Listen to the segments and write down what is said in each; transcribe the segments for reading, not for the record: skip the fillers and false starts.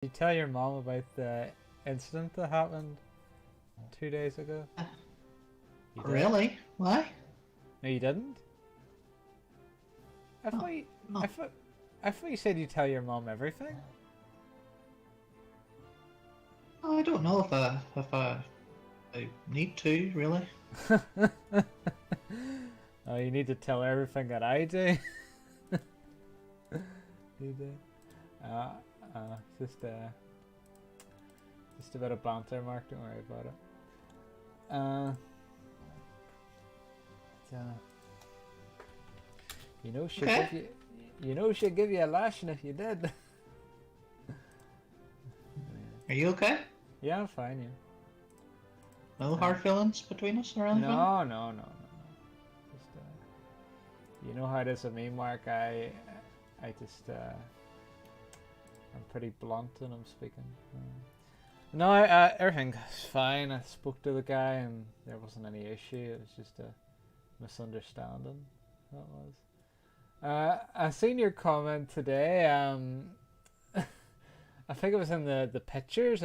Did you tell your mom about the incident that happened 2 days ago? You did? Really? Why? No, you didn't? I Oh, thought you, oh, I thought you said you tell your mom everything. oh, I don't know if I need to really. Oh, you need to tell her everything that I do. You do. Uh, uh, just uh, just a bit of banter, Mark. Don't worry about it. So, you know she'll Okay. give you, you know she'll give you a lashing if you did. Are you okay? Yeah, I'm fine. Yeah. No hard feelings between us or anything? No. Just you know how it is with me, Mark. I just I'm pretty blunt when I'm speaking. No, everything's fine. I spoke to the guy and there wasn't any issue. It was just a misunderstanding. That was. I seen your comment today. I think it was in the pictures,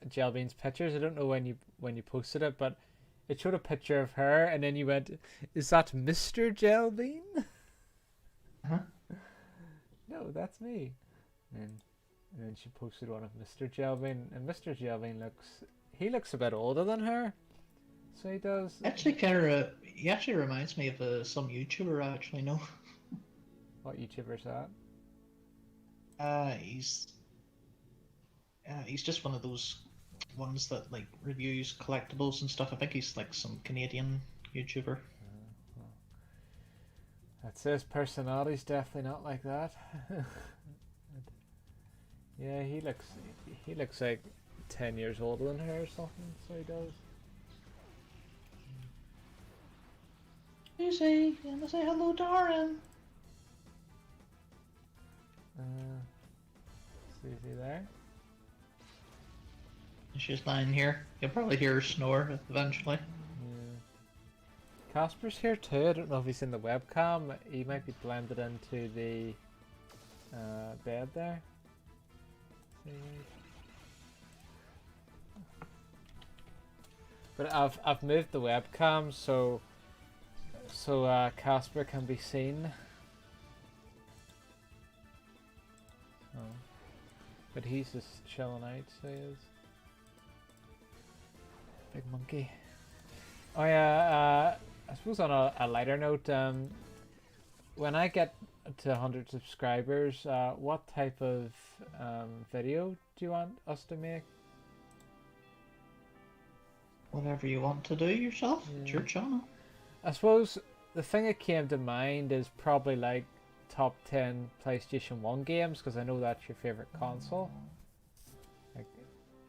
Jelbean's pictures. I don't know when you posted it, but it showed a picture of her, and then you went, "Is that Mr. Jelbean?" Uh-huh. No, that's me. And then she posted one of Mr. Jelbean, and Mr. Jelbean looks a bit older than her, so he does. He actually reminds me of some YouTuber I actually know. What YouTuber's that? Uh, he's he's just one of those ones that like reviews collectibles and stuff. I think he's like some Canadian YouTuber. Well, that's his personality's definitely not like that. Yeah, he looks like 10 years older than her or something. So he does. Lucy, you want to say hello, darling? Susie there. She's lying here. You'll probably hear her snore eventually. Yeah. Casper's here too. I don't know if he's in the webcam. He might be blended into the bed there. But I've moved the webcam so Casper can be seen. Oh. But he's just chilling out, so he is. Big monkey. Oh yeah, I suppose on a lighter note, when I get to 100 subscribers, what type of video do you want us to make? Whatever you want to do yourself, it's your Yeah. channel. I suppose the thing that came to mind is probably like top 10 PlayStation 1 games, because I know that's your favorite console. Like,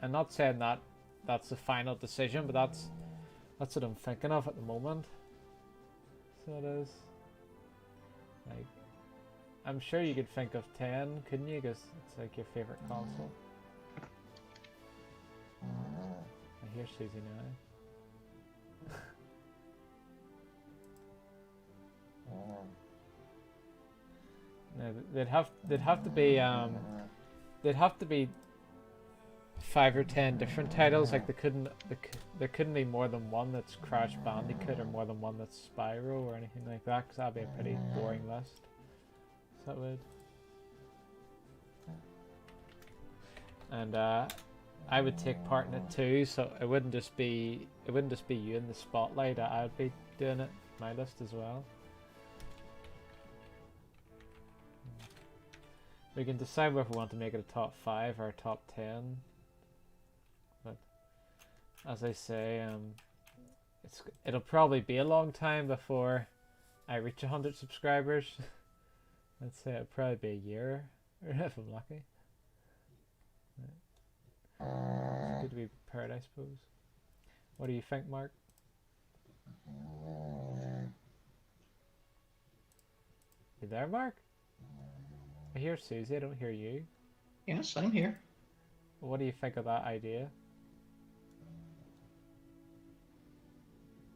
I'm not saying that that's the final decision, but that's what I'm thinking of at the moment. So it is. Like, I'm sure you could think of 10, couldn't you? Because it's like your favorite console. I hear Susie now. No, they'd have to be 5 or 10 different titles. Like there couldn't be more than one that's Crash Bandicoot or more than one that's Spyro or anything like that, because that'd be a pretty boring list. So that would. And I would take part in it too, so it wouldn't just be you in the spotlight. I'd be doing it, my list as well. We can decide whether we want to make it a top 5 or a top 10. But as I say, it'll probably be a long time before I reach 100 subscribers. I'd say it'll probably be a year, if I'm lucky. It's good to be prepared, I suppose. What do you think, Mark? You there, Mark? I hear Susie, I don't hear you. Yes, I'm here. What do you think of that idea?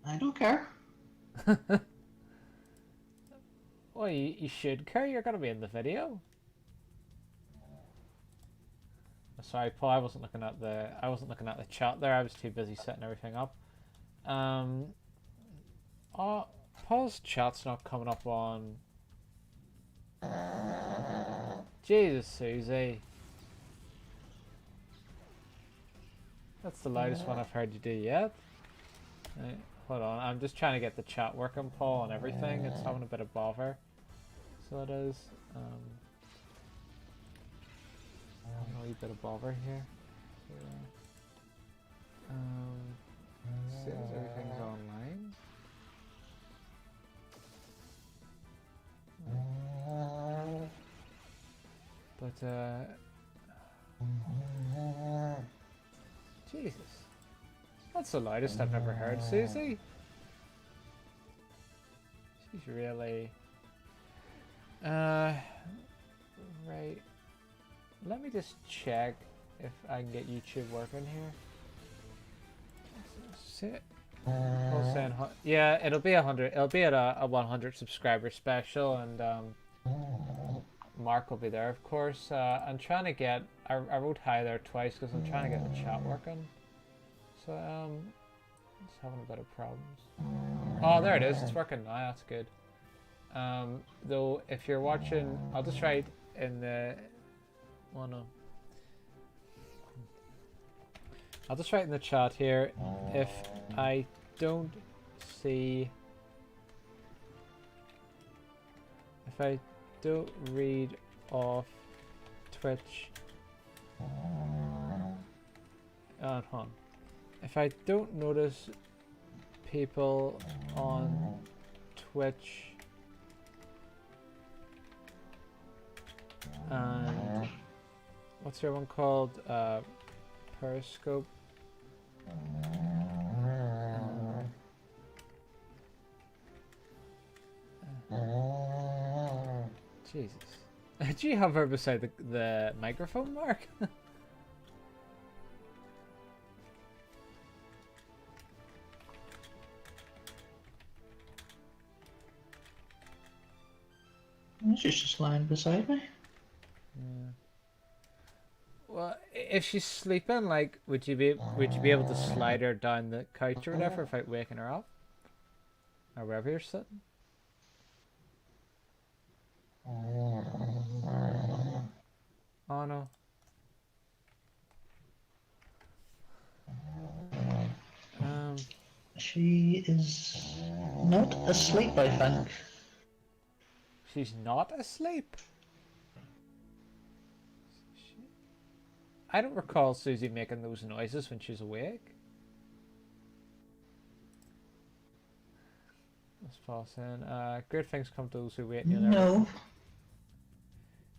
I don't care. Well, you should care, you're gonna be in the video. Sorry, Paul. I wasn't looking at the chat there. I was too busy setting everything up. Oh, Paul's chat's not coming up on. Jesus, Susie. That's the loudest one I've heard you do yet. Right, hold on, I'm just trying to get the chat working, Paul, and everything. It's having a bit of bother. So it is. Having a wee bit of bother here. Says everything's online. But Jesus. That's the loudest I've ever heard, Susie. She's really... right. Let me just check if I can get YouTube working here. Sit. Yeah, it'll be 100. It'll be at a 100 subscriber special, and Mark will be there, of course. I'm trying to get... I wrote hi there twice because I'm trying to get the chat working. So, it's having a bit of problems. Oh, there it is. It's working now. That's good. Though, if you're watching... I'll just write in the... Oh, no. I'll just write in the chat here. If I don't see... If I don't read off Twitch... hold on. If I don't notice people on Twitch and what's your one called? Periscope. Jesus. Do you have her beside the microphone, Mark? She's just lying beside me. Yeah. Well, if she's sleeping, like, would you be able to slide her down the couch or whatever without waking her up, or wherever you're sitting? Oh no. She is not asleep, I think. She's not asleep? I don't recall Susie making those noises when she's awake. Let's pass in. Great things come to those who wait.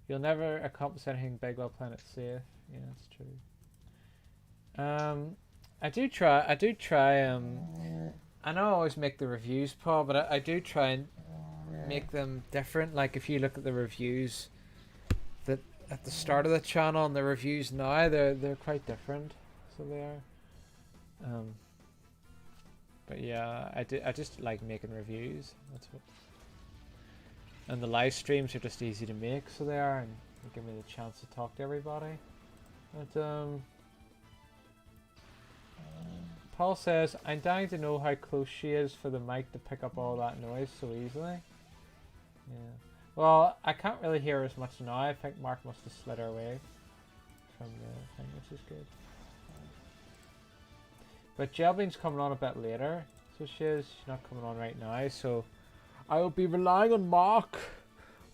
You'll never accomplish anything big while playing it safe. Yeah, that's true. I do try, I know I always make the reviews, Paul, but I do try and make them different. Like, if you look at the reviews that at the start of the channel and the reviews now, they're quite different. So they are. But yeah, I just like making reviews. That's what. And the live streams are just easy to make, so they are, and they give me the chance to talk to everybody. But Paul says, I'm dying to know how close she is for the mic to pick up all that noise so easily. Yeah. Well, I can't really hear her as much now. I think Mark must have slid her away from the thing, which is good. But Jelbean's coming on a bit later, so she's not coming on right now, so I will be relying on Mark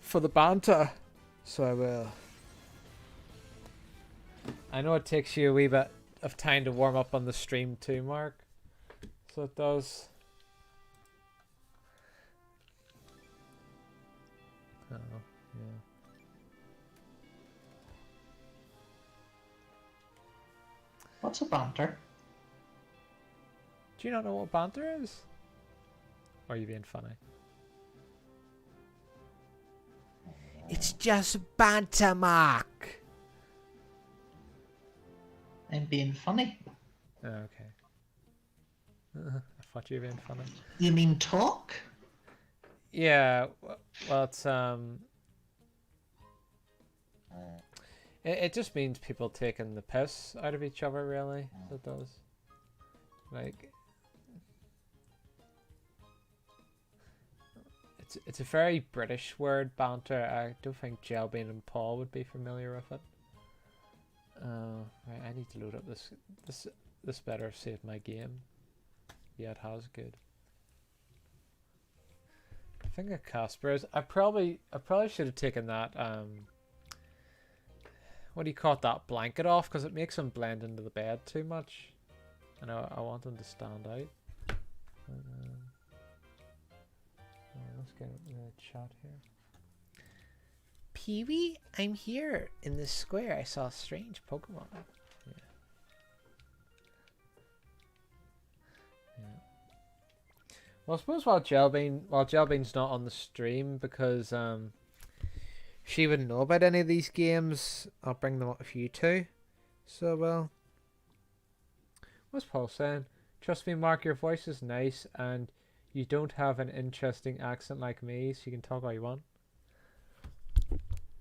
for the banter. So I will. I know it takes you a wee bit of time to warm up on the stream too, Mark. So it does. Oh, yeah. What's a banter? Do you not know what banter is? Or are you being funny? It's just banter, Mark. I'm being funny. Oh, okay. I thought you were being funny. You mean talk? Yeah, well, it's It just means people taking the piss out of each other, really. It does. Like, it's a very British word, banter. I don't think Jelbean and Paul would be familiar with it. Right, I need to load up this better save my game. Yeah, it has good. I think a Casper's. I probably should have taken that what do you call it, that blanket off, because it makes him blend into the bed too much. And I want him to stand out. Let's get the chat here. Pee-wee, I'm here in the square. I saw a strange Pokemon. Yeah. Well, I suppose while Jelbean's not on the stream, because she wouldn't know about any of these games, I'll bring them up with you too. So, well, what's Paul saying? Trust me, Mark, your voice is nice, and you don't have an interesting accent like me, so you can talk all you want.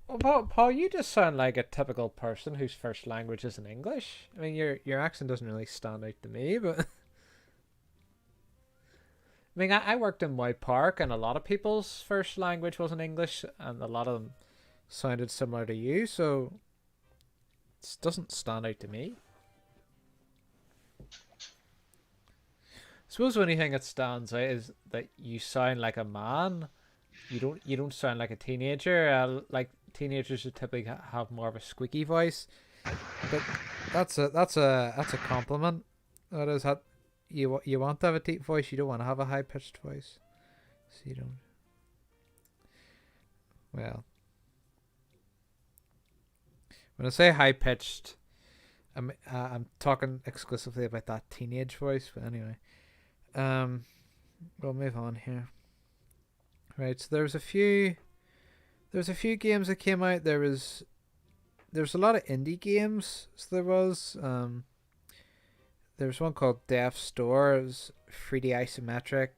Well, Paul, you just sound like a typical person whose first language isn't English. I mean, your accent doesn't really stand out to me, but... I mean, I worked in White Park, and a lot of people's first language wasn't English, and a lot of them sounded similar to you, so it doesn't stand out to me. I suppose the only thing that stands out is that you sound like a man. You don't sound like a teenager. Like teenagers would typically have more of a squeaky voice, but that's a compliment. That is that. You want to have a deep voice. You don't want to have a high pitched voice. So you don't. Well, when I say high pitched, I'm talking exclusively about that teenage voice. But anyway, we'll move on here. Right. So there's a few games that came out. There's a lot of indie games. So there was There's one called Death's Store. It was 3D isometric.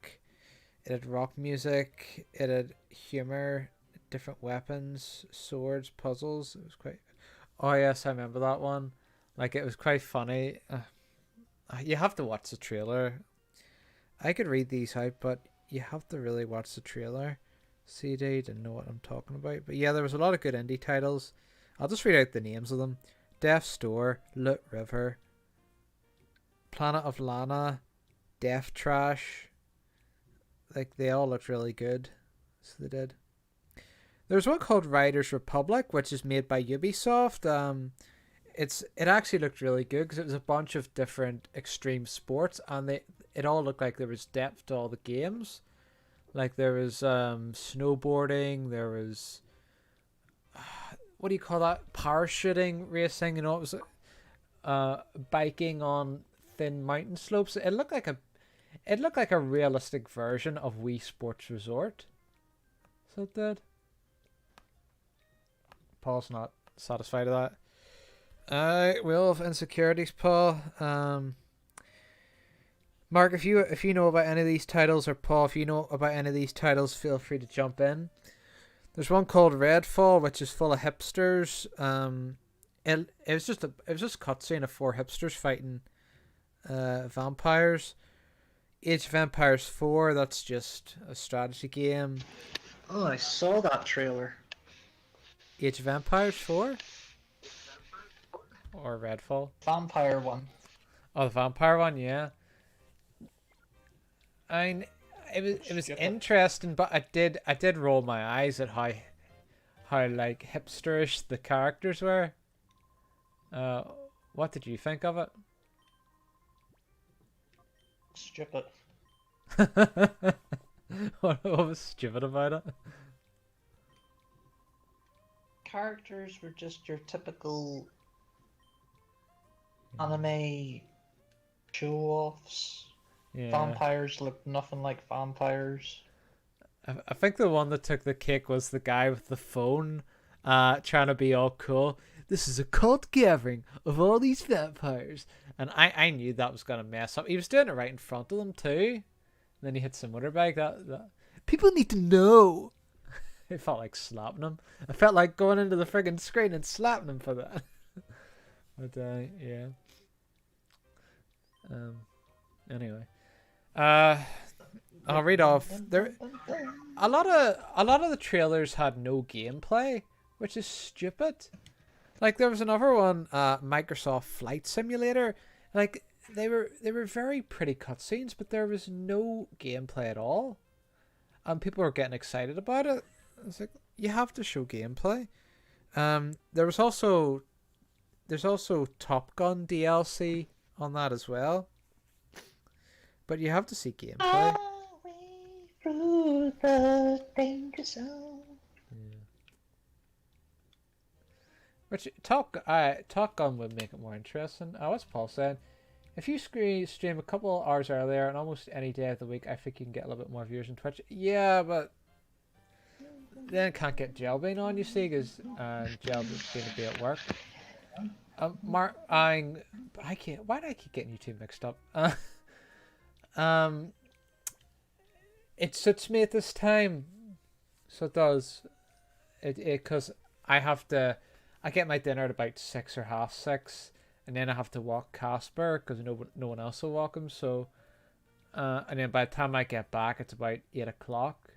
It had rock music. It had humor, different weapons, swords, puzzles. It was quite... Oh yes, I remember that one. Like, it was quite funny. You have to watch the trailer. I could read these out, but you have to really watch the trailer. CD to know what I'm talking about. But yeah, there was a lot of good indie titles. I'll just read out the names of them. Death's Store, Loot River, Planet of Lana, Death Trash. Like, they all looked really good. So they did. There's one called Riders Republic, which is made by Ubisoft. It actually looked really good because it was a bunch of different extreme sports, and it all looked like there was depth to all the games. Like, there was snowboarding, there was what do you call that? Parachuting racing, you know, it was biking on thin mountain slopes. It looked like a realistic version of Wii Sports Resort. So it did. Paul's not satisfied with that. Will of insecurities, Paul. Mark, if you know about any of these titles, or Paul, if you know about any of these titles, feel free to jump in. There's one called Redfall, which is full of hipsters. It was just a cutscene of 4 hipsters fighting vampires. Age of Empires 4, that's just a strategy game. Oh, I saw that trailer. Age of Empires 4? Or Redfall? Vampire one. Oh, the vampire one, yeah. I mean, it was interesting, but I did roll my eyes at how like hipsterish the characters were. What did you think of it? Stupid. What was stupid about it? Characters were just your typical anime show-offs. Yeah. Vampires looked nothing like vampires. I think the one that took the cake was the guy with the phone, trying to be all cool. This is a cult gathering of all these vampires, and I knew that was gonna mess up. He was doing it right in front of them too. And then he hits the motorbike. That people need to know. It felt like slapping him. I felt like going into the friggin' screen and slapping him for that. But yeah. Anyway, I'll read off there. A lot of the trailers had no gameplay, which is stupid. Like there was another one, Microsoft Flight Simulator. Like they were very pretty cutscenes, but there was no gameplay at all, and people were getting excited about it. It's like you have to show gameplay. There's also Top Gun DLC on that as well, but you have to see gameplay. Through the danger zone. Yeah. Which Top Gun would make it more interesting. What's Paul saying? If you stream a couple hours earlier and almost any day of the week, I think you can get a little bit more viewers on Twitch. Yeah, but then can't get Jelbean on, you see, because Jelbean's going to be at work. I can't. Why do I keep getting you two mixed up? It suits me at this time, so it does. Because I get my dinner at about 6 or 6:30, and then I have to walk Casper because no one else will walk him. So, and then by the time I get back, it's about 8 o'clock.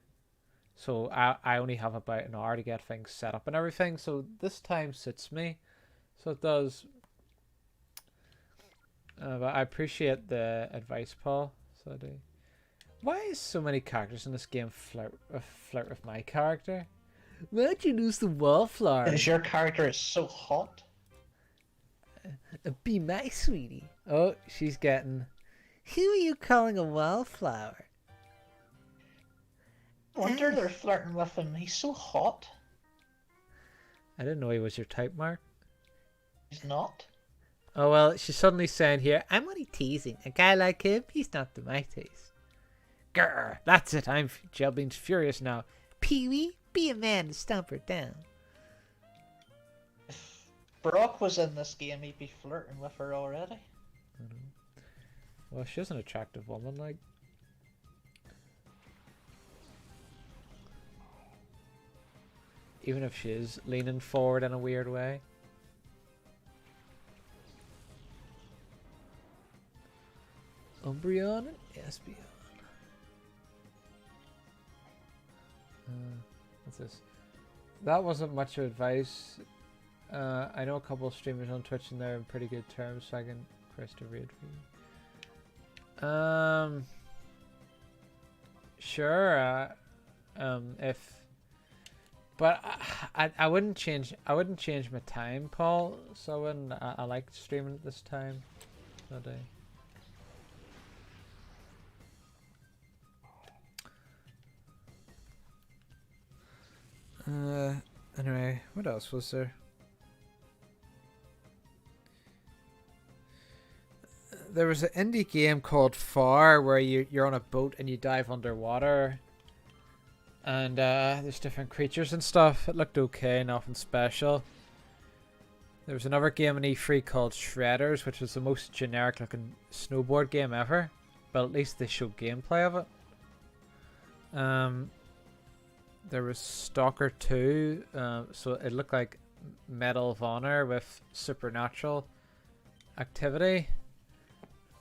So I only have about an hour to get things set up and everything. So this time suits me, so it does. But I appreciate the advice, Paul. So I do. Why is so many characters in this game flirt with my character? Why'd you lose the wallflower? Because your character is so hot. Be my sweetie. Oh, she's getting... Who are you calling a wallflower? I wonder they're flirting with him. He's so hot. I didn't know he was your type, Mark. He's not. Oh, well, she's suddenly saying here, I'm only teasing. A guy like him, he's not to my taste. Grr, that's it. Jelbean's furious now. Pee-wee, be a man and stomp her down. If Brock was in this game, he'd be flirting with her already. Well, she's an attractive woman, like. Even if she is leaning forward in a weird way. Umbreon and Espeon. What's this? That wasn't much advice. I know a couple of streamers on Twitch and they're in pretty good terms, so I can request a raid for you. Sure. But I wouldn't change. I wouldn't change my time, Paul. So I wouldn't. I like streaming at this time. So anyway, what else was there? There was an indie game called Far where you're on a boat and you dive underwater. And there's different creatures and stuff. It looked okay, nothing special. There was another game in E3 called Shredders, which was the most generic looking snowboard game ever. But at least they showed gameplay of it. There was Stalker 2, so it looked like Medal of Honor with supernatural activity.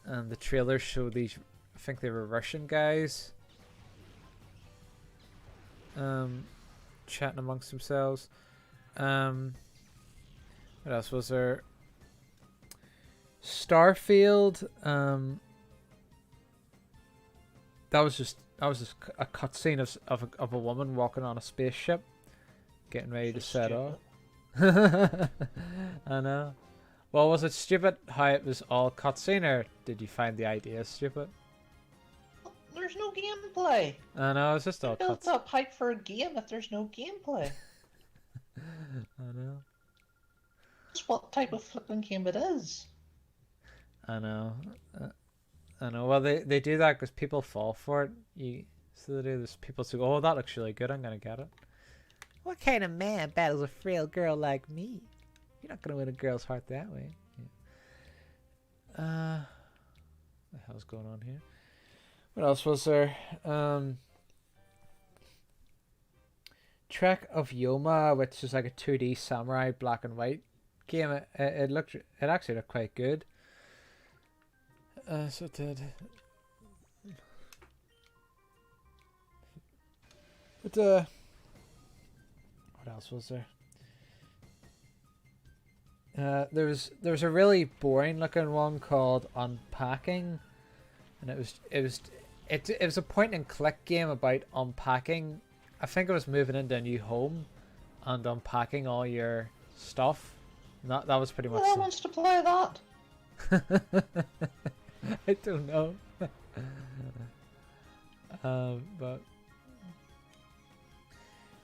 And the trailer showed these, I think they were Russian guys, chatting amongst themselves. What else was there? Starfield. That was just a cutscene of a woman walking on a spaceship, getting ready to set off. I know. Well, was it stupid how it was all cutscene, or did you find the idea stupid? There's no gameplay. I know, it's just all cutscene. Built up hype for a game if there's no gameplay. I know. That's what type of flipping game it is. I know. I know. Well, they do that because people fall for it. So they do. There's people who go, "Oh, that looks really good. I'm gonna get it." What kind of man battles a frail girl like me? You're not gonna win a girl's heart that way. Yeah. What the hell's going on here? What else was there? Trek of Yoma, which is like a 2D samurai black and white game. It actually looked quite good. So it did. But what else was there? There was a really boring looking one called Unpacking, and it was a point and click game about unpacking. I think it was moving into a new home and unpacking all your stuff. That was pretty much. Who wants to play that? I don't know. But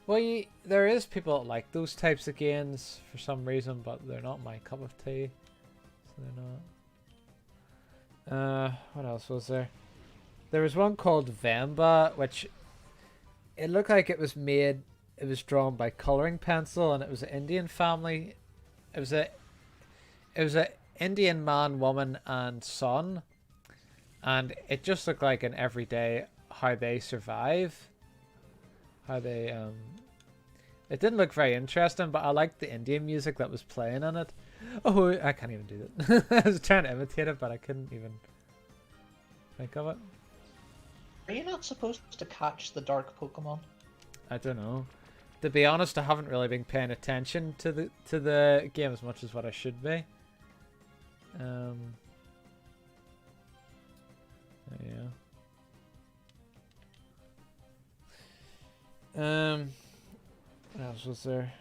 well, there is people that like those types of games for some reason, but they're not my cup of tea. So they're not. What else was there? There was one called Vemba, which it looked like it was made. It was drawn by coloring pencil, and it was an Indian family. It was a Indian man, woman, and son, and it just looked like an everyday how they survive, how they It didn't look very interesting, but I liked the Indian music that was playing in it. Oh, I can't even do that. I was trying to imitate it, but I couldn't even think of it. Are you not supposed to catch the dark Pokemon? I don't know. To be honest, I haven't really been paying attention to the game as much as what I should be. Yeah. What else was there?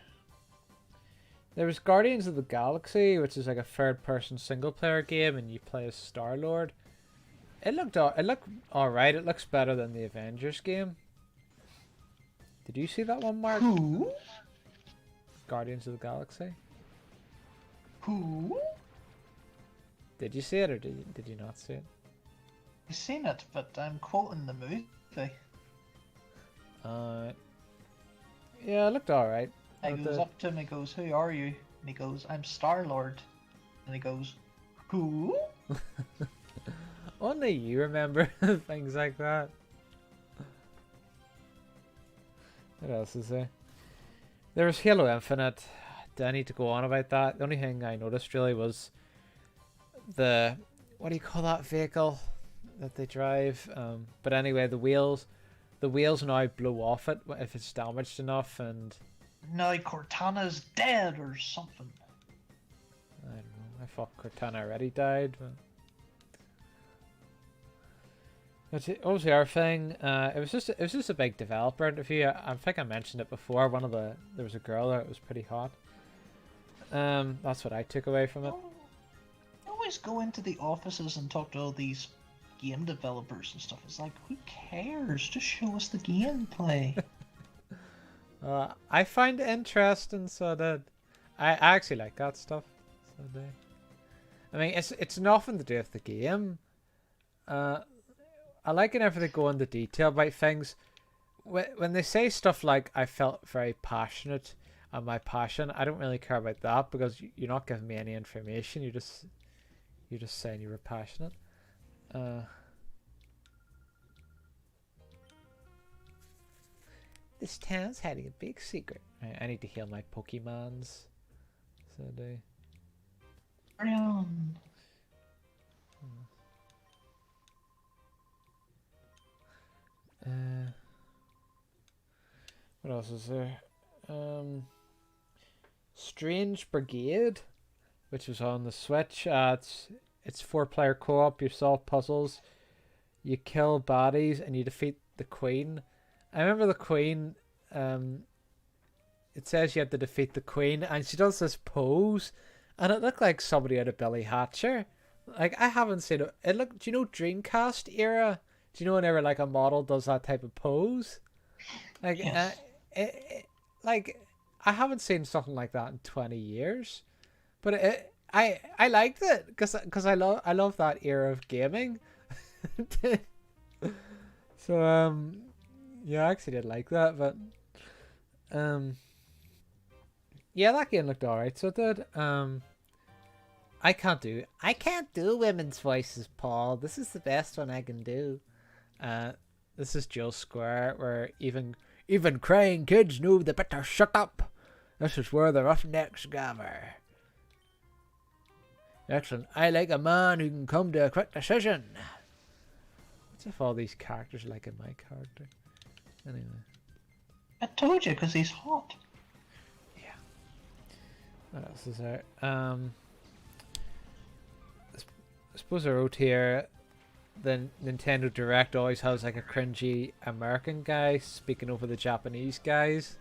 There was Guardians of the Galaxy, which is like a third-person single-player game, and you play as Star-Lord. It looked alright. It looks better than the Avengers game. Did you see that one, Mark? Who? Guardians of the Galaxy. Who? Did you see it, or did you not see it? I've seen it, but I'm quoting the movie. Yeah, it looked alright. He goes up to him and goes, "Who are you?" And he goes, "I'm Star-Lord." And he goes, "Who?" Only you remember things like that. What else is there? There was Halo Infinite. Do I need to go on about that? The only thing I noticed really was the... What do you call that vehicle that they drive? But anyway, the wheels now blow off it if it's damaged enough, and... Now Cortana's dead or something. I don't know. I thought Cortana already died, but... What was the other thing? It was just a big developer interview. I think I mentioned it before. There was a girl there. It was pretty hot. That's what I took away from it. You always go into the offices and talk to all these game developers and stuff. It's like, who cares? Just show us the gameplay. I find it interesting, so that I actually like that stuff. So I mean, it's nothing to do with the game. I like it if they go into detail about things. When they say stuff like, I felt very passionate, and my passion, I don't really care about that, because you're not giving me any information. You're just saying you were passionate. This town's hiding a big secret. I need to heal my Pokemons. So they... Carry on. What else is there? Strange Brigade, which was on the Switch. It's 4-player co-op. You solve puzzles, you kill baddies, and you defeat the Queen. I remember the Queen. It says you have to defeat the Queen, and she does this pose, and it looked like somebody out of Billy Hatcher. Like, I haven't seen it. Do you know Dreamcast era? Do you know whenever like a model does that type of pose? Like, yes. Like, I haven't seen something like that in 20 years, but I liked it because I love that era of gaming. So yeah, I actually did like that, but yeah, that game looked alright. So it did. I can't do women's voices, Paul. This is the best one I can do. This is Joe Square, where even Even crying kids know they better shut up. This is where the roughnecks gather. Excellent. I like a man who can come to a quick decision. What's if all these characters are like in my character? Anyway. I told you, because he's hot. Yeah. What else is there? I suppose I wrote here, the Nintendo Direct always has like a cringy American guy speaking over the Japanese guys.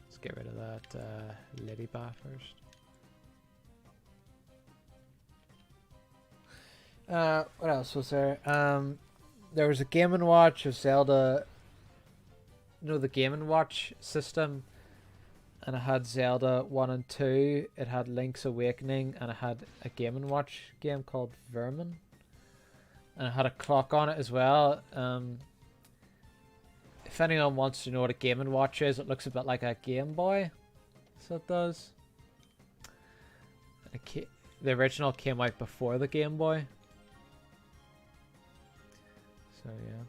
Let's get rid of that Lady Bar first. What else was there? There was a Game & Watch of Zelda. You know the Game & Watch system, and it had Zelda 1 and 2. It had Link's Awakening, and it had a Game & Watch game called Vermin, and it had a clock on it as well. If anyone wants to know what a Game & Watch is, it looks a bit like a Game Boy, so it does. The original came out before the Game Boy. So yeah,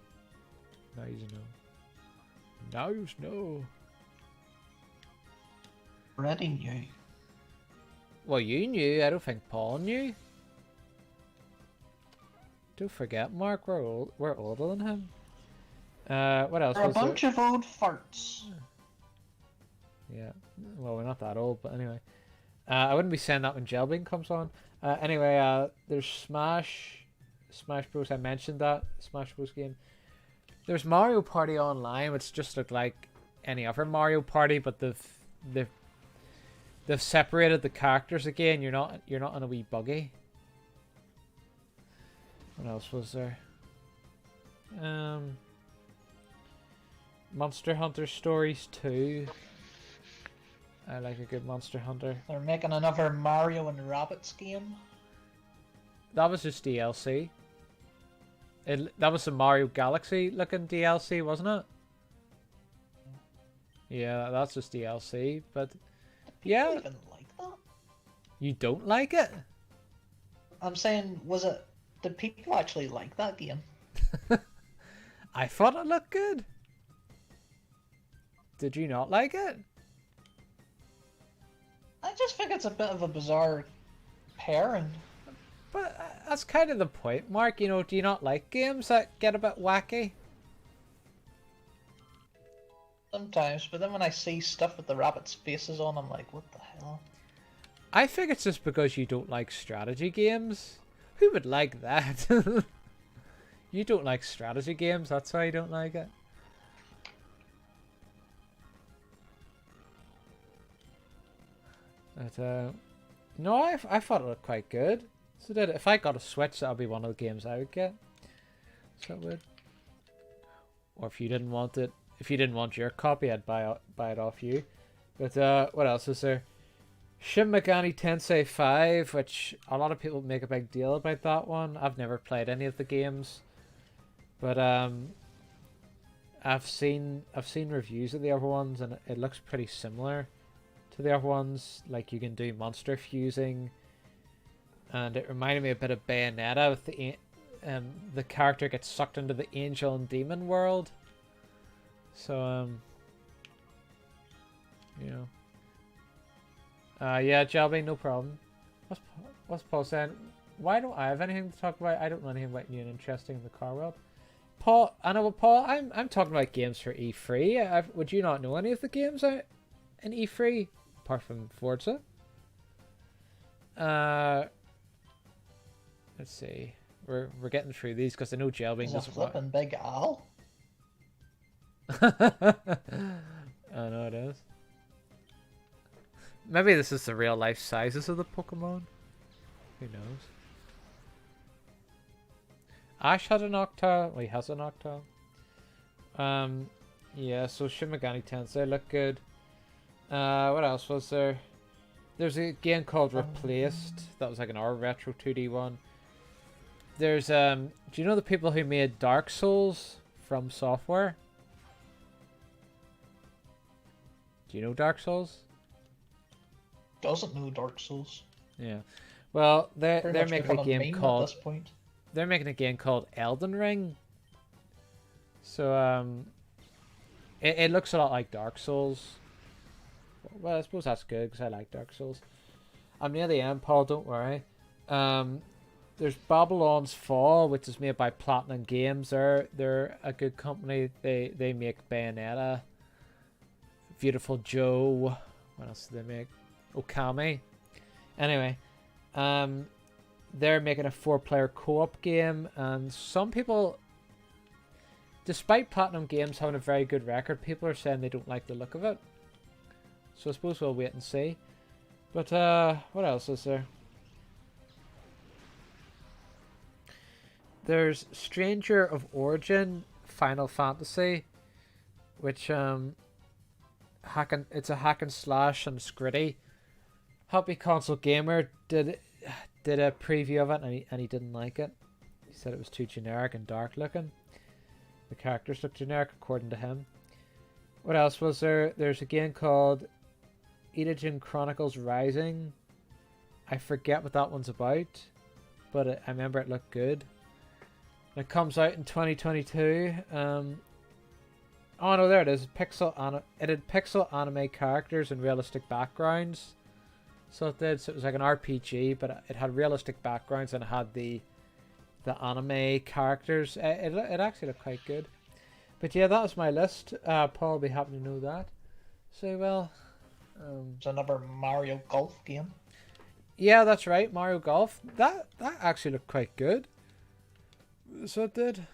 now you know. Now you know. Already knew. Well, you knew. I don't think Paul knew. Don't forget, Mark. We're older than him. What else? We're a was there? bunch of old farts. Yeah. Well, we're not that old, but anyway. I wouldn't be saying that when Jelbing comes on. Anyway, there's Smash Bros. I mentioned that Smash Bros. Game. There's Mario Party Online, which just looked like any other Mario Party, but they've separated the characters again. You're not in a wee buggy. What else was there? Monster Hunter Stories 2. I like a good Monster Hunter. They're making another Mario and Rabbids game. That was just DLC. That was the Mario Galaxy looking DLC, wasn't it? Yeah, that's just DLC, but yeah. People even like that? You don't like it? I'm saying, did people actually like that game? I thought it looked good. Did you not like it? I just think it's a bit of a bizarre pairing. But that's kind of the point, Mark. You know, do you not like games that get a bit wacky? Sometimes, but then when I see stuff with the rabbits' faces on, I'm like, what the hell? I think it's just because you don't like strategy games. Who would like that? You don't like strategy games, that's why you don't like it. But, no, I thought it looked quite good. So did it. If I got a Switch, that would be one of the games I would get. So it would. Or if you didn't want it, if you didn't want your copy, I'd buy it off you. But what else is there? Shin Megami Tensei 5, which a lot of people make a big deal about that one. I've never played any of the games, but I've seen reviews of the other ones, and it looks pretty similar to the other ones. Like, you can do monster fusing, and it reminded me a bit of Bayonetta with the character gets sucked into the angel and demon world. So you know. Yeah, Jelby, no problem. What's Paul saying? Why don't I have anything to talk about? I don't know anything about new and interesting in the car world. Paul, I know, but Paul, I'm talking about games for E3. Would you not know any of the games out in E3 apart from Forza? Let's see. We're getting through these because I know Jelby doesn't want. Flipping Big Al. I know it is. Maybe this is the real life sizes of the Pokemon. Who knows? Ash had an Octal. Well, he has an Octal. Yeah, so Shin Megami Tensei looked good. What else was there? There's a game called Replaced. That was like an retro 2D one. There's do you know the people who made Dark Souls from Software? Do you know Dark Souls? Doesn't know Dark Souls. Yeah. Well, Pretty they're much making a become a game meme at called this point. Elden Ring. So it looks a lot like Dark Souls. Well, I suppose that's good because I like Dark Souls. I'm near the end, Paul. Don't worry. There's Babylon's Fall, which is made by Platinum Games. They're a good company. They make Bayonetta, Beautiful Joe. What else do they make? Okami. Anyway, they're making a 4-player co-op game, and some people, despite Platinum Games having a very good record, people are saying they don't like the look of it. So I suppose we'll wait and see. But what else is there? There's Stranger of Origin Final Fantasy, which it's a hack and slash and it's gritty. Happy Console Gamer did a preview of it and he didn't like it. He said it was too generic and dark looking. The characters look generic according to him. What else was there? There's a game called Edogen Chronicles Rising. I forget what that one's about, but I remember it looked good. And it comes out in 2022. Oh no, there it is. It had pixel anime characters and realistic backgrounds. So it did. So it was like an RPG, but it had realistic backgrounds and it had the anime characters. It actually looked quite good. But yeah, that was my list. Paul will be happy to know that. So well. It's another Mario Golf game. Yeah, that's right, Mario Golf. That actually looked quite good. So it did.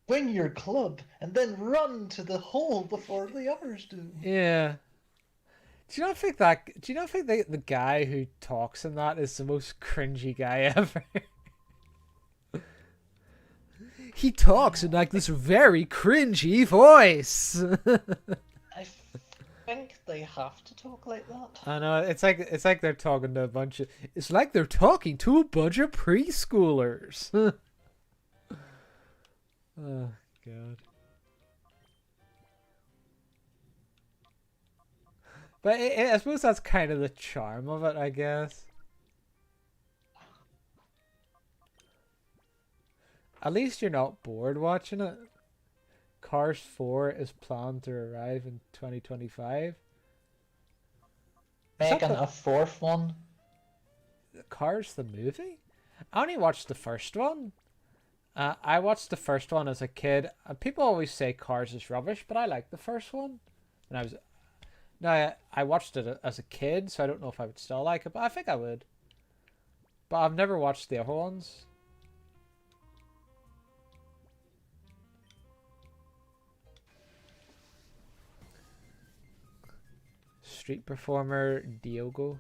Wing your club and then run to the hole before the others do. Yeah. Do you not think the guy who talks in that is the most cringy guy ever? He talks in like this very cringy voice. I think they have to talk like that. I know, it's like they're talking to a bunch of preschoolers. Oh god. But I suppose that's kind of the charm of it, I guess. At least you're not bored watching it. Cars 4 is planned to arrive in 2025. Making a fourth one? Cars the movie? I only watched the first one. I watched the first one as a kid. People always say Cars is rubbish, but I liked the first one. And I watched it as a kid, so I don't know if I would still like it, but I think I would. But I've never watched the other ones. Street performer Diogo.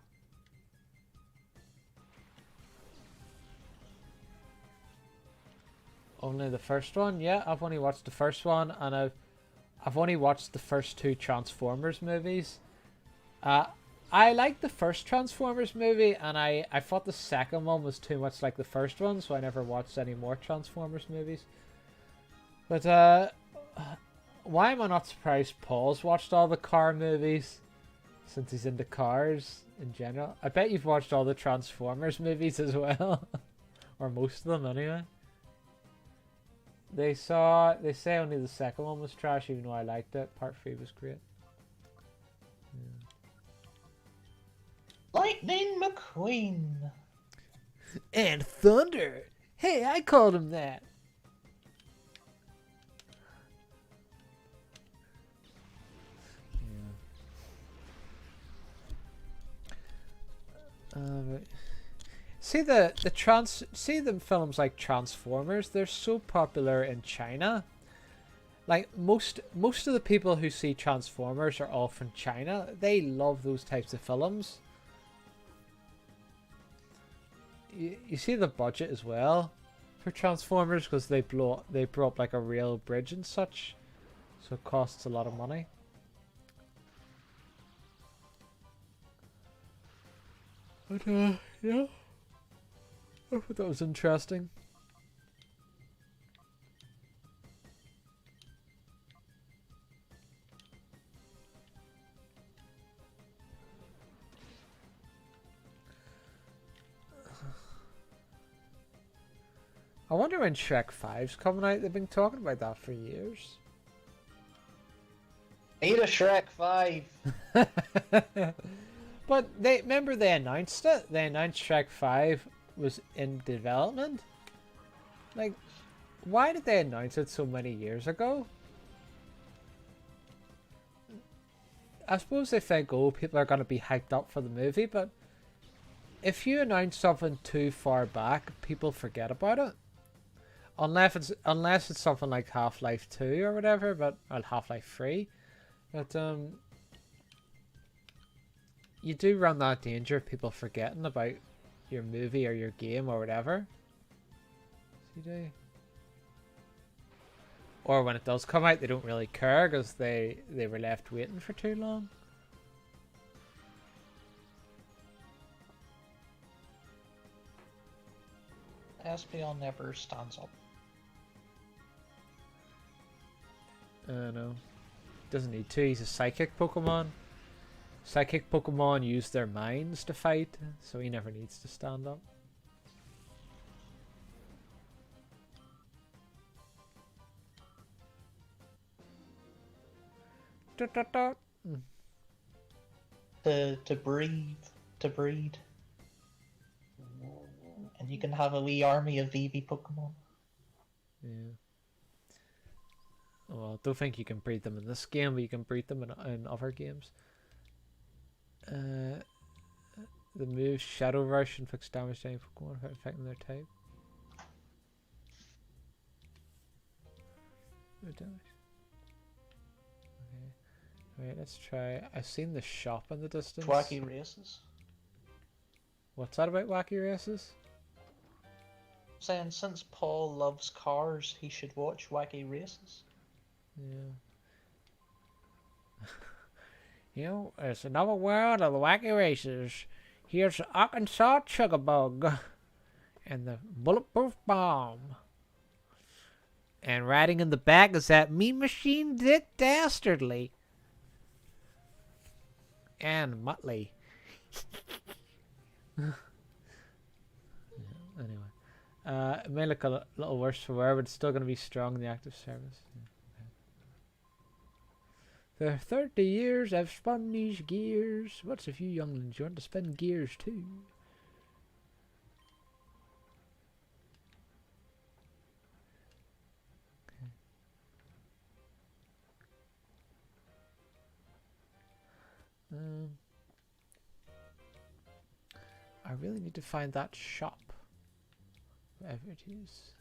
Only the first one? Yeah, I've only watched the first one, and I've only watched the first 2 Transformers movies. I liked the first Transformers movie, and I thought the second one was too much like the first one, so I never watched any more Transformers movies. But why am I not surprised Paul's watched all the car movies, since he's into cars in general? I bet you've watched all the Transformers movies as well. Or most of them anyway. They say only the second one was trash, even though I liked it. Part 3 was great. Yeah. Lightning McQueen. And Thunder. Hey, I called him that. Yeah. See the films like Transformers, they're so popular in China. Like most of the people who see Transformers are all from China. They love those types of films. You see the budget as well for Transformers, because they blow up like a real bridge and such, so it costs a lot of money. But yeah. I thought that was interesting. I wonder when Shrek 5's coming out. They've been talking about that for years. Need a Shrek 5. But remember they announced it. They announced Shrek 5 was in development. Like, why did they announce it so many years ago? I suppose they think, oh, people are going to be hyped up for the movie, but if you announce something too far back, people forget about it. Unless it's something like Half-Life 2 or whatever, or Half-Life 3. But you do run that danger of people forgetting about your movie or your game or whatever. You do. Or when it does come out, they don't really care because they were left waiting for too long. Espeon never stands up. No. Doesn't need to. He's a psychic Pokemon. Psychic Pokemon use their minds to fight, so he never needs to stand up. To breed. And you can have a wee army of VV Pokemon. Yeah. Well, I don't think you can breed them in this game, but you can breed them in other games. The move Shadow Rush inflicts damage to any Pokemon without affecting their type. No damage. Okay. Wait, let's try. I've seen the shop in the distance. Wacky Races. What's that about Wacky Races? Saying since Paul loves cars, he should watch Wacky Races. Yeah. You know, it's another world of the Wacky Races. Here's the Arkansas Chugabug and the Bulletproof Bomb. And riding in the back is that Mean Machine Dick Dastardly. And Muttley. Anyway. It may look a little worse for wear, but it's still going to be strong in the active service. For 30 years I've spun these gears. What's a few younglings you want to spin gears too? Okay. I really need to find that shop. Wherever it is.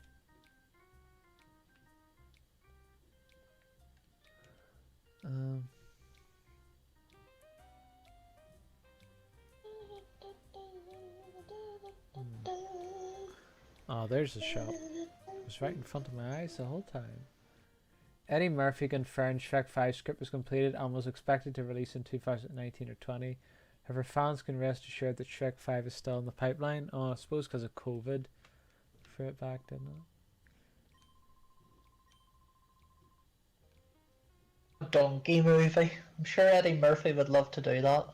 Oh, there's the shop. It was right in front of my eyes the whole time. Eddie Murphy confirmed Shrek 5 script was completed and was expected to release in 2019 or 20. However, fans can rest assured that Shrek 5 is still in the pipeline. Oh, I suppose because of COVID. Threw it back, didn't it? Donkey movie. I'm sure Eddie Murphy would love to do that.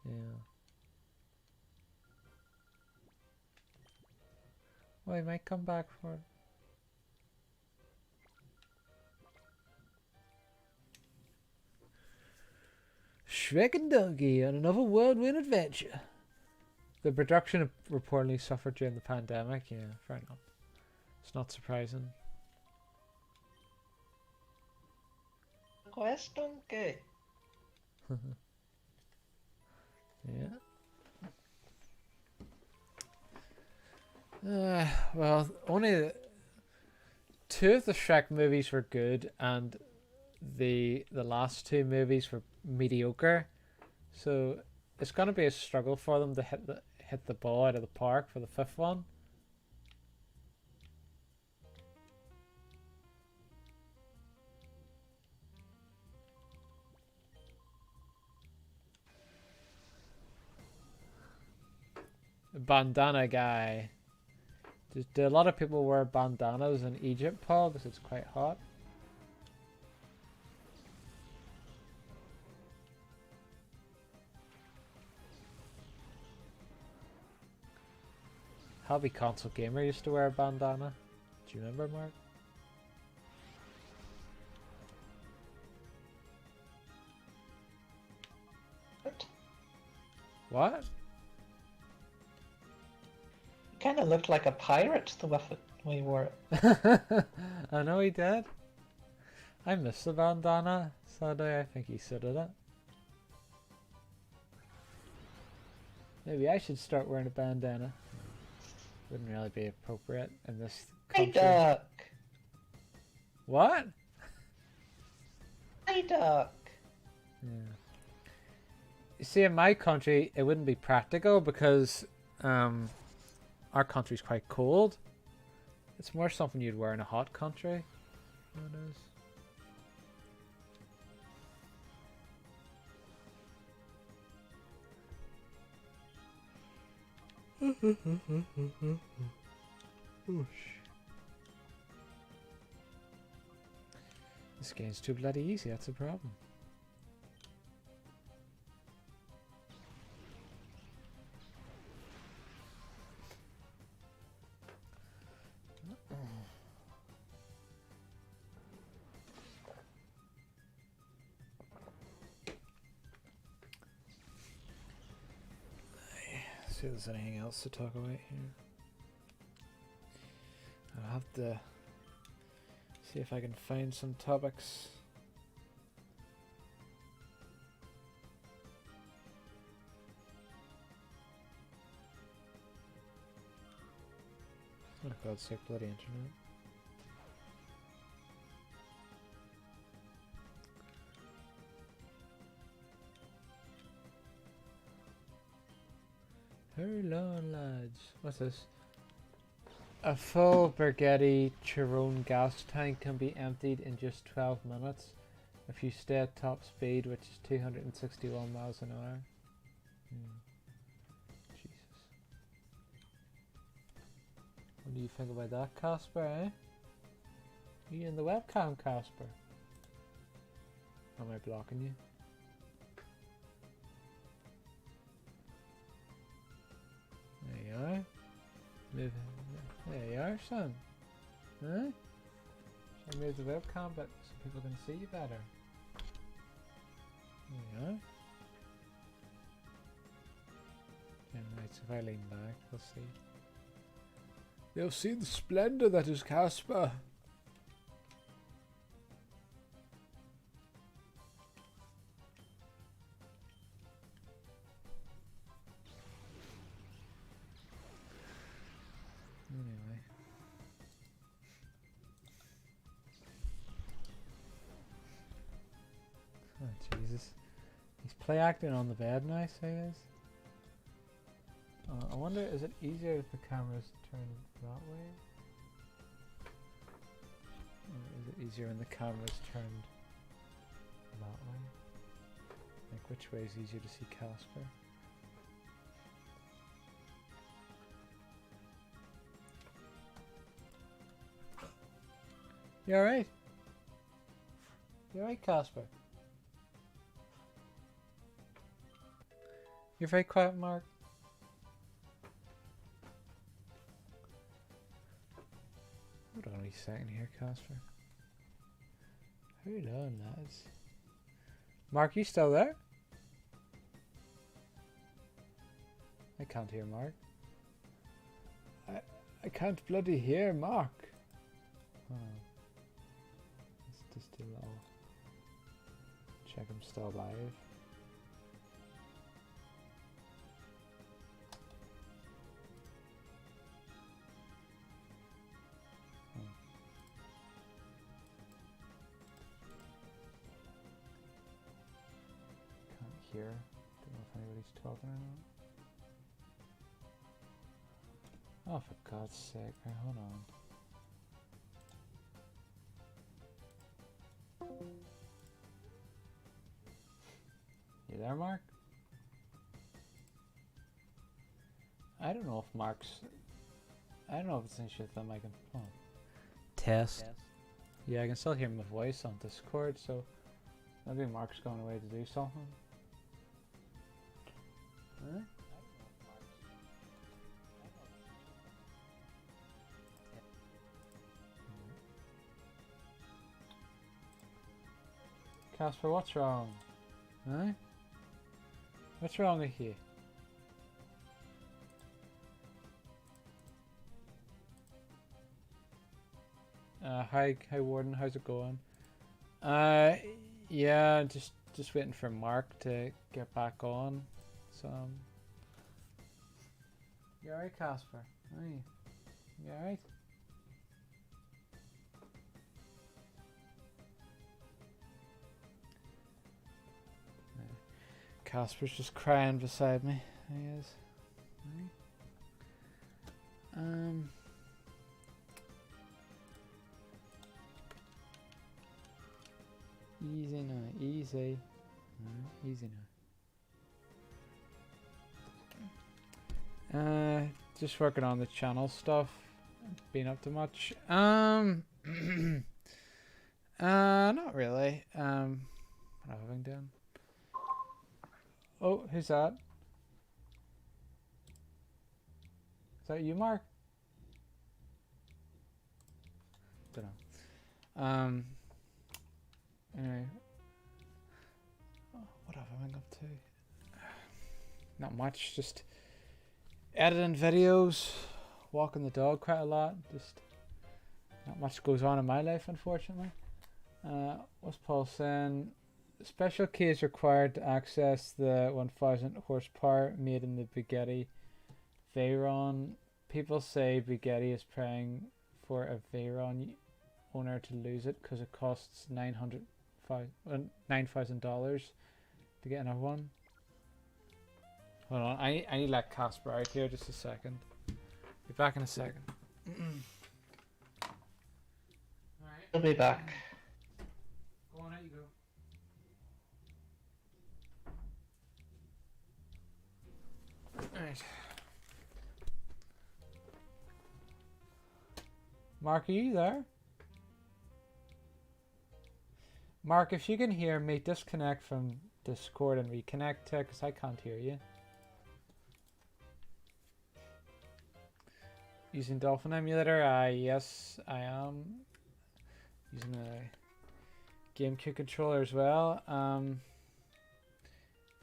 Yeah. Well, he might come back for it. Shrek and Donkey on another whirlwind adventure. The production reportedly suffered during the pandemic. Yeah, fair enough. It's not surprising. Quest Donkey. Yeah. Well, only two of the Shrek movies were good, and the last two movies were mediocre. So it's gonna be a struggle for them to hit the ball out of the park for the fifth one. Bandana guy. Do a lot of people wear bandanas in Egypt, Paul? Because it's quite hot. Hobby Console Gamer used to wear a bandana. Do you remember, Mark? What? Kind of looked like a pirate with it when he wore it. I know he did. I missed the bandana. Sadly, I think he suited it. Maybe I should start wearing a bandana. Wouldn't really be appropriate in this country. Hey, duck. What? Hey, duck. Yeah. You see, in my country, it wouldn't be practical because our country's quite cold. It's more something you'd wear in a hot country. It is. This game's too bloody easy, that's a problem. See if there's anything else to talk about here. I'll have to see if I can find some topics. Oh, God's sake, bloody internet. Hold on, lads. What's this? A full Burgetti Chiron gas tank can be emptied in just 12 minutes if you stay at top speed, which is 261 miles an hour. Jesus. What do you think about that, Casper, eh? Are you in the webcam, Casper? Am I blocking you? There you are. Move. There you are, son. Huh? Should I move the webcam but so people can see you better? There you are. Yeah, right, so if I lean back, they'll see. They'll see the splendor that is Casper. Anyway. Oh Jesus. He's play acting on the bed now, so he is. I wonder, is it easier if the camera's turned that way? Or is it easier when the camera's turned that way? Like, which way is easier to see Casper? You alright? You alright, Casper? You're very quiet, Mark. Hold on a second here, Casper. Hold on, lads. Mark, you still there? I can't hear Mark. I can't bloody hear Mark. Oh. Let's just do a little check I'm still alive. Here. Don't know if anybody's talking or not. Oh, for God's sake. Right, hold on. You there, Mark? I don't know if Mark's... I don't know if it's an issue with them. I can... Oh. Test. Yeah, I can still hear my voice on Discord, so... Maybe Mark's going away to do something. Huh? Casper, what's wrong? Huh? What's wrong with you? Hi Warden, how's it going? Yeah, just waiting for Mark to get back on. So, you alright, Casper? Are you? You alright? Casper's just crying beside me. He is. Right. Easy now, easy. Easy now. Just working on the channel stuff. Been up to much? Not really. What have I been doing? Oh, who's that? Is that you, Mark? Don't know. Anyway. What have I been up to? Not much, just editing videos, walking the dog quite a lot. Just not much goes on in my life, unfortunately. What's Paul saying? Special key is required to access the 1000 horsepower made in the Bugatti Veyron. People say Bugatti is praying for a Veyron owner to lose it because it costs $9,000 to get another one. Hold on, I need to let Casper out here just a second. Be back in a second. Alright. He'll be back. Go on, out you go. Alright. Mark, are you there? Mark, if you can hear me, disconnect from Discord and reconnect to it, because I can't hear you. Using Dolphin Emulator? Yes, I am. Using a GameCube controller as well.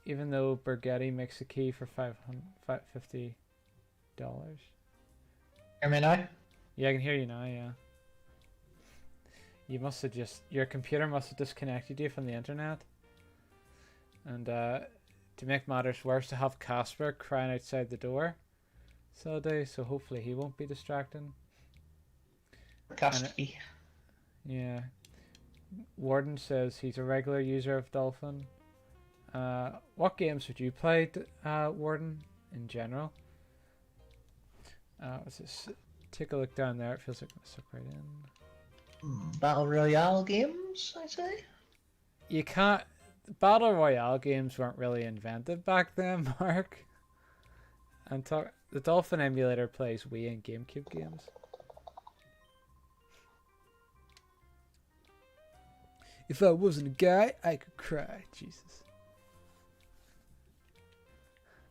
Even though Burgetti makes a key for $50. Hear me now? Yeah, I can hear you now, yeah. You must have your computer must have disconnected you from the internet. And to make matters worse, to have Casper crying outside the door. So hopefully he won't be distracting. Custody. Yeah. Warden says he's a regular user of Dolphin. What games would you play, Warden, in general? What's this? Take a look down there. It feels like I'm going to suck right in. Battle Royale games, I say? You can't... Battle Royale games weren't really invented back then, Mark. The Dolphin emulator plays Wii and GameCube games. If I wasn't a guy, I could cry. Jesus.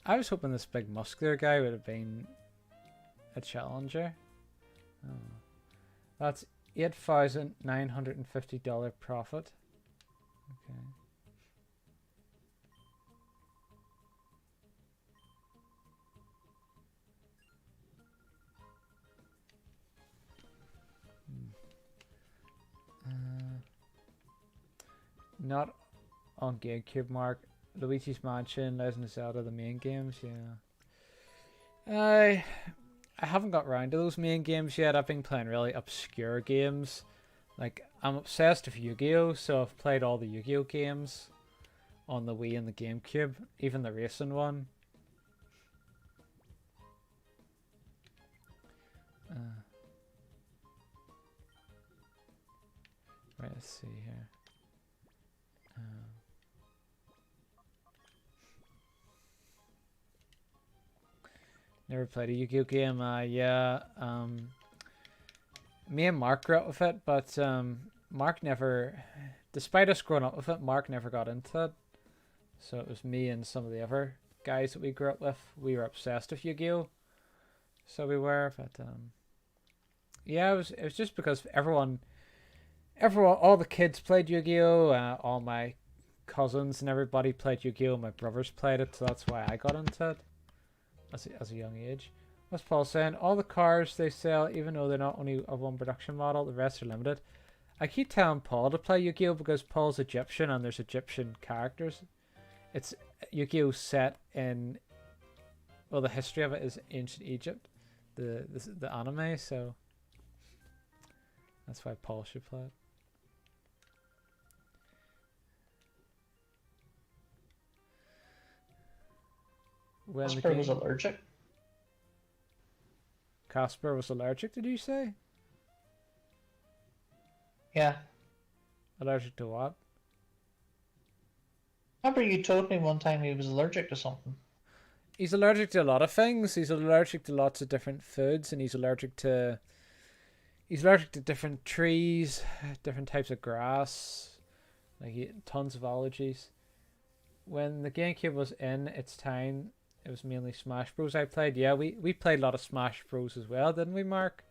I was hoping this big muscular guy would have been a challenger. Oh. That's $8,950 profit. Okay. Not on GameCube, Mark. Luigi's Mansion, Legend of Zelda, the main games, yeah. I haven't got around to those main games yet. I've been playing really obscure games. Like, I'm obsessed with Yu-Gi-Oh! So I've played all the Yu-Gi-Oh! Games on the Wii and the GameCube, even the racing one. Right, let's see here. Never played a Yu-Gi-Oh game. Yeah. Me and Mark grew up with it, but Mark never, despite us growing up with it, Mark never got into it. So it was me and some of the other guys that we grew up with. We were obsessed with Yu-Gi-Oh. So we were, but yeah, it was just because everyone everyone, all the kids played Yu-Gi-Oh. All my cousins and everybody played Yu-Gi-Oh. My brothers played it, so that's why I got into it as a young age. What's Paul saying? All the cars they sell, even though they're not only of one production model, the rest are limited. I keep telling Paul to play Yu-Gi-Oh because Paul's Egyptian and there's Egyptian characters. It's Yu-Gi-Oh set in, well, the history of it is ancient Egypt, the anime, so that's why Paul should play it. When Casper was allergic. Casper was allergic, did you say? Yeah. Allergic to what? Remember you told me one time he was allergic to something. He's allergic to a lot of things. He's allergic to lots of different foods, and he's allergic to different trees, different types of grass, like tons of allergies. When the GameCube was in its time, it was mainly Smash Bros. I played. Yeah, we played a lot of Smash Bros. As well, didn't we, Mark?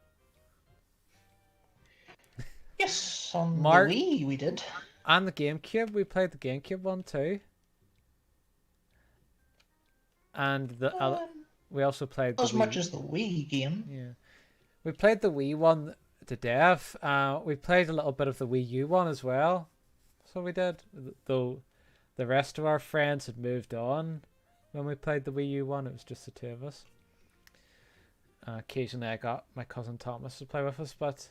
Yes, on the Wii we did. And the GameCube, we played the GameCube one too. And we also played as much as the Wii game. Yeah, we played the Wii one to death. We played a little bit of the Wii U one as well. So we did, though the rest of our friends had moved on when we played the Wii U one. It was just the two of us. Occasionally I got my cousin Thomas to play with us, but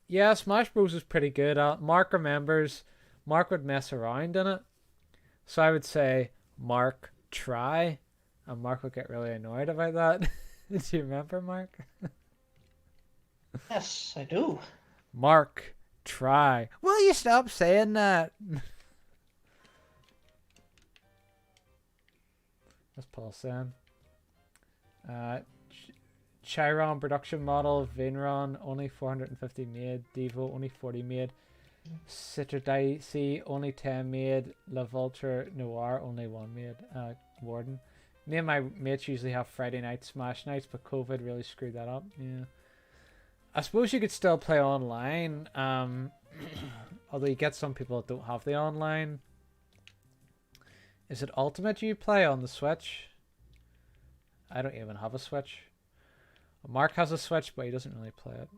yeah, Smash Bros was pretty good. Mark remembers. Mark would mess around in it, so I would say, Mark, try, and Mark would get really annoyed about that. Do you remember, Mark? Yes, I do. Mark, try. Will you stop saying that? That's Paul saying. Chiron production model, Vainron only 450 made, Devo only 40 made, Citrodice only 10 made, La Vulture Noir only 1 made, Warden. Me and my mates usually have Friday night Smash nights, but COVID really screwed that up. Yeah, I suppose you could still play online, although you get some people that don't have the online. Is it Ultimate you play on the Switch? I don't even have a Switch. Mark has a Switch, but he doesn't really play it.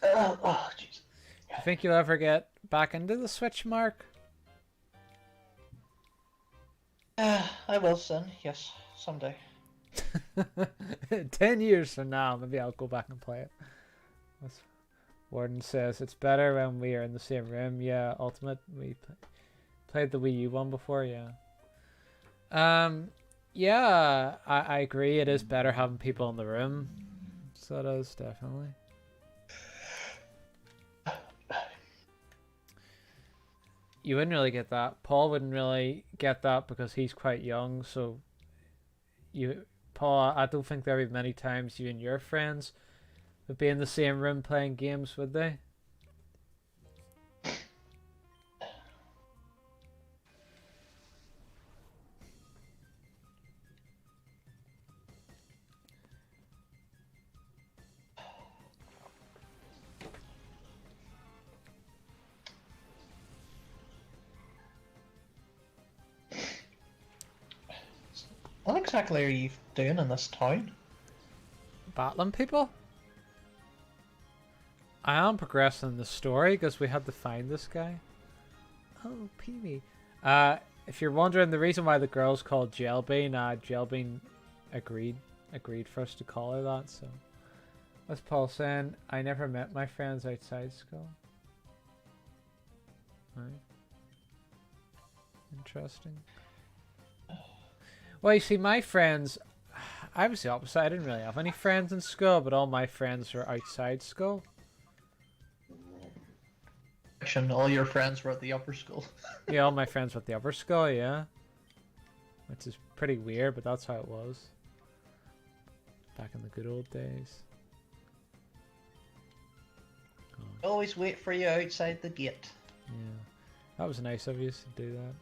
Oh, jeez. You think you'll ever get back into the Switch, Mark? I will soon, yes, someday. 10 years from now, maybe I'll go back and play it. Warden says it's better when we are in the same room. Yeah, Ultimate. We played the Wii U one before. Yeah. Yeah, I agree. It is better having people in the room. So it is definitely. You wouldn't really get that. Paul wouldn't really get that because he's quite young. So Paul, I don't think there would be many times you and your friends would be in the same room playing games, would they? What exactly are you doing in this town? Battling people? I am progressing the story because we had to find this guy. Oh, Peewee. If you're wondering, the reason why the girl's called Jelbean, Jelbean agreed for us to call her that. So, what's Paul saying? I never met my friends outside school. Right. Interesting. Well, you see, my friends, I was the opposite. I didn't really have any friends in school, but all my friends were outside school. All your friends were at the upper school. Yeah, all my friends were at the upper school, yeah. Which is pretty weird, but that's how it was. Back in the good old days. Oh. Always wait for you outside the gate. Yeah. That was nice of you to do that.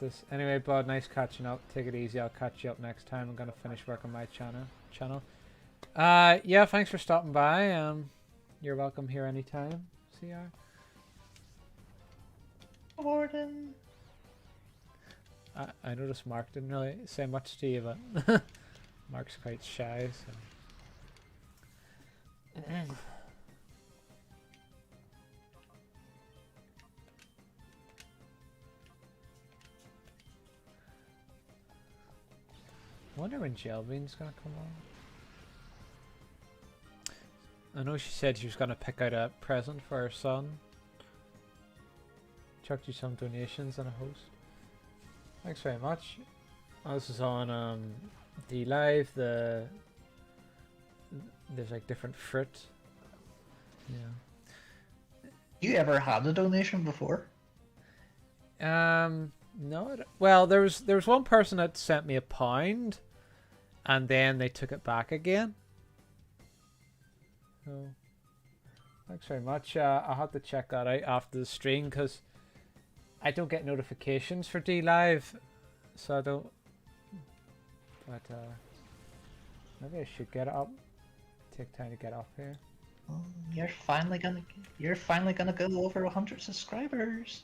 this. Anyway, bud, nice catching up. Take it easy. I'll catch you up next time. I'm gonna finish working my channel. Yeah, thanks for stopping by. You're welcome here anytime. CR. Warden. I noticed Mark didn't really say much to you, but Mark's quite shy, so. I wonder when Jelbean's gonna come on. I know she said she was gonna pick out a present for her son. Chucked you some donations and a host. Thanks very much. Oh, this is on the live. There's like different fruit. Yeah. You ever had a donation before? No. Well, there was one person that sent me £1, and then they took it back again. So, thanks very much. I'll have to check that out after the stream because I don't get notifications for D-Live, so I don't. But maybe I should get it up. Take time to get up here. Oh, you're finally gonna go over 100 subscribers.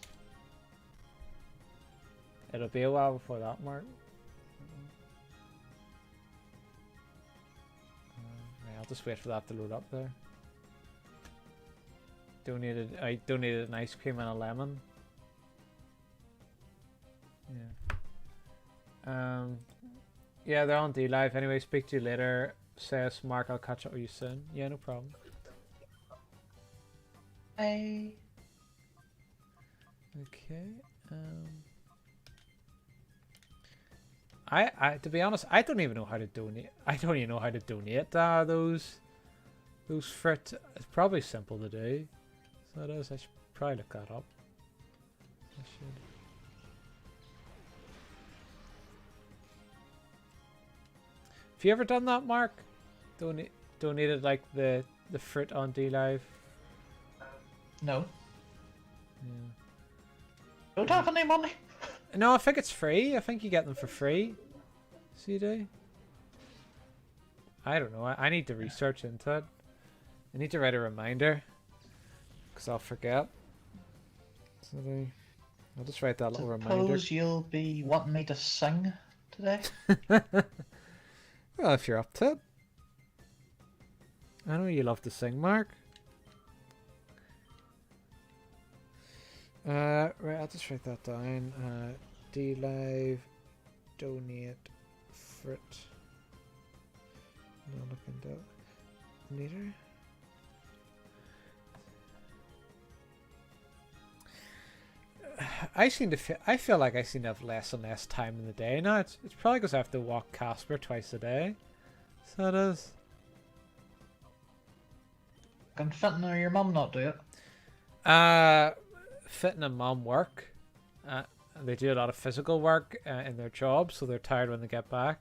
It'll be a while before that, Mark. Right, I'll just wait for that to load up there. I donated an ice cream and a lemon. Yeah. Yeah, they're on D-Live. Anyway, speak to you later. Says Mark, I'll catch up with you soon. Yeah, no problem. Bye. Okay. I to be honest, I don't even know how to donate. I don't even know how to donate those fruit. It's probably simple to do. So it is. I should probably look that up. I should. Have you ever done that, Mark? Donated like the fruit on D-Live? No. Yeah. Don't have any money. No, I think it's free. I think you get them for free. So you do. I don't know. I need to research into it. I need to write a reminder. Because I'll forget. So I'll just write that little reminder. Suppose you'll be wanting me to sing today? Well, if you're up to it. I know you love to sing, Mark. Right, I'll just write that down. D-Live, donate, fruit. No, looking down. Later. I feel like I seem to have less and less time in the day now. It's probably because I have to walk Casper twice a day. So it is. Can Fenton or your mum not do it? Fitting and mom work. They do a lot of physical work in their job, so they're tired when they get back.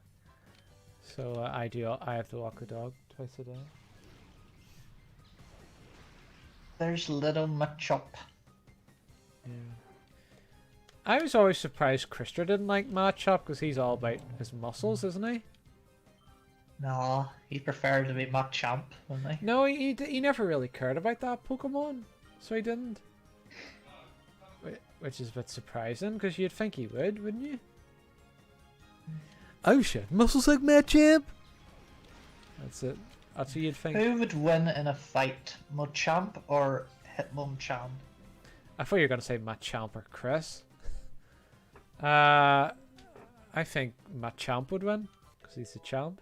So I have to walk the dog twice a day. There's little Machop. Yeah. I was always surprised Krister didn't like Machop because he's all about his muscles, isn't he? No, he preferred to be Machamp, wouldn't he? No, he never really cared about that Pokemon, so he didn't. Which is a bit surprising, because you'd think he would, wouldn't you? Oh shit, muscles like Machamp! That's it. That's what you'd think. Who would win in a fight, Machamp or Hitmonchan? I thought you were going to say Machamp or Chris. I think Machamp would win, because he's the champ.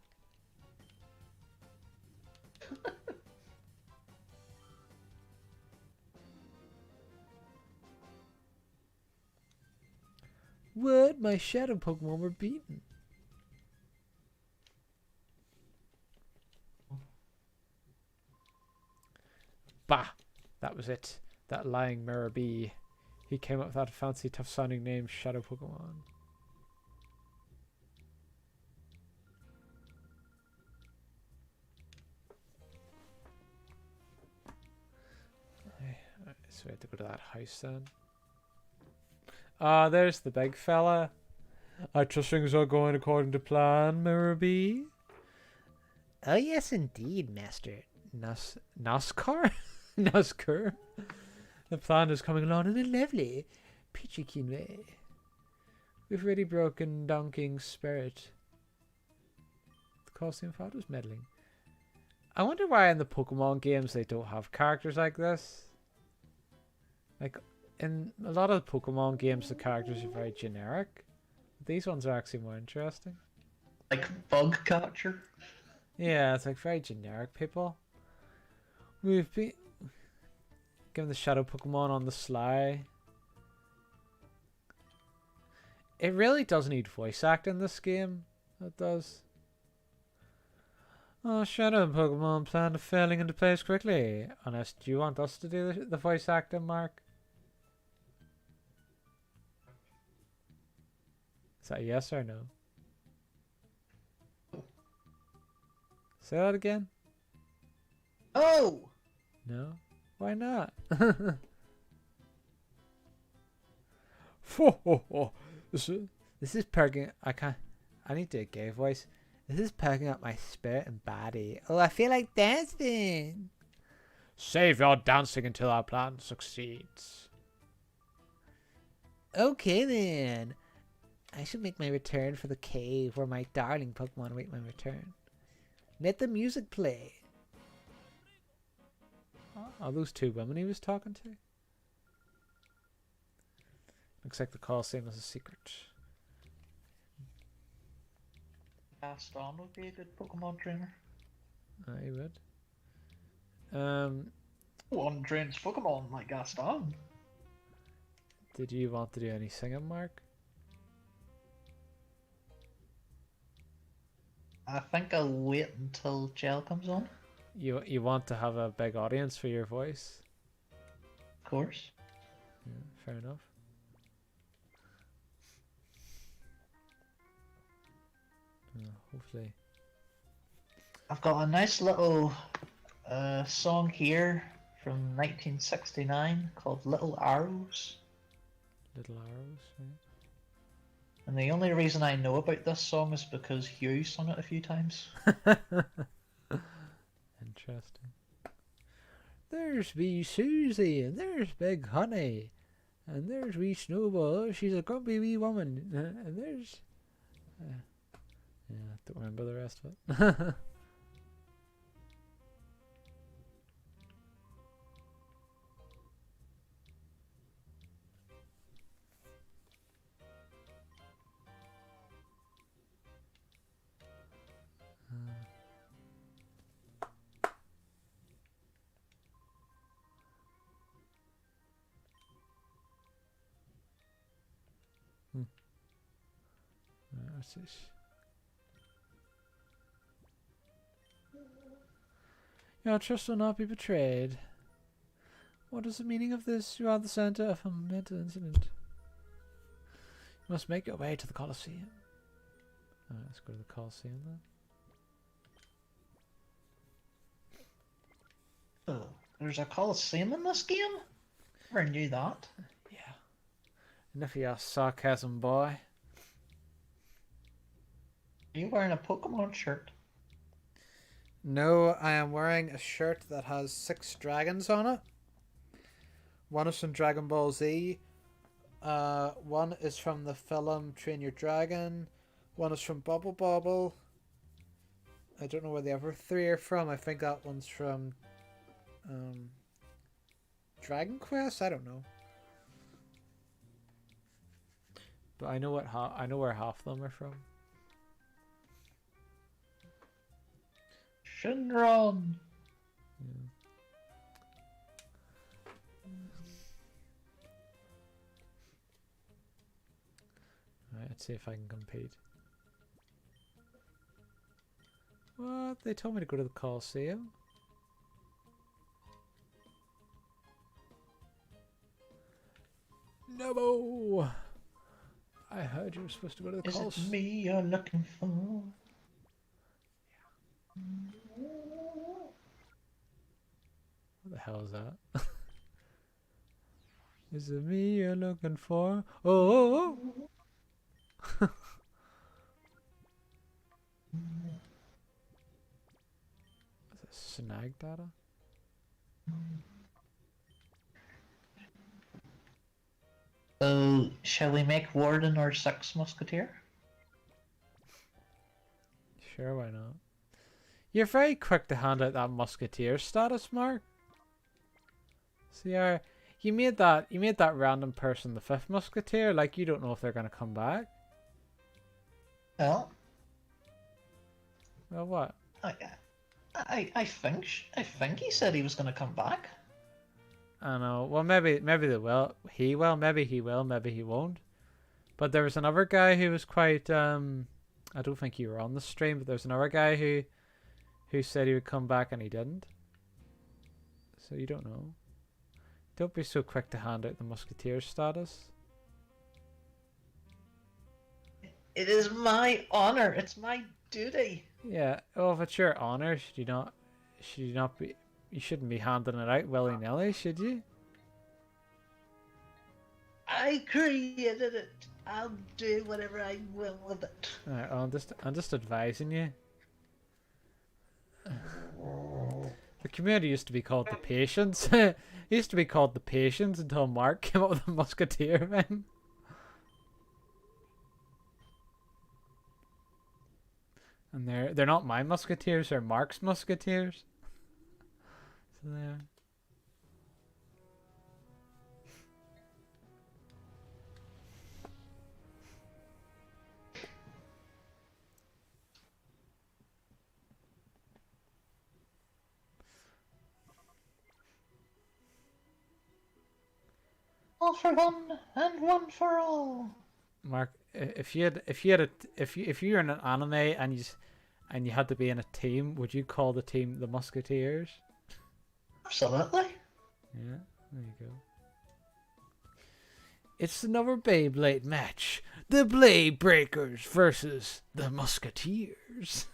What? My shadow Pokemon were beaten. Bah! That was it. That lying mirror bee. He came up with that fancy, tough sounding name, Shadow Pokemon. So we have to go to that house then. Ah, there's the big fella. I trust things are going according to plan, Mirabee. Oh yes, indeed, Master Nascar. Nascar. The plan is coming along in a lovely, peachy keen way. We've already broken Donkey's spirit. The Colosseum Father's meddling. I wonder why in the Pokemon games they don't have characters like this. Like, in a lot of the Pokemon games, the characters are very generic. These ones are actually more interesting. Like bug catcher. Yeah, it's like very generic people. We've been given the shadow Pokemon on the sly. It really does need voice acting in this game. It does. Oh, shadow Pokemon plan to falling into place quickly. Unless, do you want us to do the voice acting, Mark? Is that a yes or no? Say that again? Oh! No? Why not? This is perking. I need to get a gay voice. This is perking up my spirit and body. Oh, I feel like dancing. Save your dancing until our plan succeeds. Okay then. I should make my return for the cave where my darling Pokemon await my return. Let the music play. Are those two women he was talking to? Looks like the Colosseum is a secret. Gaston would be a good Pokemon trainer. I would. One trains Pokemon like Gaston. Did you want to do any singing, Mark? I think I'll wait until Gel comes on. You want to have a big audience for your voice? Of course. Yeah, fair enough. Hopefully. I've got a nice little song here from 1969 called Little Arrows. Little arrows, right? And the only reason I know about this song is because Hugh sung it a few times. Interesting. There's wee Susie, and there's Big Honey, and there's wee Snowball. She's a grumpy wee woman, and there's... yeah, don't remember the rest of it. What's this? Your trust will not be betrayed. What is the meaning of this? You are the center of a mental incident. You must make your way to the Colosseum. Alright, let's go to the Colosseum then. Oh, there's a Colosseum in this game? Never knew that. Yeah. Enough of your sarcasm, boy. Are you wearing a Pokemon shirt? No, I am wearing a shirt that has 6 dragons on it. One is from Dragon Ball Z. One is from the film Train Your Dragon. One is from Bubble Bobble. I don't know where the other 3 are from. I think that one's from Dragon Quest. I don't know. But I know where half of them are from. Shinron! Yeah. Alright, let's see if I can compete. What? They told me to go to the Colosseum? No! I heard you were supposed to go to the Colosseum. Is it me you're looking for? What the hell is that? Is it me you're looking for? Oh, oh, oh. Snag data? So, shall we make Warden our 6th Musketeer? Sure, why not? You're very quick to hand out that Musketeer status, Mark. See, you made that random person the 5th Musketeer, like you don't know if they're gonna come back. Well, Well, what? I think he said he was going to come back. I know. Well, maybe they will. He will. Maybe he will. Maybe he won't. But there was another guy who was quite. I don't think you were on the stream, but there's another guy who said he would come back and he didn't. So you don't know. Don't be so quick to hand out the Musketeer status. It is my honor. It's my duty. Yeah. Oh, if it's your honor, should you not be? You shouldn't be handing it out willy nilly, should you? I created it. I'll do whatever I will with it. Alright, I'm just advising you. The community used to be called the Patience. It used to be called the Patience until Mark came up with a Musketeer thing. And they're not my Musketeers, they're Mark's Musketeers. So there. All for one and one for all. Mark, if you were in an anime and you had to be in a team, would you call the team the Musketeers? Absolutely. Yeah, there you go. It's another Beyblade match. The Blade Breakers versus the Musketeers.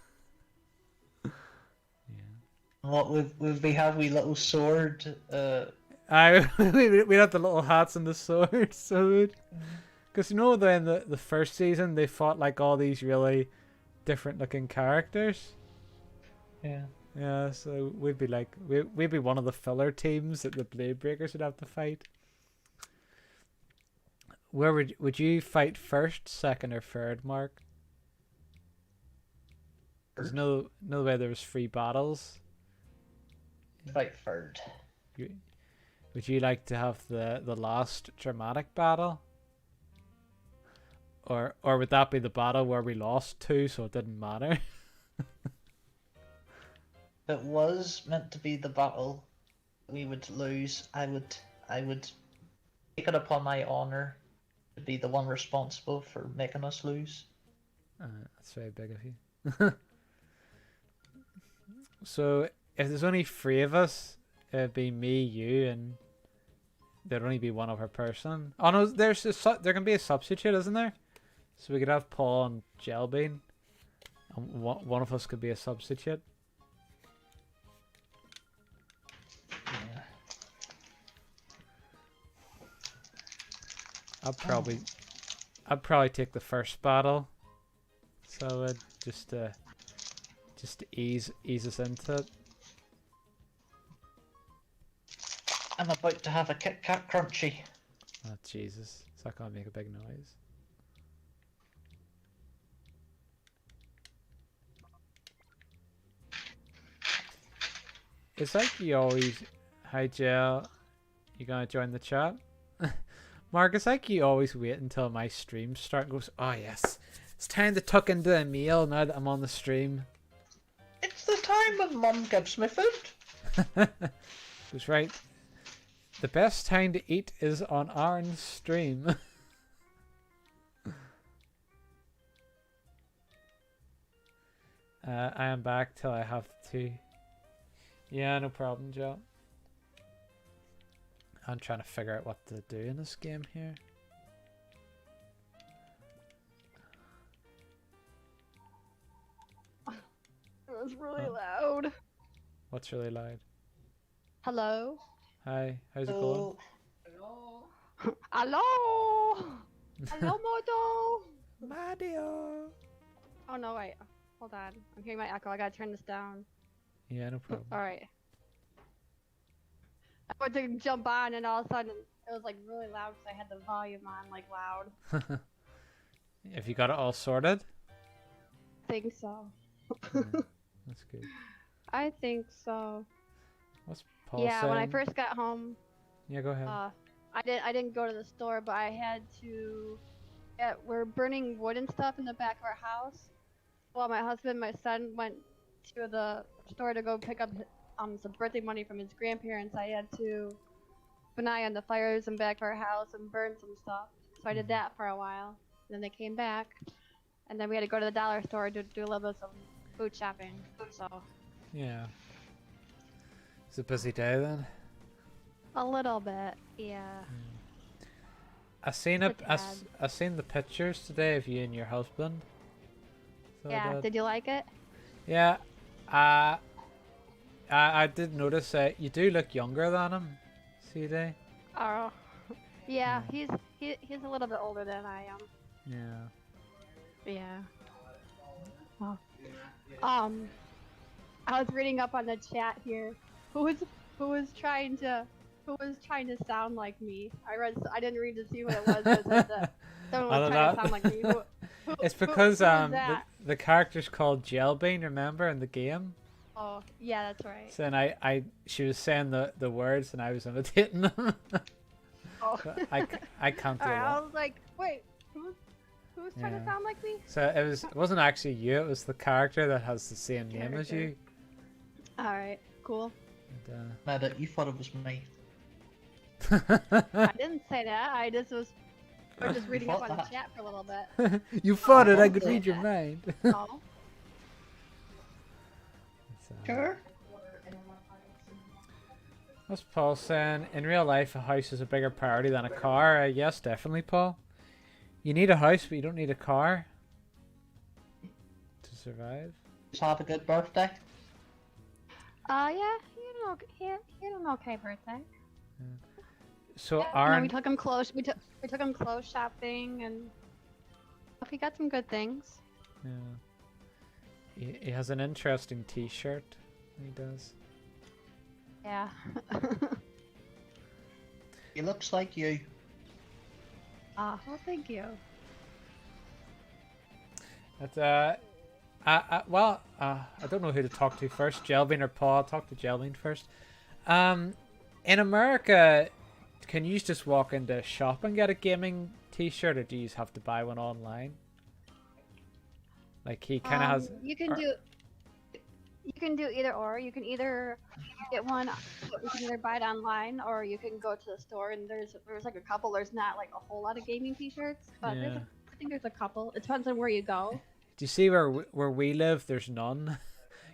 What would we have? We little sword. We had the little hats and the swords, so because you know in the first season they fought like all these really different looking characters. Yeah. Yeah, so we'd be like we'd be one of the filler teams that the Blade Breakers would have to fight. Where would you fight first, second, or third, Mark? There's no way there was free battles. Fight third. Would you like to have the last dramatic battle? Or would that be the battle where we lost 2 so it didn't matter? If it was meant to be the battle we would lose, I would take it upon my honor to be the one responsible for making us lose. That's very big of you. So if there's only 3 of us, it'd be me, you, and there'd only be one other person. Oh no, there can be a substitute, isn't there? So we could have Paul and Jelbean, and one of us could be a substitute. Yeah. I'd probably take the first battle, so just to ease us into it. I'm about to have a Kit Kat Crunchy. Oh Jesus, is that gonna make a big noise? It's like you always... Hi, Jill. You gonna join the chat? Mark, it's like you always wait until my stream start and goes, oh yes, it's time to tuck into a meal now that I'm on the stream. It's the time when Mum gives me food. That's right. The best time to eat is on our stream. I am back till I have to. Yeah, no problem, Joe. I'm trying to figure out what to do in this game here. It was really loud. What's really loud? Hello? Hi, how's it going? Hello. Hello. Hello, Moto. Mario. Oh no, wait. Hold on. I'm hearing my echo. I gotta turn this down. Yeah, no problem. All right. I went to jump on, and all of a sudden it was like really loud because I had the volume on like loud. Have you got it all sorted? Think so. Yeah, that's good. I think so. What's Paul Yeah, saying? when I first got home, Yeah, go ahead. I didn't go to the store, but I had to. Yeah, we're burning wood and stuff in the back of our house. While my husband and my son went to the store to go pick up some birthday money from his grandparents, I had to keep an eye on the fires in back of our house and burn some stuff. So I did that for a while. Then they came back, and then we had to go to the dollar store to do a little bit of some food shopping. So Yeah. It's a busy day then. a little bit, yeah. I seen It's a I seen the pictures today of you and your husband. So Yeah, did you like it? Yeah. I did notice that you do look younger than him, CD. Oh, yeah. He's a little bit older than I am. Yeah. Yeah. Oh. I was reading up on the chat here. Who was trying to sound like me? I didn't read to see what it was. But it said that someone was trying to sound like me. It's because who was that? the character's called Jelbean, remember, in the game. Oh, yeah, that's right. So and she was saying the words and I was imitating them. Oh. I can't do Alright, I that. was like, wait, who's trying to sound like me? So it wasn't actually you, it was the character that has the same name as you. Alright, cool. And, Matt, you thought it was me. I didn't say that. I just was reading up on the chat for a little bit. You thought it, I could read your mind. Oh. Sure. What's Paul saying? In real life, a house is a bigger priority than a car. Yes, definitely, Paul. You need a house, but you don't need a car to survive. Just have a good birthday. Yeah, he had an okay birthday. So Yeah, Aaron, we took him clothes. We took him clothes shopping, and he got some good things. yeah, he has an interesting T-shirt. He does. Yeah. He looks like you. Well, thank you. That's I don't know who to talk to first, Jelbean or Paul. I'll talk to Jelbean first. In America, can you just walk into a shop and get a gaming T-shirt, or do you have to buy one online? Like he kind of has. You can do either or. You can either get one. You can either buy it online, or you can go to the store. And there's like a couple. There's not like a whole lot of gaming T-shirts, but Yeah. I think there's a couple. It depends on where you go. Do you see where we live? There's none.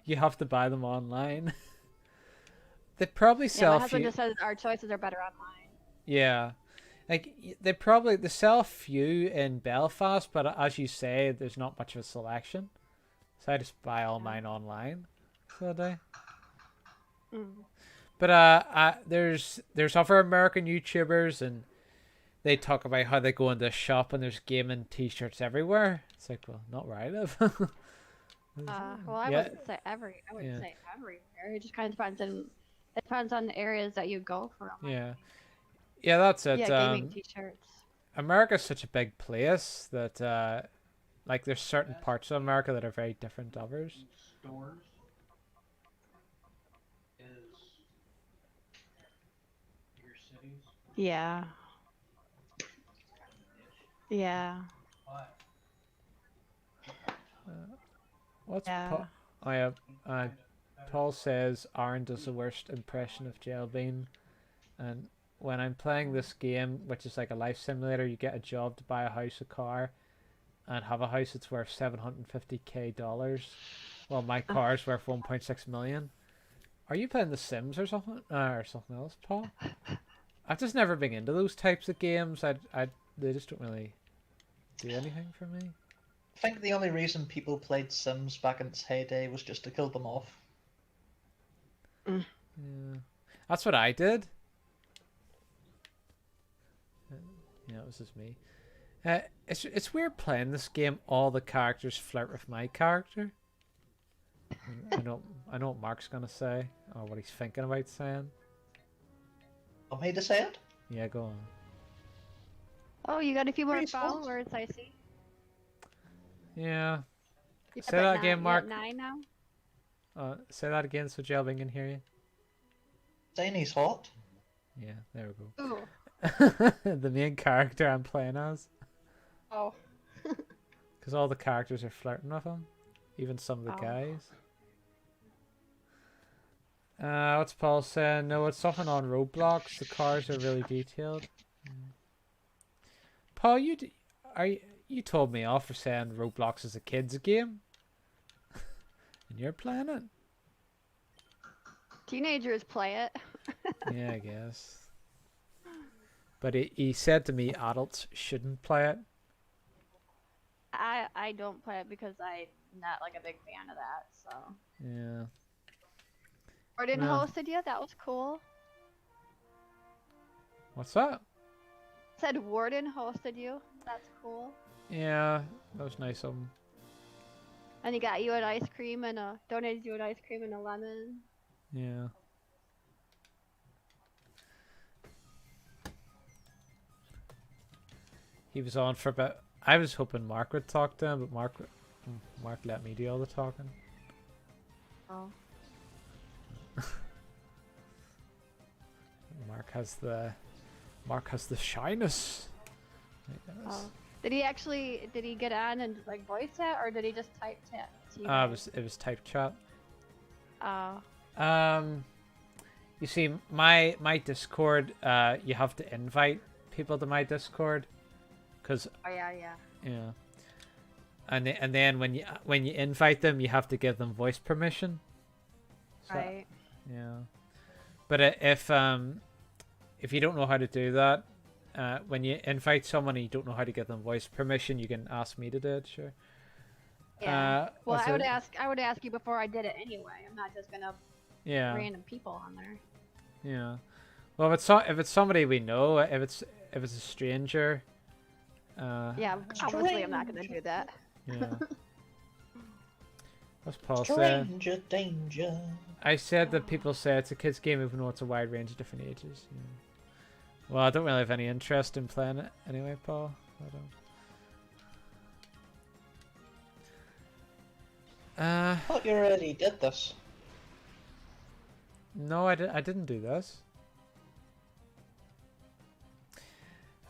You have to buy them online. They probably Yeah, sell my a husband few. just says our choices are better online. Yeah, like they sell a few in Belfast, but as you say, there's not much of a selection. So I just buy all mine online. So I. But there's other American YouTubers, and they talk about how they go into a shop and there's gaming T-shirts everywhere. It's like, well, not where I live. Well, I Yeah. wouldn't say every. I wouldn't Yeah. say everywhere. It just kind of depends on the areas that you go from. Yeah, that's it. Yeah, gaming T-shirts. America's such a big place that like there's certain parts of America that are very different to others. Stores is your cities. Yeah. Yeah. What's Yeah. Paul says Aaron does the worst impression of Jelbean, and when I'm playing this game, which is like a life simulator, you get a job to buy a house, a car, and have a house that's worth $750,000. Well, my car's worth 1.6 million. Are you playing The Sims or something else, Paul? I've just never been into those types of games. They just don't really do anything for me. I think the only reason people played Sims back in its heyday was just to kill them off. Yeah, that's what I did. that was just me. It's weird playing this game. All the characters flirt with my character. I know what Mark's gonna say or what he's thinking about saying. Want me to say it? Yeah, go on. Oh, you got a few more Pretty smart. followers, I see. Yeah. You Say have, that like, again, Mark. 9 now? Say that again so Jelbing can hear you. Saying he's hot. Yeah, there we go. Ooh. The main character I'm playing as. Oh. Because all the characters are flirting with him. Even some of the Oh. guys. What's Paul saying? No, it's something on Roblox. The cars are really detailed. Paul, you told me off for saying Roblox is a kids game. And you're playing it? Teenagers play it. Yeah, I guess. But he said to me adults shouldn't play it. I don't play it because I'm not like a big fan of that, so. Yeah. Warden No. hosted you? That was cool. What's that? Said Warden hosted you. That's cool. Yeah, that was nice of him. And he got you an ice cream and donated you an ice cream and a lemon. Yeah. He was on for about. I was hoping Mark would talk to him, but Mark let me do all the talking. Oh. Mark has the shyness. I guess. Oh. Did he get on and like voice chat, or did he just type chat to you? It was type chat. Oh. You see, my Discord, you have to invite people to my Discord, cause Oh yeah. yeah, and then when you invite them, you have to give them voice permission. So, Right. yeah, but if you don't know how to do that, when you invite someone and you don't know how to give them voice permission, you can ask me to do it. Sure. Yeah. Well, what's I would it? ask you before I did it anyway. I'm not just gonna Yeah. random people on there. Yeah. Well, if it's somebody we know, if it's a stranger. Yeah, obviously I'm not gonna do that. Yeah. What's Paul saying? Stranger danger. I said that people say it's a kids game even though it's a wide range of different ages. Yeah. Well, I don't really have any interest in playing it anyway, Paul. I don't. I thought you already did this. No, I didn't do this.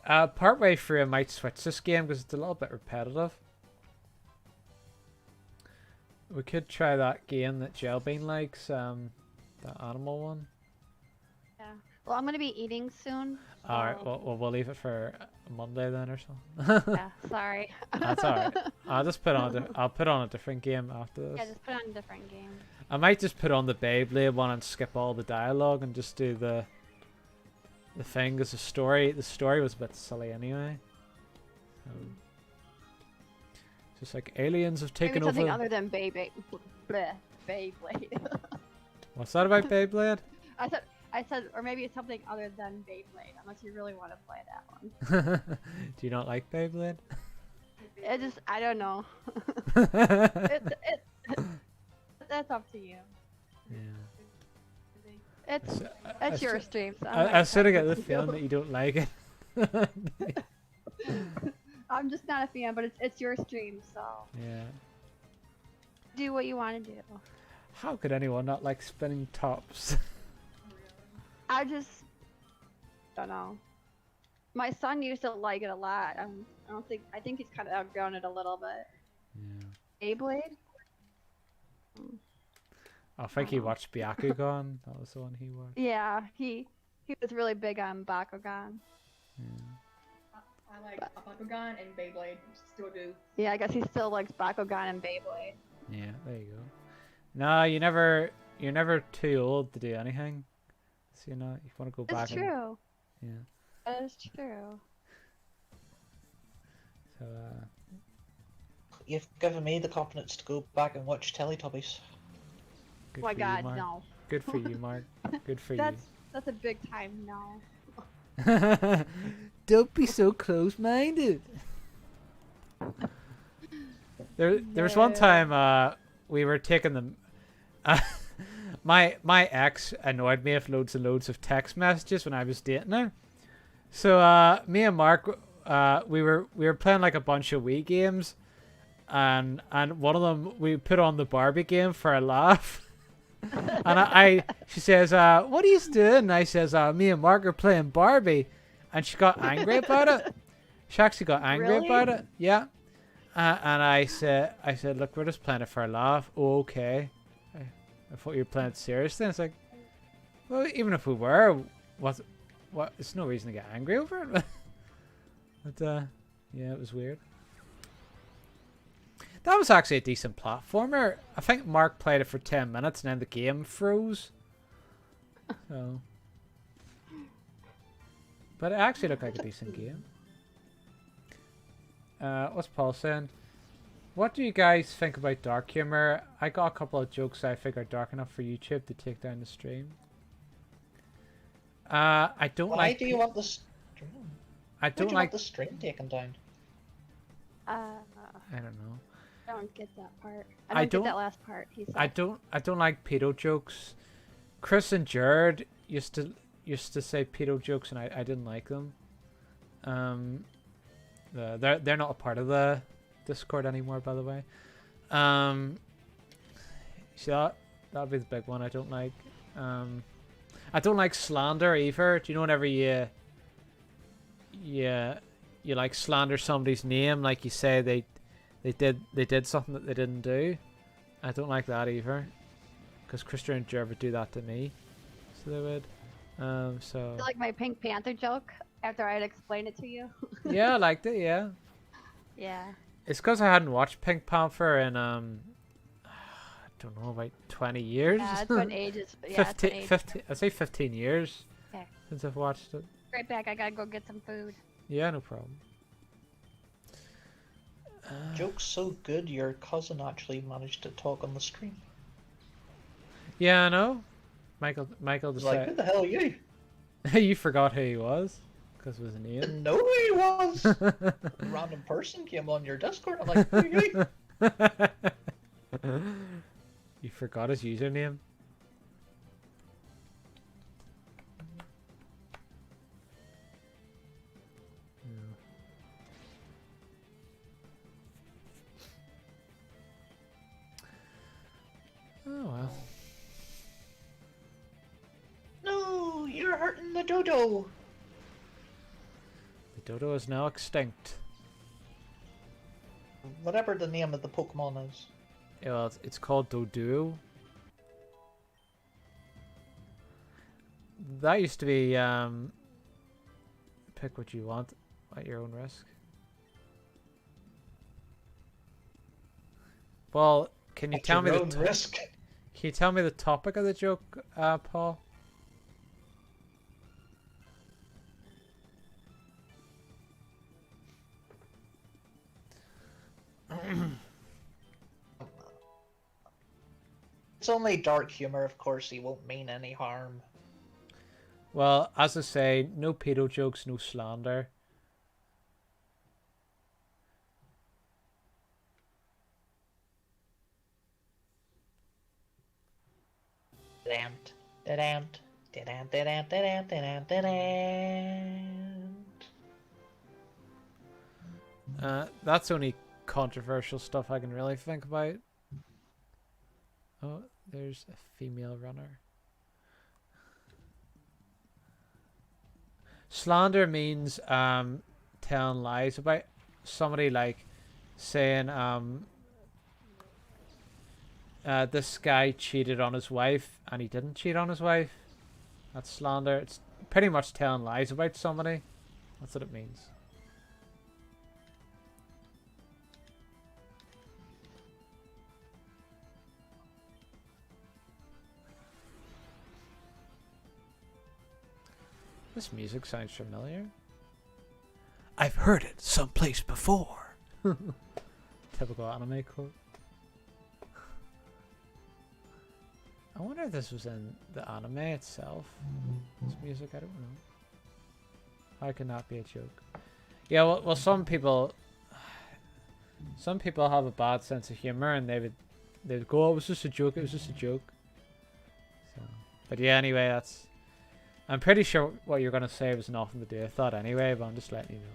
Partway through I might switch this game because it's a little bit repetitive. We could try that game that Jelbean likes, the animal one. Yeah. Well, I'm gonna be eating soon. So... Alright, well, we'll leave it for Monday then or something. Yeah. Sorry. That's alright. I'll just put on I'll put on a different game after this. Yeah, just put on a different game. I might just put on the Beyblade one and skip all the dialogue and just do the thing because the story was a bit silly anyway. Just like aliens have taken Maybe something over. other than Beyblade. What's that about Beyblade? I said, or maybe it's something other than Beyblade, unless you really want to play that one. Do you not like Beyblade? I don't know. That's up to you. Yeah. It's your stream. So I sort of get the feeling that you don't like it. I'm just not a fan, but it's your stream, so Yeah. do what you want to do. How could anyone not like spinning tops? I just don't know. My son used to like it a lot. I think he's kind of outgrown it a little bit. Yeah. Beyblade? I think he watched Byakugan. That was the one he watched. Yeah, he was really big on Bakugan. Yeah. I like Bakugan and Beyblade. Still do. Yeah, I guess he still likes Bakugan and Beyblade. Yeah, there you go. No, you're never too old to do anything. So you want to go back. It's true. Yeah. That is true. So You've given me the confidence to go back and watch Teletubbies. Oh my good for God, you, Mark. no. Good for you, Mark. Good for you. That's a big time no. Don't be so close-minded. There was one time we were taking them. My ex annoyed me with loads and loads of text messages when I was dating her. So me and Mark, we were playing like a bunch of Wii games, and one of them we put on the Barbie game for a laugh. And she says, "What are you doing?" And I says, "Me and Mark are playing Barbie," and she got angry about it. She actually got angry Really? about it. Yeah. And I said, "Look, we're just playing it for a laugh." Oh, okay. I thought you were playing it seriously. And it's like, well, even if we were, what? There's no reason to get angry over it. But yeah, it was weird. That was actually a decent platformer. I think Mark played it for 10 minutes and then the game froze. So, but it actually looked like a decent game. What's Paul saying? What do you guys think about dark humor? I got a couple of jokes I think are dark enough for YouTube to take down the stream. I don't Why like. do you want the stream? I Why do don't you like. want the stream taken down? I don't know. I don't get that part. I I don't don't- get that last part. He said. I don't like pedo jokes. Chris and Jared used to say pedo jokes and I didn't like them. They're not a part of the Discord anymore, by the way. So that'd be the big one I don't like. I don't like slander either. Do you know whenever you like slander somebody's name, like you say they did something that they didn't do? I don't like that either, because Christian and Jared would do that to me, so they would. So You like my Pink Panther joke after I'd explained it to you? yeah, I liked it. Yeah, Yeah. it's because I hadn't watched Pink Panther in I don't know, about 20 years. Yeah, it's been ages. Yeah, it's been ages. 15, I'd say 15 years Okay. since I've watched it. Right back. I gotta go get some food. Yeah, no problem. Joke's so good, your cousin actually managed to talk on the stream. Yeah, I know. Michael He's like, who decided. the hell are you? You forgot who he was because it was an Didn't know who he was. A random person came on your Discord. I'm like, who are you? You forgot his username. Oh well. No, you're hurting the dodo. The dodo is now extinct. Whatever the name of the Pokemon is. Yeah, well, it's called Doduo. That used to be pick what you want at your own risk. Well, can you At tell me your the own risk. Can you tell me the topic of the joke, Paul? It's only dark humor, of course. He won't mean any harm. Well, as I say, no pedo jokes, no slander. Didn't. Didn't. Didn't. Didn't. Didn't. Didn't. Didn't. That's only controversial stuff I can really think about. Oh, there's a female runner. Slander means telling lies about somebody, like saying this guy cheated on his wife and he didn't cheat on his wife. That's slander. It's pretty much telling lies about somebody. That's what it means. This music sounds familiar. I've heard it someplace before. Typical anime quote. I wonder if this was in the anime itself. This music, I don't know. How can that be a joke? Yeah, well, some people have a bad sense of humor, and they'd go, "Oh, it was just a joke. It was just a joke." So, but yeah, anyway, I'm pretty sure what you're gonna say was nothing to do with that anyway, but I'm just letting you know.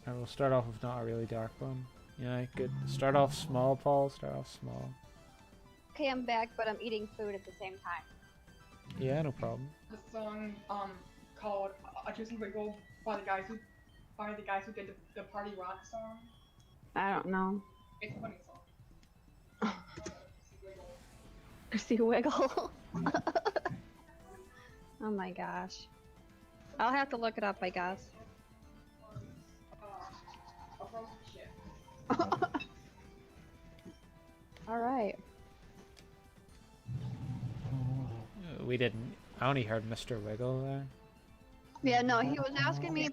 And we'll start off with not a really dark one. Yeah, good. Start off small, Paul. Start off small. Okay, I'm back, but I'm eating food at the same time. Yeah, no problem. The song called Juicy Wiggle by the guys who did the Party Rock song. I don't know. It's a funny song. See Wiggle. Oh my gosh. I'll have to look it up, I guess. A frozen ship. Alright. We didn't. I only heard Mr. Wiggle there. Yeah, no, he was asking me if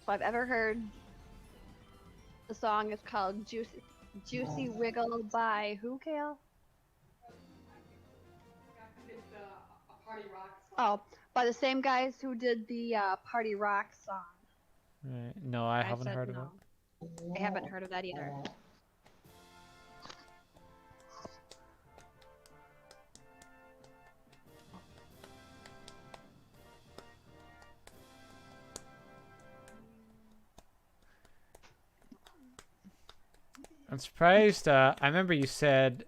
I've ever heard the song is called Juicy Wiggle by who, Kale? It's the Party Rock song. Oh, by the same guys who did the Party Rock song. Right. No, I haven't said heard of no. it. I haven't heard of that either. I'm surprised. I remember you said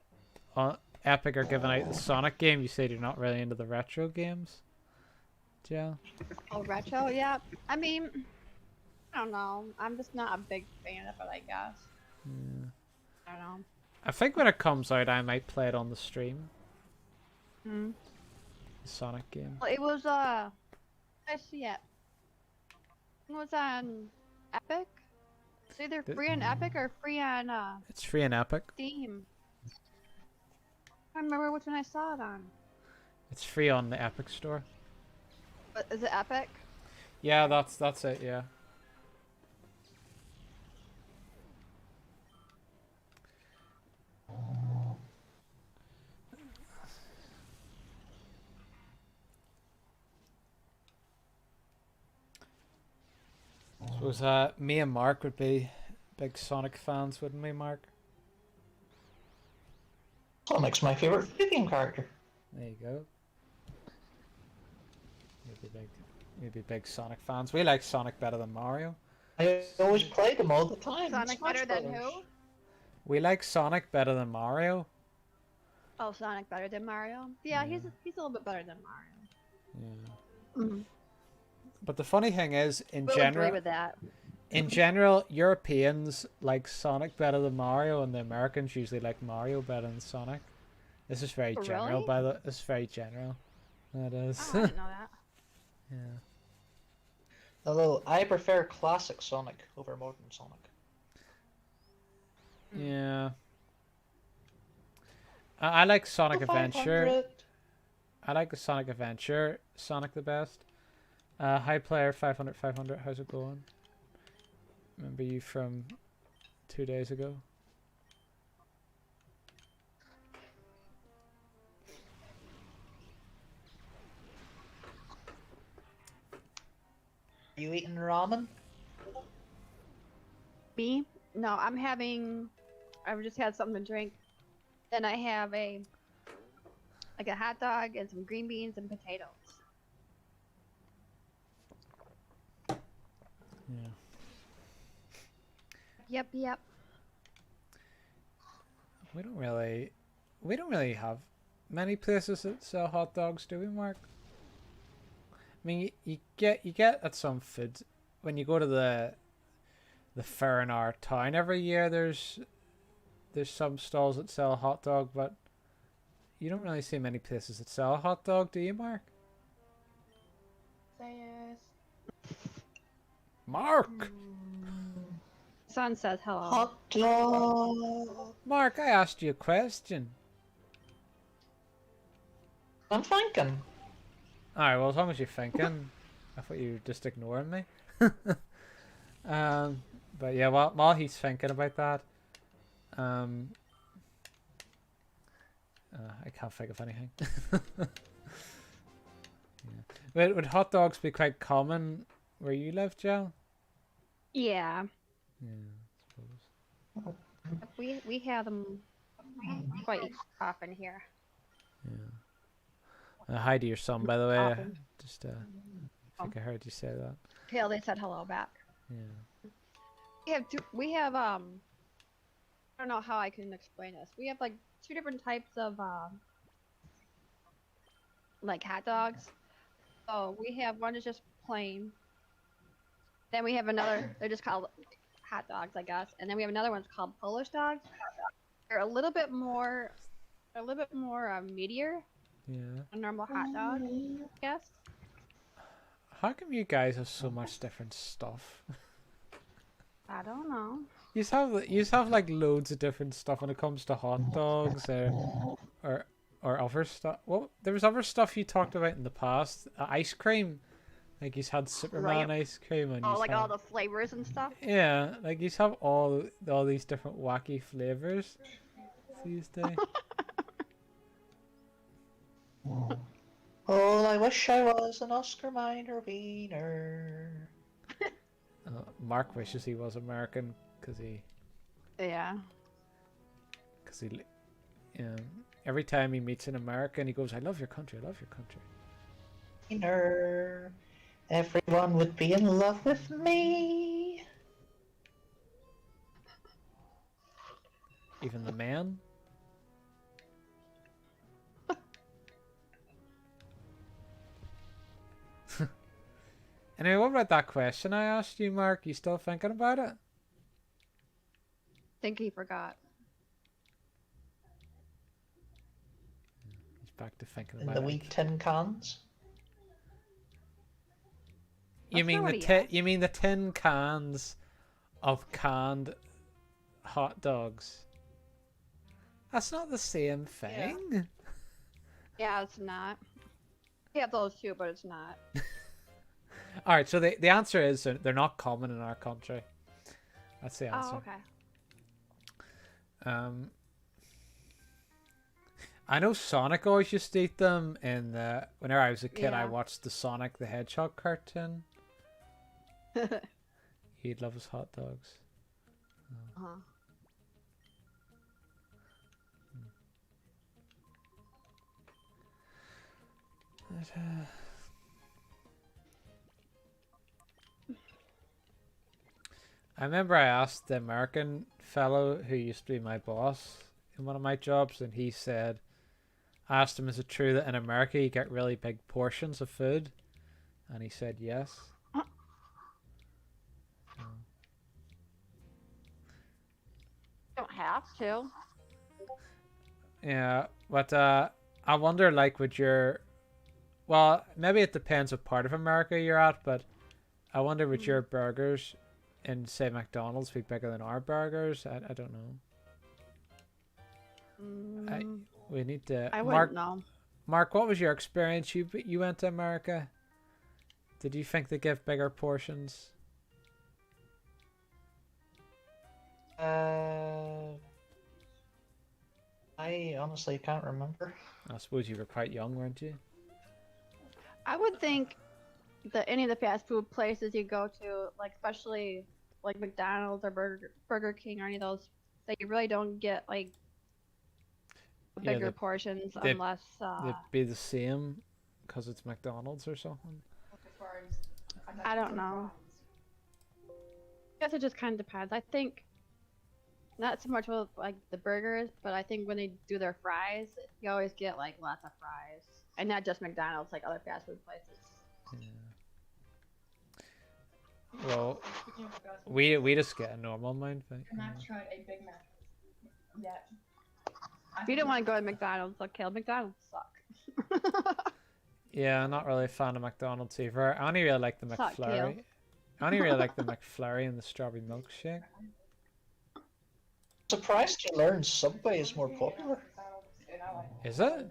Epic are giving out the Sonic game. You said you're not really into the retro games. Jill? Oh, retro? Yeah. I mean, I don't know. I'm just not a big fan of it, I guess. Yeah. I don't know. I think when it comes out, I might play it on the stream. Hmm. The Sonic game. Well, it was, I see it. It was on Epic? It's either free on Epic or free on, It's free in Epic. Steam. I don't remember which one I saw it on. It's free on the Epic store. But is it Epic? Yeah, that's it. Yeah. Suppose me and Mark would be big Sonic fans, wouldn't we, Mark? Sonic's my favorite video game character. There you go. You'd be big Sonic fans. We like Sonic better than Mario. I always play them all the time. Sonic Smash better than Brothers. who? We like Sonic better than Mario. Oh, Sonic better than Mario? Yeah, he's a little bit better than Mario. Yeah. Mm-hmm. But the funny thing is, in We'll general, agree with that. in general, Europeans like Sonic better than Mario, and the Americans usually like Mario better than Sonic. This is very Oh, general, really? by the. This is very general. That is. Oh, I didn't know that. Yeah. Although I prefer classic Sonic over modern Sonic. Yeah. I like Sonic Adventure. 500. I like the Sonic Adventure. Sonic the best. Hi player 500. How's it going? Remember you from 2 days ago. Are you eating ramen? Me? No, I'm having. I've just had something to drink. Then I have a hot dog and some green beans and potatoes. Yeah. Yep. We don't really have many places that sell hot dogs, do we, Mark? I mean, you get at some food when you go to the fair in our town every year. There's some stalls that sell a hot dog, but you don't really see many places that sell a hot dog, do you, Mark? Say yes. Mark! Son says hello. Hot dog. Mark, I asked you a question. I'm thinking. Alright, well, as long as you're thinking. I thought you were just ignoring me. But yeah, while he's thinking about that, I can't think of anything. Yeah. Would hot dogs be quite common where you live, Jill? Yeah, Yeah, I suppose. we have them quite often here. Yeah. Hi to your son, by the way. Often. Just I think I heard you say that. Tail, they said hello back. Yeah. We have I don't know how I can explain this. We have like 2 different types of like hot dogs. So we have one that's just plain. Then we have another. They're just called hot dogs, I guess. And then we have another one called Polish dogs. They're a little bit more meatier Yeah. than a normal hot dog, I guess. How come you guys have so much different stuff? I don't know. You have like loads of different stuff when it comes to hot dogs or other stuff. Well, there was other stuff you talked about in the past. Ice cream, like you had Superman ice cream and Oh, like all the flavors and stuff. yeah, like you have all these different wacky flavors these days. Oh, I wish I was an Oscar Minor wiener. Mark wishes he was American because he. Yeah. Every time he meets an American, he goes, "I love your country. I love your country." Wiener. Everyone would be in love with me. Even the man. Anyway, what about that question I asked you, Mark? You still thinking about it? Think he forgot. He's back to thinking In about the it. wee tin cans. You That's mean not the what he asked. you mean the tin cans of canned hot dogs? That's not the same thing. Yeah, it's not. We have those too, but it's not. All right, so the answer is they're not common in our country. That's the answer. Oh, okay. I know Sonic always used to eat them, and whenever I was a kid, I Yeah. watched the Sonic the Hedgehog cartoon. He'd love his hot dogs. Uh-huh. But, I remember I asked the American fellow who used to be my boss in one of my jobs, and he said, I asked him, is it true that in America you get really big portions of food? And he said yes. Don't have to. Yeah, but I wonder, like, would your... Well, maybe it depends what part of America you're at, but I wonder would your burgers in, say, McDonald's be bigger than our burgers? I don't know. We need to... I wouldn't know. Mark, what was your experience? You went to America. Did you think they give bigger portions? I honestly can't remember. I suppose you were quite young, weren't you? I would think that any of the fast food places you go to, like especially like McDonald's or Burger King or any of those, that you really don't get like Yeah, bigger portions unless. They'd be the same because it's McDonald's or something. As far as, I'm not I don't sure know. fries. I guess it just kind of depends. I think not so much with like the burgers, but I think when they do their fries, you always get like lots of fries, and not just McDonald's, like other fast food places. Yeah. Well, Speaking of fast food, we just get a normal amount. But, I've not tried a Big Mac yet. If you don't want to go to McDonald's, okay, McDonald's suck. yeah, I'm not really a fan of McDonald's either. I only really like the Suck, Kale. McFlurry. I only really like the McFlurry and the strawberry milkshake. Surprised you learned Subway is more popular. And I like Is it?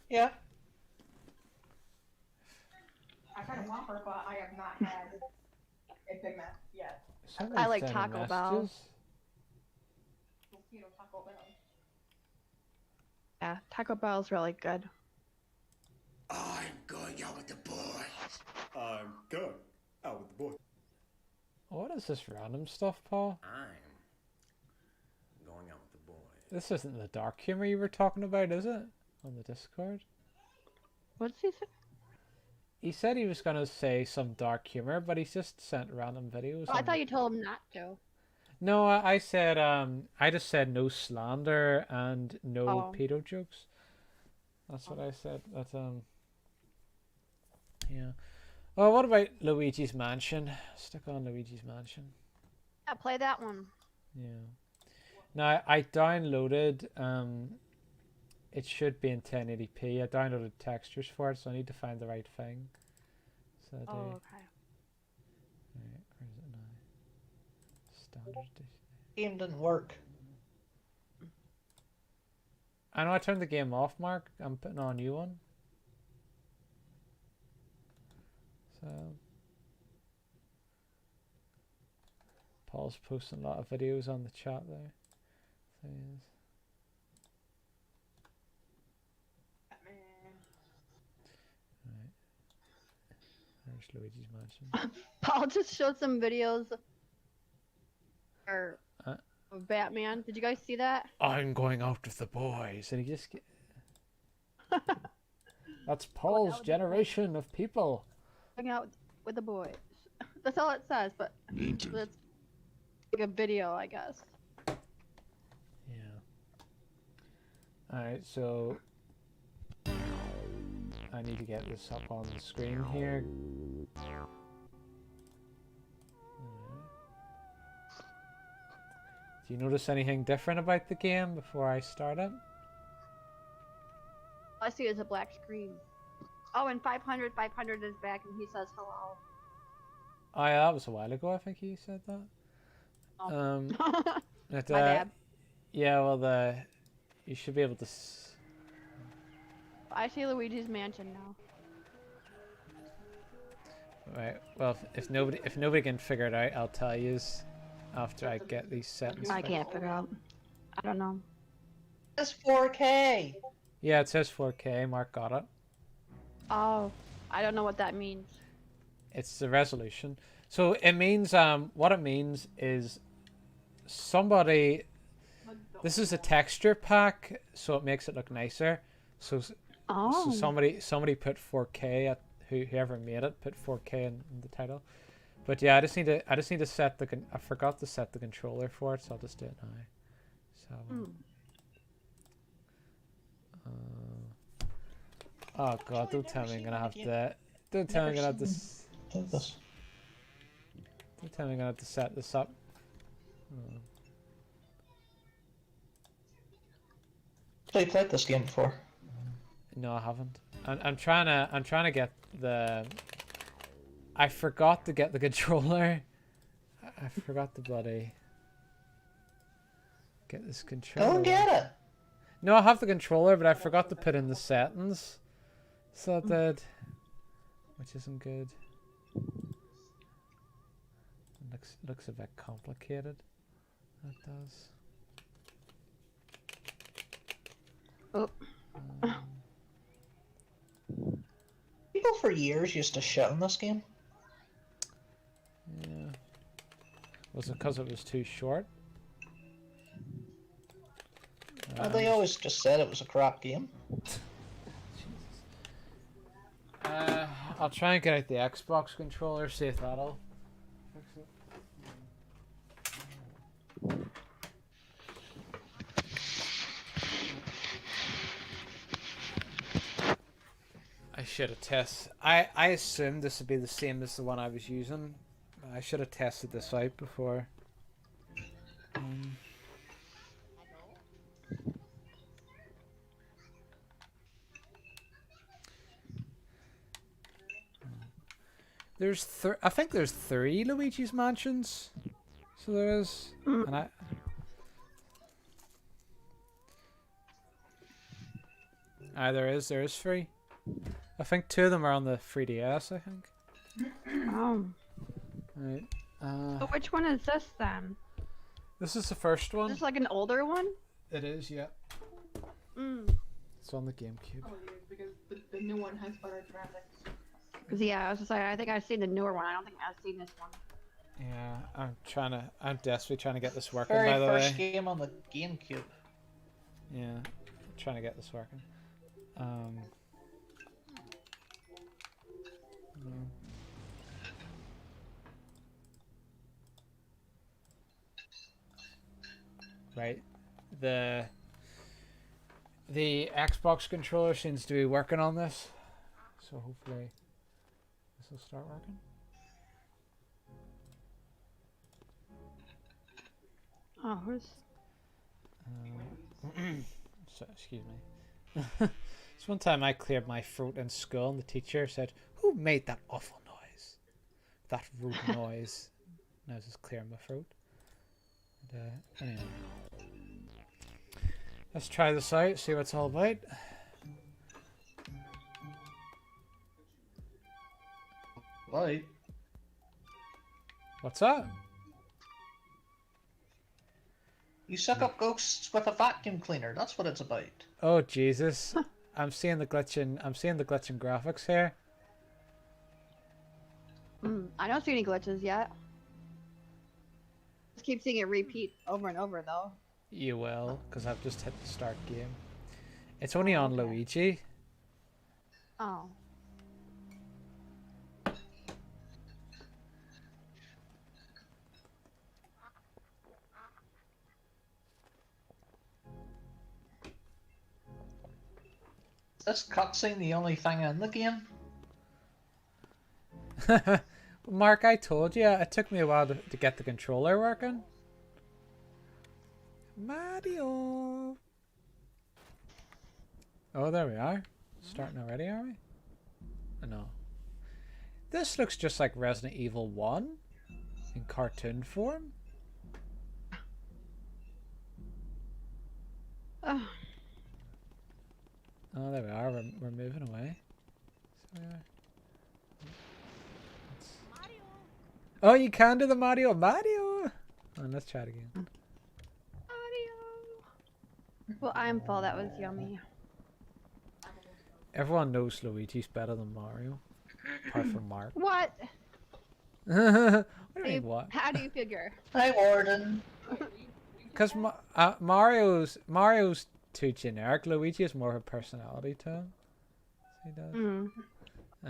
Yeah. I kind of want her, but I have not had a Big Mac yet. Somebody's I like sending Taco Bell. messages. You know, Taco Bell. Yeah, Taco Bell's really good. I'm going out with the boys. I'm going out with the boys. What is this random stuff, Paul? I'm going out with the boys. This isn't the dark humor you were talking about, is it? On the Discord? What did he say? He said he was going to say some dark humor, but he's just sent random videos. Oh, I thought you told him not to. No, I said, I just said no slander and no pedo jokes. That's what I said. But, yeah. Well, what about Luigi's Mansion? Stick on Luigi's Mansion. Yeah, play that one. Yeah. Now, I downloaded, it should be in 1080p. I downloaded textures for it, so I need to find the right thing. So I do. Oh, okay. Right, where is it now? Standard edition. Game didn't work. I know I turned the game off, Mark. I'm putting on a new one. So Paul's posting a lot of videos on the chat there. So he is. Right. There's Luigi's Mansion. Paul just showed some videos of Batman. Did you guys see that? I'm going out with the boys, and he just that's Paul's generation of people. Hang out with the boys. That's all it says, but it's like a video, I guess. Yeah. Alright, so I need to get this up on the screen here. Do you notice anything different about the game before I start it? All I see is a black screen. Oh, and 500 is back, and he says hello. Oh yeah, that was a while ago, I think he said that. Oh. But, My bad. yeah, well, you should be able to... I see Luigi's Mansion now. Right, well, if nobody can figure it out, I'll tell you after I get these settings. I can't figure out. I don't know. It's 4K. Yeah, it says 4K. Mark got it. Oh, I don't know what that means. It's the resolution. So it means, what it means is somebody, this is a texture pack, so it makes it look nicer. So somebody put 4K at whoever made it put 4K in the title. But yeah, I just need to set I forgot to set the controller for it, so I'll just do it now. So. Oh god, don't tell me I'm gonna have to. Don't tell me I'm gonna have to. Don't tell me I'm gonna have to set this up. So you played this game before? No, I haven't. I'm trying to get the. I forgot to get the controller. I forgot to bloody get this controller. Go and get it. No, I have the controller, but I forgot to put in the settings. So I did, which isn't good. Looks a bit complicated. That does. Oh. People for years used to shit on this game. Yeah. Was it because it was too short? They always just said it was a crap game. I'll try and get out the Xbox controller, see if that'll fix it. I should have tested. I assumed this would be the same as the one I was using. I should have tested this out before. I think there's 3 Luigi's Mansions. So there is, and there is 3. I think 2 of them are on the 3DS, I think. Oh. Right. So which one is this then? This is the first Is one. this like an older one? It is, yeah. Mm. It's on the GameCube. Oh, yeah, because the new one has better graphics. Cause yeah, I was just like, I think I've seen the newer one. I don't think I've seen this one. Yeah, I'm desperately trying to get this working, Very by the first way. game on the GameCube. Yeah, I'm trying to get this working. No. Right, the Xbox controller seems to be working on this, so hopefully this will start working. Oh, who's? So, excuse me. This one time I cleared my throat in school and the teacher said, "Who made that awful noise? That rude noise." And I was just clearing my throat. And, anyway. Let's try this out, see what it's all about. Right. What's that? You suck up ghosts with a vacuum cleaner. That's what it's about. Oh Jesus! I'm seeing the glitching graphics here. I don't see any glitches yet. Just keep seeing it repeat over and over though. You will, because I've just hit the start game. It's only on Okay. Luigi. Oh. Is this cutscene the only thing in the game? Mark, I told you, it took me a while to get the controller working. Mario! Oh, there we are. Starting already, are we? Oh, no. This looks just like Resident Evil 1 in cartoon form. Oh. Oh, there we are. We're moving away. So we are. Oh, you can do the Mario. Mario! Oh, let's try it again. Well, I'm full. That was yummy. Everyone knows Luigi's better than Mario. Apart from Mark. What? What do you mean, what? How do you figure? Hi, Warden. Because Mario's too generic. Luigi has more of a personality to him. So he does. Mm.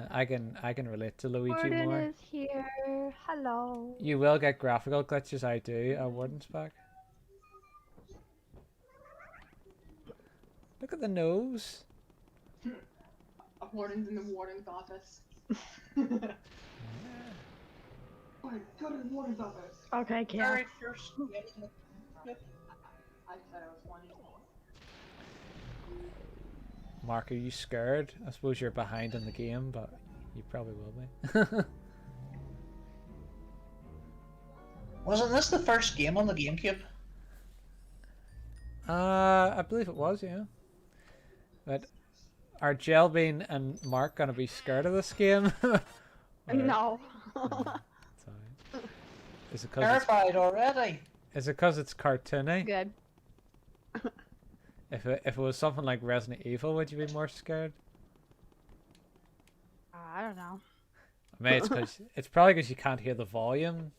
I can relate to Luigi Warden more. is here. Hello. You will get graphical glitches. I do. Warden's back. Look at the nose. A warden's in the warden's office. Oh, go to the warden's office. Okay, Very first game. I said I was one. Mark, are you scared? I suppose you're behind in the game, but you probably will be. Wasn't this the first game on the GameCube? I believe it was, yeah. But are Jelbean and Mark gonna be scared of this game? Or- No. It's alright. Is it 'cause Terrified already. it's cartoony? Good. If it was something like Resident Evil, would you be more scared? I don't know. I mean, it's probably because you can't hear the volume.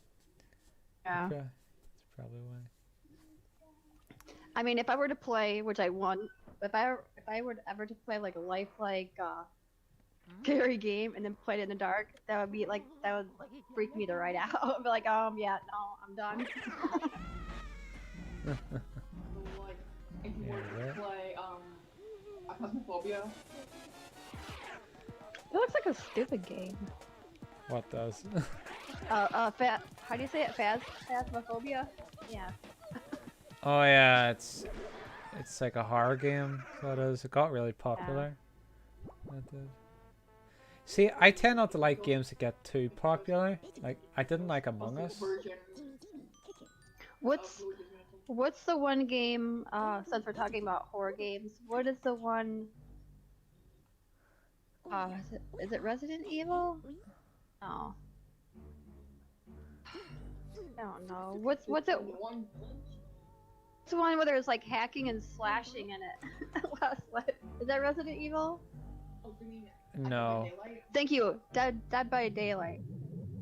Yeah. Okay. That's probably why. I mean, if I were to play, which I won't, if I were ever to play like a lifelike, scary game and then play it in the dark, that would freak me the right out. I'd be like, yeah, no, I'm done. So, like, if you were Yeah, to play, Phasmophobia, It looks like a stupid game. What does? How do you say it? Phasmophobia? Yeah. Oh yeah, it's like a horror game. So it is. It got really popular. It did. See, I tend not to like games that get too popular. Like I didn't like Among Us. version What's of Luigi's Mansion. what's the one game? Since we're talking about horror games, what is the one? Is it Resident Evil? No. I don't know. What's it? One. It's the one where there's like hacking and slashing in it. Last life. Is that Resident Evil? Oh, you mean No. Daylight? Thank you. Dead by Daylight.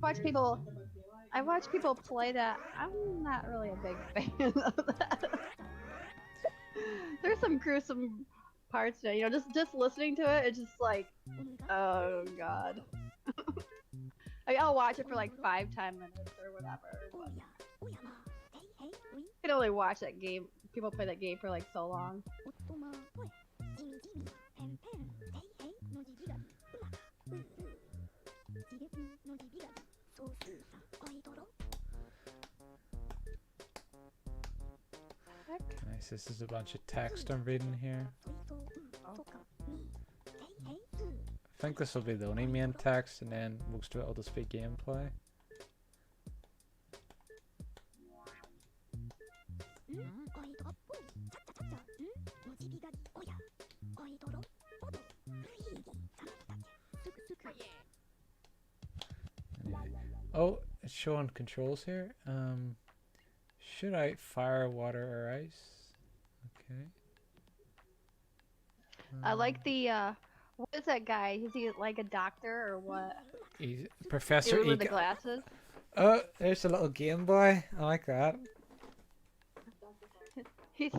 I watch people play that. I'm not really a big fan of that. There's some gruesome parts in it. You know, just listening to it, it's just like, oh god. I'll watch it for like 5-10 minutes or whatever. I can only watch that game. People play that game for like so long. Nice. This is a bunch of text I'm reading here. I think this will be the only main text, and then most of it will just be gameplay. Anyway. Oh, it's showing controls here. Should I fire, water, or ice? Okay. I like the what is that guy? Is he like a doctor or what? He's Professor Dude with the Ego. glasses. Oh, there's a little Game Boy. I like that. He's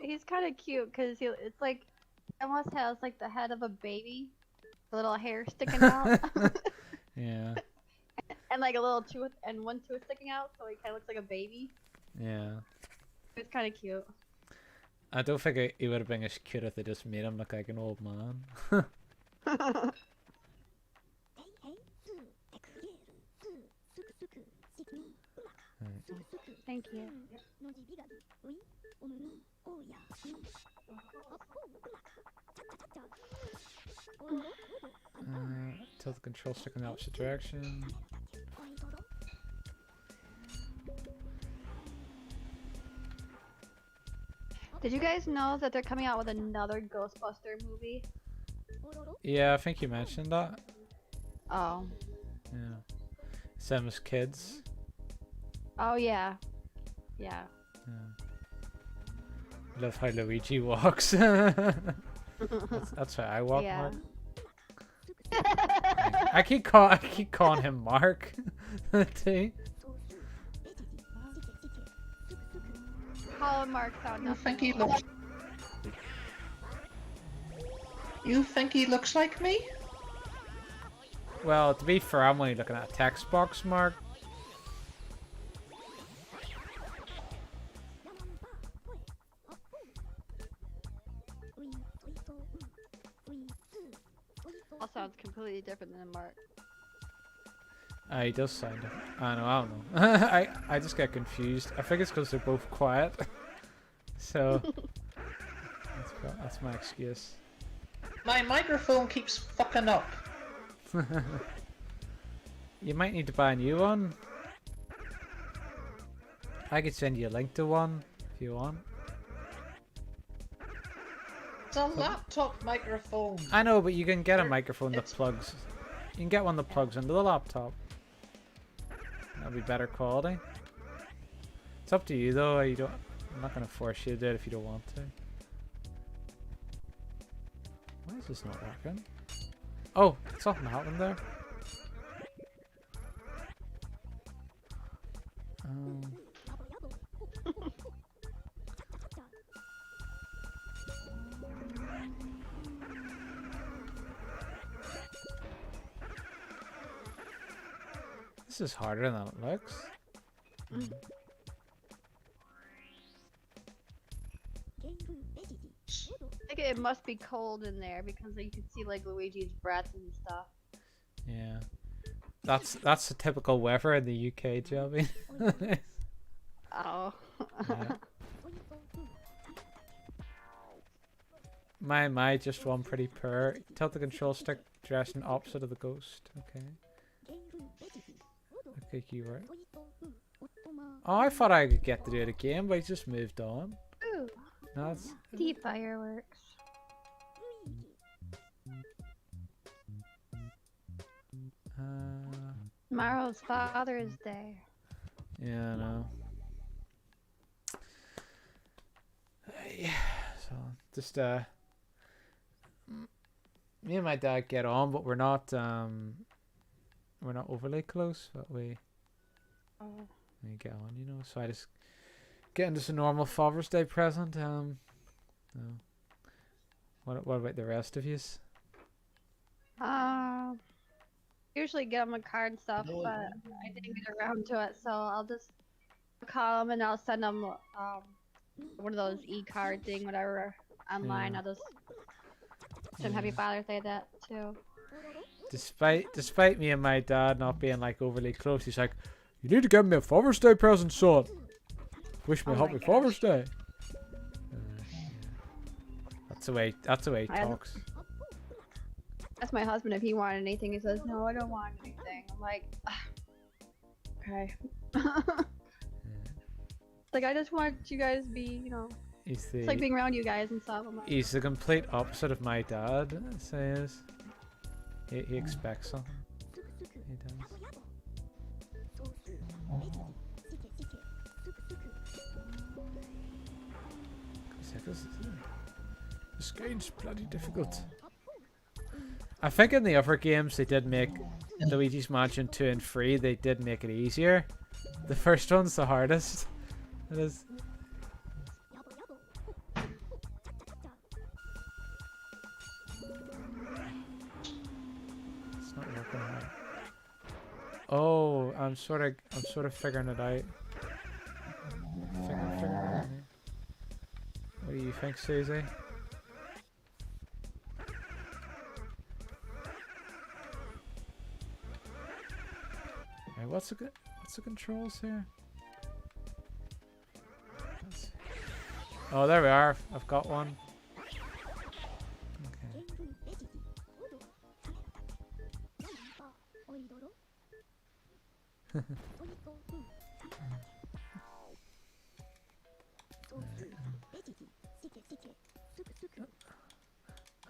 he's kind of cute because it's like he almost has like the head of a baby, a little hair sticking out, Yeah. and like a little tooth and one tooth sticking out, so he kind of looks like a baby. Yeah. It's kind of cute. I don't think he would have been as cute if they just made him look like an old man. Thank you. Tilt the control stick in the opposite direction. Did you guys know that they're coming out with another Ghostbuster movie? Yeah, I think you mentioned that. Oh. Yeah. Same as kids. Oh yeah. Yeah. Yeah. Love how Luigi walks. that's how I walk. Yeah. Mark. I keep calling him Mark. too. Call him Mark sound You nothing. think he looks? You think he looks like me? Well, to be fair, I'm only looking at a text box, Mark. All sounds completely different than Mark. He does sound different. I don't know. I just get confused. I think it's because they're both quiet. So that's my excuse. My microphone keeps fucking up. You might need to buy a new one. I could send you a link to one if you want. It's a laptop microphone. I know, but you can get a microphone that plugs. You can get one that plugs into the laptop. That'll be better quality. It's up to you though. I'm not gonna force you to do it if you don't want to. Why is this not working? Oh, something happened there. This is harder than it looks. I think it must be cold in there because you can see like Luigi's breath and stuff. Yeah. That's the typical weather in the UK, Joby. Oh. Yeah. My just one pretty poor. Tilt the control stick direction opposite of the ghost. Okay. Okay, keyword. Oh, I thought I could get to do it again, but I just moved on. Ooh. No, it's... Deep fireworks. Tomorrow's Father's Day. Yeah, I know. Yeah, so just me and my dad get on, but we're not overly close, but we get on, you know. So I just get into a normal Father's Day present. No. What about the rest of yous? Usually get him a card and stuff, No. but I didn't get around to it, so I'll just call him and I'll send him one of those e-card thing, whatever, online. Yeah. I'll just send Happy Father's Day that too. Despite me and my dad not being like overly close, he's like, "You need to give me a Father's Day present, son. Wish me Oh a my happy gosh. Father's Day." That's the way he I- talks. That's my husband. If he wanted anything, he says, "No, I don't want anything." I'm like, okay. Like, I just want you guys to be, you know, He's it's like being around you guys and stuff. I'm like, he's the complete opposite of my dad. Says he expects something. He does. This game's bloody difficult. I think in the other games they did make Luigi's Mansion 2 and 3, they did make it easier. The first one's the hardest. It is. It's not working out. Oh, I'm sort of figuring it out. Figuring it out. What do you think, Susie? Right, what's the controls here? Oh, there we are. I've got one. Okay.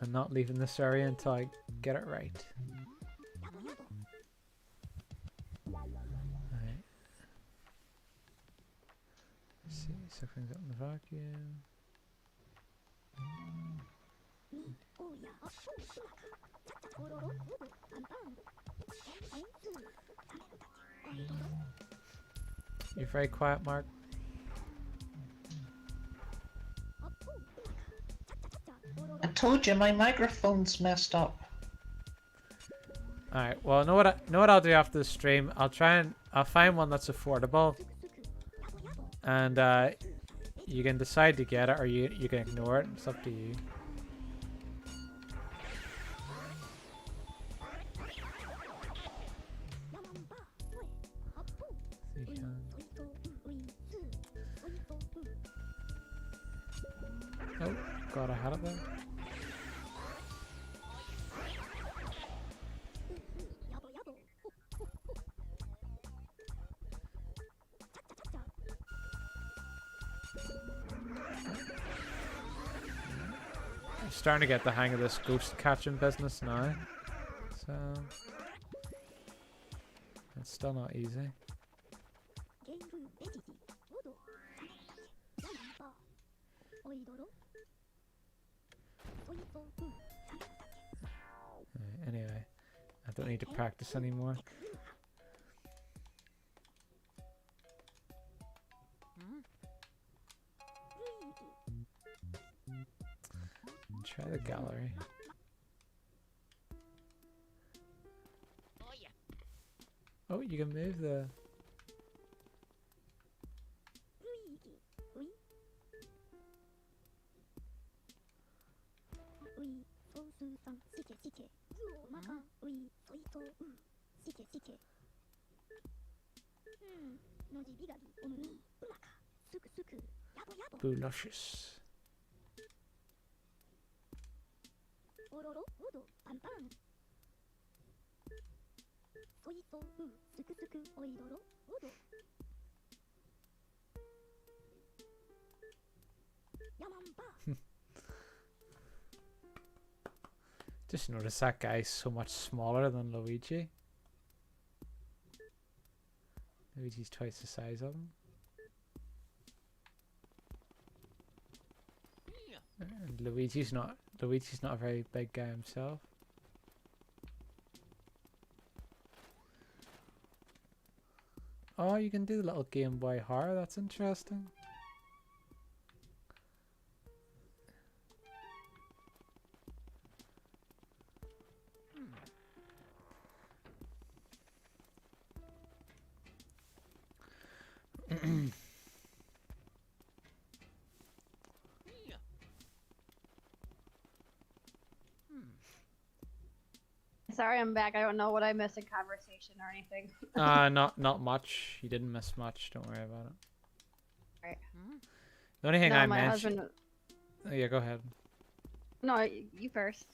I'm not leaving this area until I get it right. Alright. Let's see, something's up in the vacuum. You're very quiet, Mark. I told you my microphone's messed up. Alright, well, know what I'll do after the stream? I'll find one that's affordable. And you can decide to get it or you can ignore it. It's up to you. Oh, God, I had it there. I'm starting to get the hang of this ghost catching business now. So it's still not easy. Anyway, I don't need to practice anymore. Try the gallery. Oh, you can move the... Booluscious. Just notice that guy's so much smaller than Luigi. Luigi's twice the size of him. And Luigi's not a very big guy himself. Oh, you can do the little Game Boy horror, that's interesting. Sorry, I'm back. I don't know what I missed in conversation or anything. Not much. You didn't miss much. Don't worry about it. Right. The only thing No, I my mentioned. husband. Oh, yeah, go ahead. No, you first.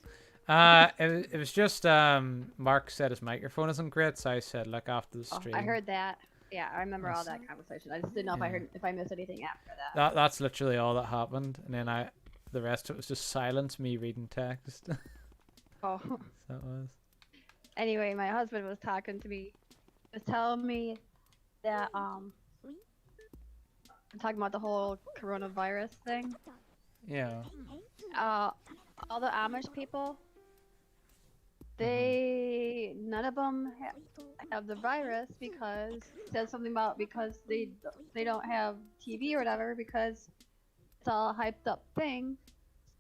It was just Mark said his microphone isn't great, so I said look after the Oh, stream. I heard that. Yeah, I remember all That's- that conversation. I just didn't know Yeah. if I missed anything after that. That's literally all that happened, and then the rest of it was just silence, me reading text. Oh. That was. Anyway, my husband was talking to me. He was telling me that talking about the whole coronavirus thing. Yeah. All the Amish people, none of them have the virus because it says something about because they don't have TV or whatever because it's all a hyped up thing.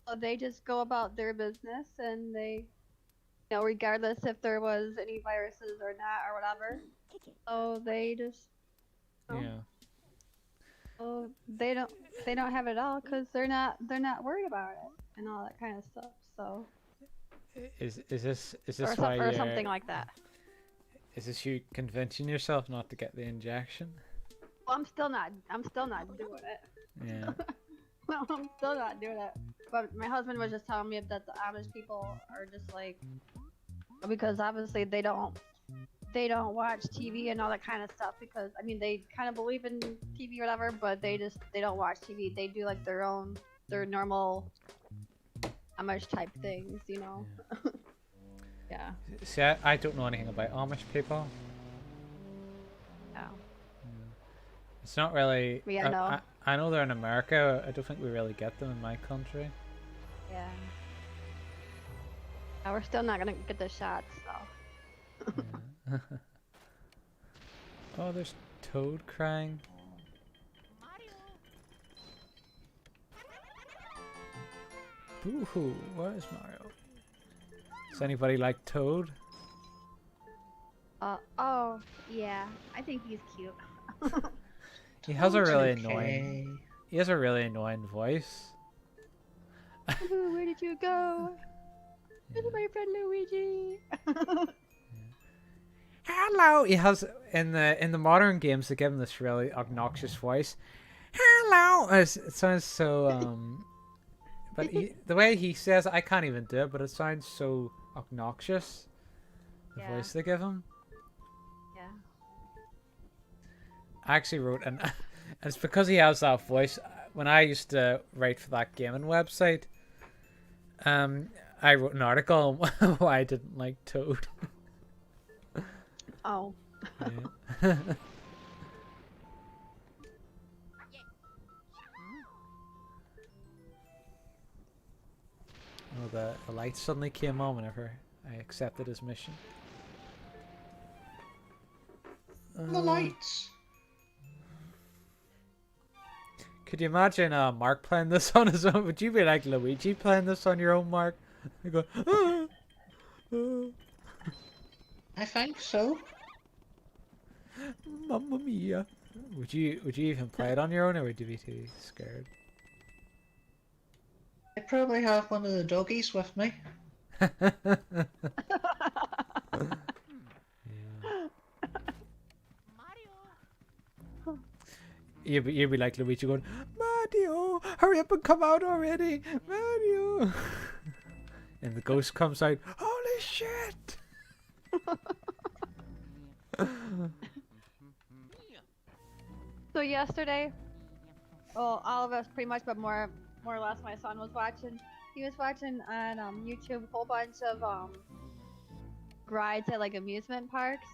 So they just go about their business and they, regardless if there was any viruses or not or whatever. So they just. Yeah. So they don't have it at all because they're not worried about it and all that kind of stuff. So. Is this Or, why or you're, something like that. Is this you convincing yourself not to get the injection? Well, I'm still not doing it. Yeah. Well, I'm still not doing it. But my husband was just telling me that the Amish people are just like, because obviously they don't watch TV and all that kind of stuff because I mean they kind of believe in TV or whatever, but they don't watch TV. They do like their normal Amish type things, Yeah. See, I don't know anything about Amish people. Oh. It's not really. Yeah, no. I know they're in America. I don't think we really get them in my country. Yeah. We're still not gonna get the shots, so. Yeah. Oh, there's Toad crying. Boo-hoo, where's Mario? Does anybody like Toad? Oh, yeah. I think he's cute. He has a really Okay. annoying. He has a really annoying voice. Where did you go? Where's my friend Luigi? Hello. He has in the modern games they give him this really obnoxious voice. Hello. It sounds so but the way he says it, I can't even do it, but it sounds so obnoxious. The Yeah. voice they give him. Yeah. I actually wrote and it's because he has that voice. When I used to write for that gaming website, I wrote an article on why I didn't like Toad. Oh. Yeah. Oh, the lights suddenly came on whenever I accepted his mission. The lights. Could you imagine Mark playing this on his own? Would you be like Luigi playing this on your own, Mark? You go, "Ah, ah, I think so. Mamma mia. Would you even play it on your own, or would you be too scared? I probably have one of the doggies with me. You'd be like Luigi going, Mario, hurry up and come out already, Mario. And the ghost comes out, holy shit. So yesterday, well, all of us pretty much, but more or less, my son was watching. He was watching on YouTube a whole bunch of rides at like amusement parks.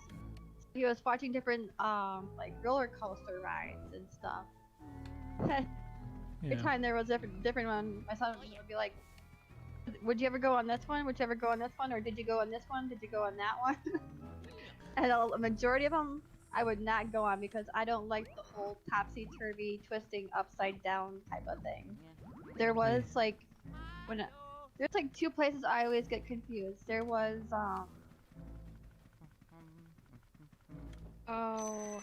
he was watching different like roller coaster rides and stuff. Every Yeah. time there was a different one, my son would be like, "Would you ever go on this one? Would you ever go on this one? Or did you go on this one? Did you go on that one?" And a majority of them, I would not go on because I don't like the whole topsy-turvy, twisting upside down type of thing. There was like there's like two places I always get confused. There was oh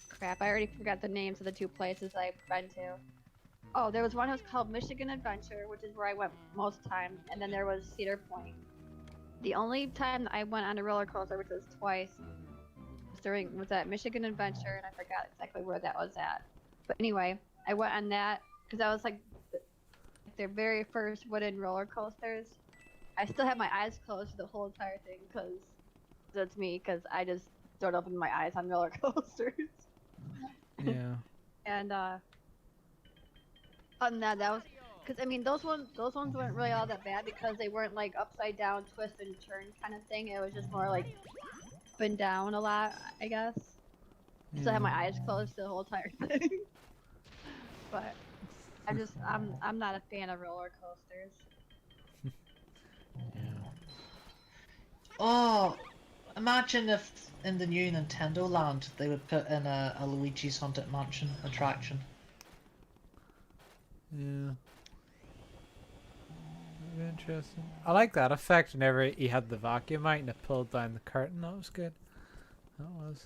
crap, I already forgot the names of the two places I've been to. Oh, there was one that was called Michigan Adventure, which is where I went most time, and then there was Cedar Point. The only time that I went on a roller coaster, which was twice, was at Michigan Adventure, and I forgot exactly where that was at. But anyway, I went on that because that was like their very first wooden roller coasters. I still have my eyes closed for the whole entire thing because that's me, because I just don't open my eyes on roller coasters. Yeah. And on that was because I mean those ones weren't really all that bad because they weren't like upside down, twist and turn kind of thing. It was just more like up and down a lot, I guess. I still have my eyes closed the whole entire thing. But I'm not a fan of roller coasters. Oh, imagine if in the new Nintendo Land they would put in a Luigi's Haunted Mansion attraction. Yeah. That'd be interesting. I like that effect whenever he had the vacuum out and it pulled down the curtain. That was good. That was.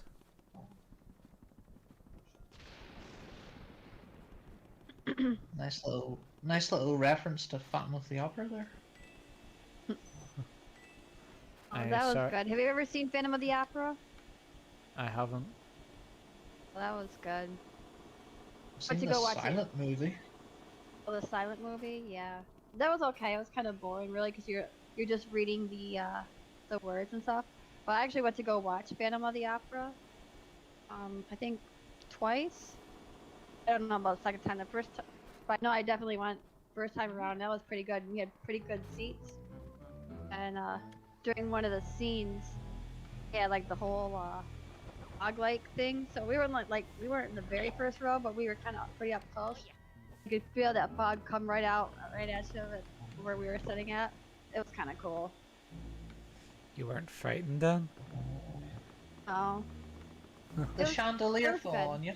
Nice little reference to Phantom of the Opera there. Oh, that was good. Have you ever seen Phantom of the Opera? I haven't. Well, that was good. I've seen you the go watch silent movie. Oh, the silent movie? Yeah. That was okay. It was kind of boring, really, because you're just reading the words and stuff. But I actually went to go watch Phantom of the Opera. I think twice. I don't know about the second time. The first time, but no, I definitely went first time around. That was pretty good. We had pretty good seats. And during one of the scenes, yeah, like the whole fog-like thing. So we were like we weren't in the very first row, but we were kind of pretty up close. You could feel that fog come right out, right at you, where we were sitting at. It was kind of cool. You weren't frightened then? Oh. The chandelier was fell good. on you.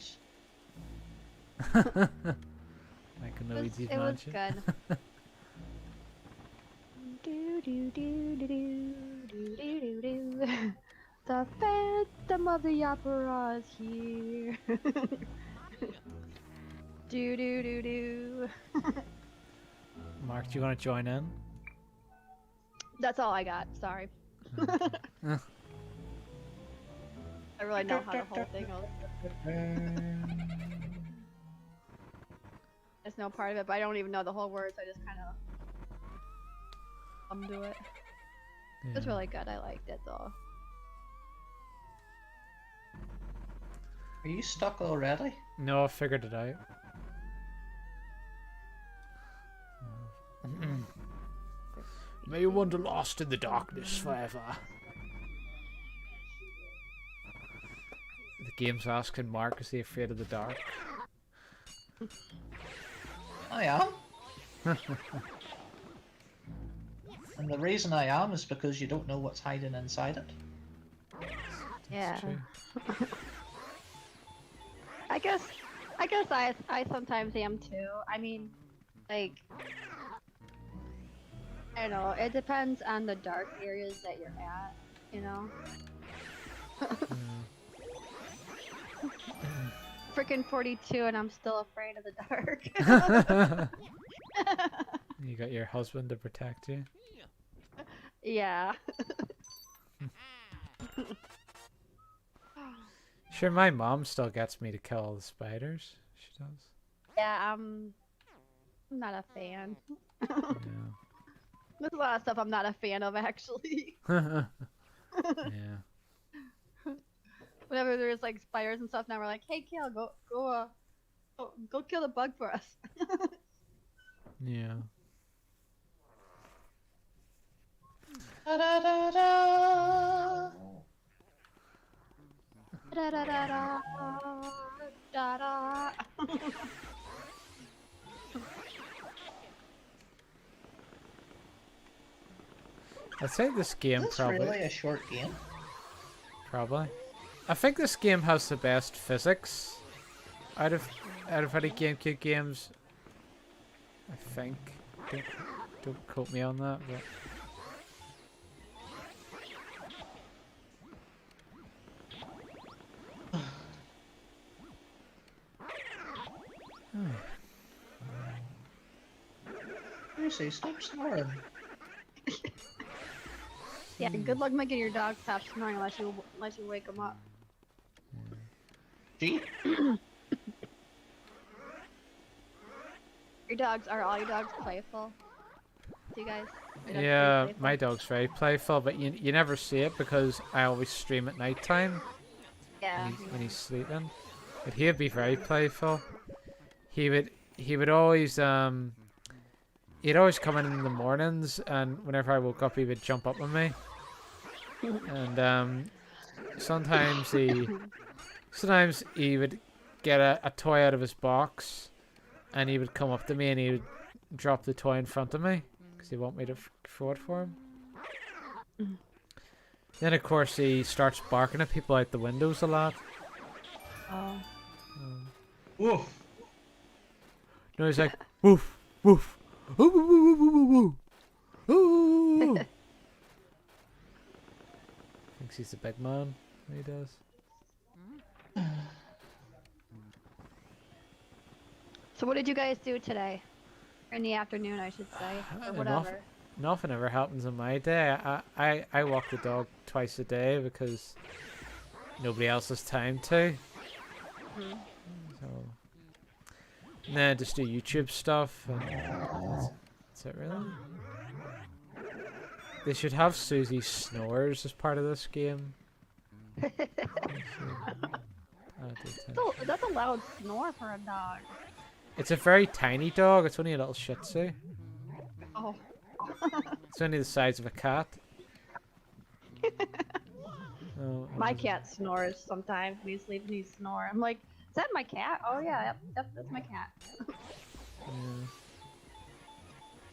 Like a Luigi's It was Mansion. good. Do do do do do do do do. The Phantom of the Opera is here. Do do do do. Mark, do you want to join in? That's all I got. Sorry. I really know how the whole thing goes. There's no part of it, but I don't even know the whole words. I just kind of do it. It was really good. I liked it though. Are you stuck already? No, I figured it out. May you wander lost in the darkness forever. The game's asking Mark, is he afraid of the dark? I am. And the reason I am is because you don't know what's hiding inside it. Yeah. True. I guess I sometimes am too. I mean, like, I don't know. It depends on the dark areas that you're at, you know. Freaking 42, and I'm still afraid of the dark. You got your husband to protect you. Yeah. Sure, my mom still gets me to kill all the spiders. She does. Yeah, I'm not a fan. Yeah. There's a lot of stuff I'm not a fan of, actually. Yeah. Whenever there's like spiders and stuff, now we're like, hey, Kale, go kill the bug for us. Yeah. Da, da, da, da. Da da da da da da. I'd say this game Is this probably. really a short game? Probably. I think this game has the best physics out of any GameCube games. I think. Don't quote me on that, but. Seriously, stop snoring. Yeah, good luck making your dog stop snoring unless you wake him up. Gee? Are all your dogs playful? Do you guys? Your dogs Yeah, pretty my playful? dog's very playful, but you never see it because I always stream at night time Yeah. when he's sleeping. But he'd be very playful. He would always he'd always come in the mornings, and whenever I woke up, he would jump up on me. And sometimes he would get a toy out of his box, and he would come up to me and he would drop the toy in front of me because he want me to throw it for him. Then of course he starts barking at people out the windows a lot. Oh. Woof. No, he's like woof woof. Ooh, woo, woo, woo, woo, woo. Ooh. Thinks he's a big man. He does. So what did you guys do today? Or in the afternoon, I should say, or whatever. Nothing ever happens in my day. I walk the dog twice a day because nobody else has time to. So, and then I just do YouTube stuff, and that's it really. They should have Susie snores as part of this game. That's a loud snore for a dog. It's a very tiny dog. It's only a little Shih Tzu. Oh. It's only the size of a cat. Oh, My cat snores sometimes when he's sleeping. He snores. I'm like, is that my cat? Oh yeah, yep, that's my cat. yeah.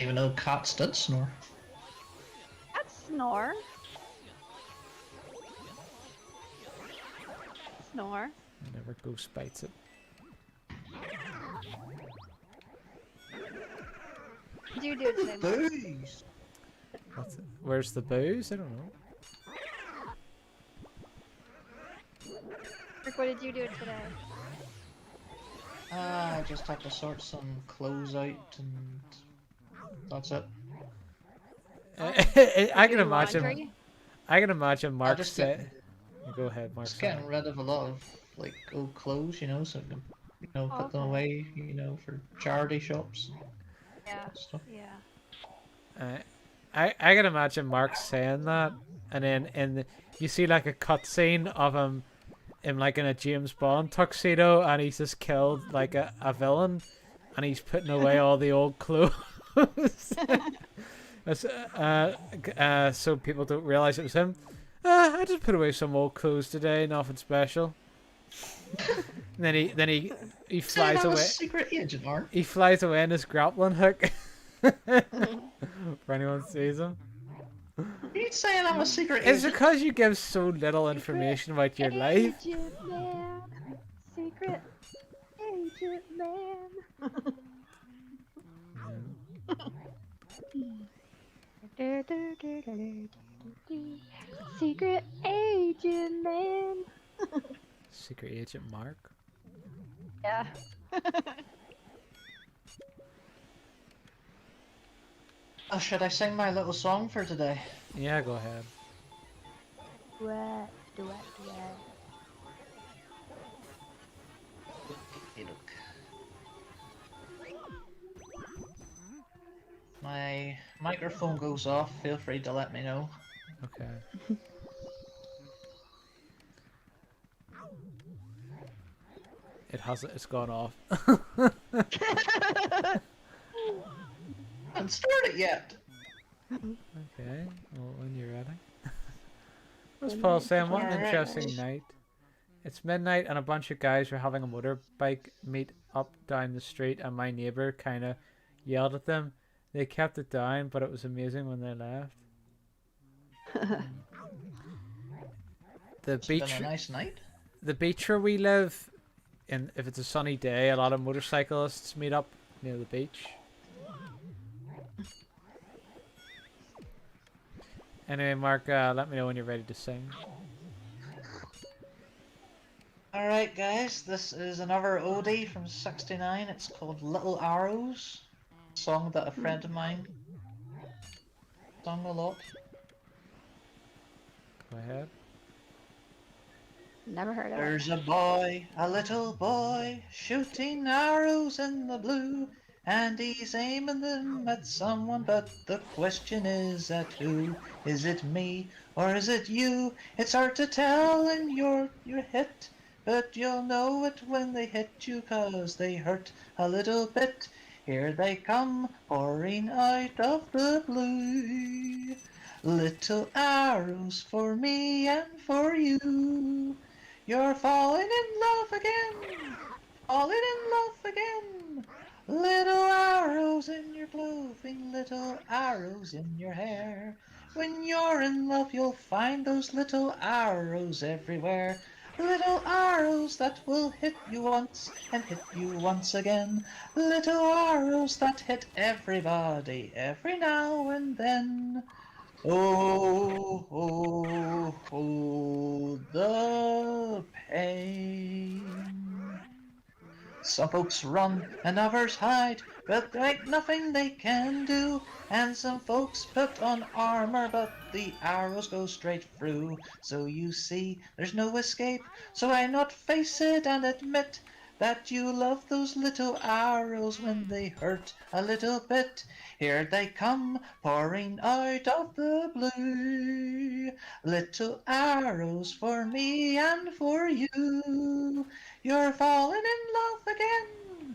Even though cats did snore. Cats snore. Snore. Whenever Ghost bites it. What do you do today, Mark? Booze! Where's the booze? I don't know. Rick, what did you do today? I just had to sort some clothes out and that's it. I can Do imagine. laundry? I can imagine Mark just say. Go ahead, Mark. Just getting rid of a lot of like old clothes, you know, so I can, put them Okay. away, for charity shops Yeah. and stuff. Yeah. I can imagine Mark saying that, and then you see like a cutscene of him in like in a James Bond tuxedo, and he's just killed like a villain, and he's putting away all the old clothes. So people don't realize it was him. I just put away some old clothes today, nothing special. And then he flies I'm a away. secret agent, Mark. He flies away in his grappling hook. For anyone sees him. Are you saying I'm a secret It's agent? because you give so little information about your life. Agent man. Secret agent man. Secret agent man. Secret Agent Mark. Yeah. Oh, should I sing my little song for today? Yeah, go ahead. Duet. Hey, look. My microphone goes off, feel free to let me know. Okay. It's gone off. I haven't started yet! Okay, well, when you're ready. What's Paul saying? What an Alright. interesting night. It's midnight and a bunch of guys were having a motorbike meet up down the street, and my neighbor kind of yelled at them. They kept it down, but it was amazing when they left. The It's been beach, a nice night. the beach where we live, and if it's a sunny day, a lot of motorcyclists meet up near the beach. Anyway, Mark, let me know when you're ready to sing. Alright guys, this is another oldie from '69. It's called Little Arrows. A song that a friend of mine sung a lot. Go ahead. Never heard of it. There's a little boy, shooting arrows in the blue, and he's aiming them at someone, but the question is at who? Is it me, or is it you? It's hard to tell in your hit, but you'll know it when they hit you, 'cause they hurt a little bit. Here they come, pouring out of the blue. Little arrows for me and for you. You're falling in love again, falling in love again. Little arrows in your clothing, little arrows in your hair. When you're in love, you'll find those little arrows everywhere. Little arrows that will hit you once and hit you once again. Little arrows that hit everybody every now and then. Oh, oh, oh, the pain. Some folks run and others hide, but there ain't nothing they can do. And some folks put on armor, but the arrows go straight through. So you see, there's no escape, so why not face it and admit that you love those little arrows when they hurt a little bit. Here they come, pouring out of the blue. Little arrows for me and for you. You're falling in love again,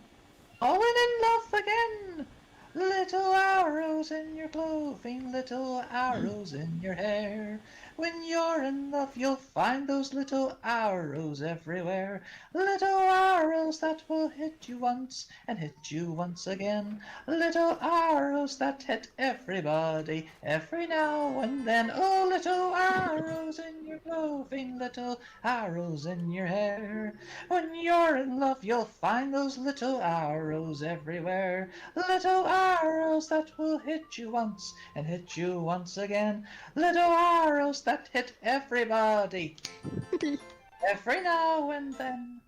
falling in love again. Little arrows in your clothing, little arrows in your hair. When you're in love, you'll find those little arrows everywhere. Little arrows that will hit you once and hit you once again. Little arrows that hit everybody every now and then. Oh, little arrows in your clothing, little arrows in your hair. When you're in love, you'll find those little arrows everywhere. Little arrows that will hit you once and hit you once again. Little arrows that hit everybody every now and then.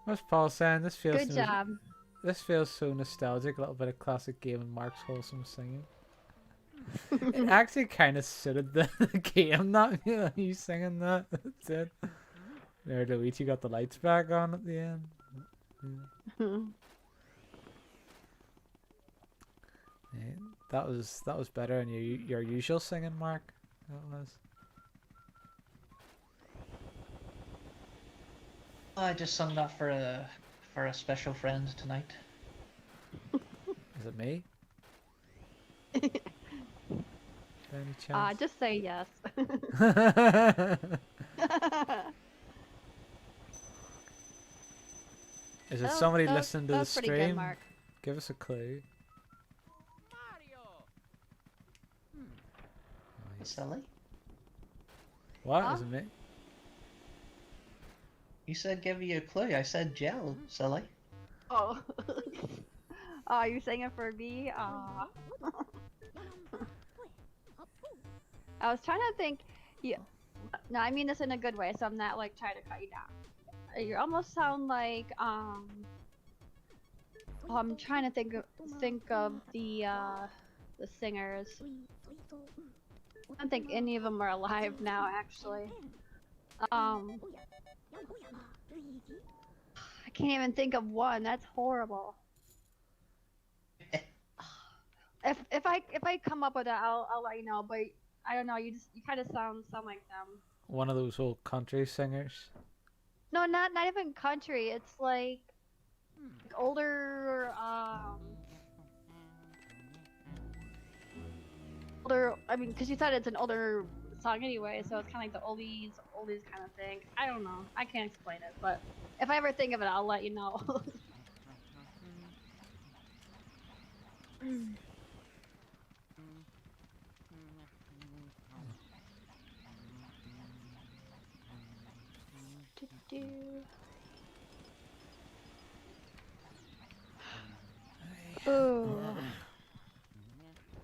What's Paul saying? This feels Good job. This feels so nostalgic. A little bit of classic game and Mark's wholesome singing. It actually kind of suited the game, not you singing that. It did. There, Luigi got the lights back on at the end. Yeah, that was better than your usual singing, Mark. That was. I just sung that for a special friend tonight. Is it me? By any chance? Just say yes. Is it somebody listening to the That's pretty good, stream? Mark. Give us a clue. Silly? What? Huh? Is it me? You said give you a clue. I said gel, silly. Oh. Oh, you're singing for me? Aw. I was trying to think. Yeah. No, I mean this in a good way, so I'm not like trying to cut you down. You almost sound like I'm trying to think of the singers. I don't think any of them are alive now, actually. I can't even think of one. That's horrible. If I come up with it, I'll let you know. But I don't know. You kind of sound like them. One of those old country singers. No, not even country. It's like older. Older. I mean, because you said it's an older song anyway, so it's kind of like the oldies kind of thing. I don't know. I can't explain it, but if I ever think of it, I'll let you know. Ooh.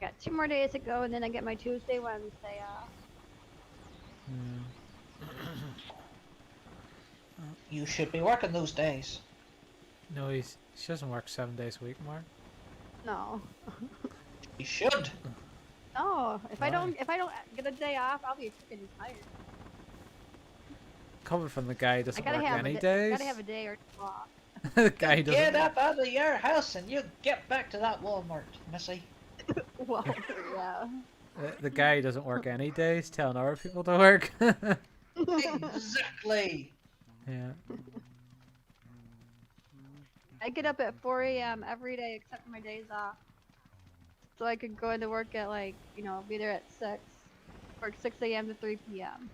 Got 2 more days to go, and then I get my Tuesday, Wednesday off. You should be working those days. No, she doesn't work 7 days a week, Mark. No. You should. No. If I don't get a day off, I'll be freaking tired. Coming from the guy who doesn't work any I days. gotta have a day or 2 off. The guy who doesn't. Get up out of your house and you get back to that Walmart, Missy. Well, yeah. The guy who doesn't work any days telling other people to work. Exactly. Yeah. I get up at 4 a.m. every day except for my days off. So I could go into work at like, be there at 6. Work 6 a.m. to 3 p.m.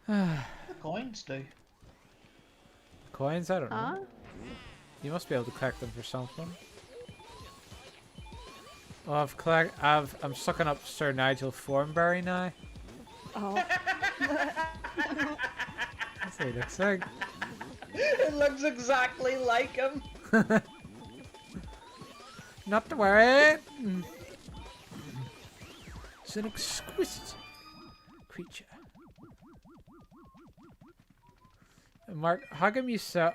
The coins do. Coins? I don't know. Huh? You must be able to collect them for something. Oh, I'm sucking up Sir Nigel Thornberry now. Oh. That's what he looks like. It looks exactly like him. Not to worry. It's an exquisite creature. Mark, how come you sung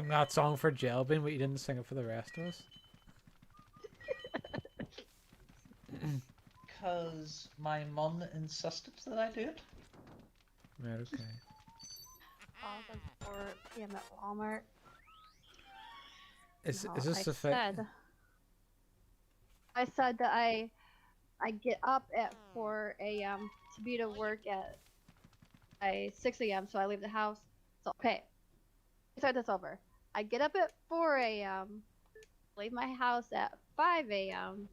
that song for Jelbin, but you didn't sing it for the rest of us? Because my mum insisted that I do it. Right, okay. Awesome. 4 p.m. at Walmart. Is No, this the thing? I said that I get up at 4 a.m. to be to work at 6 a.m. so I leave the house. So okay, start this over. I get up at 4 a.m. leave my house at 5 a.m.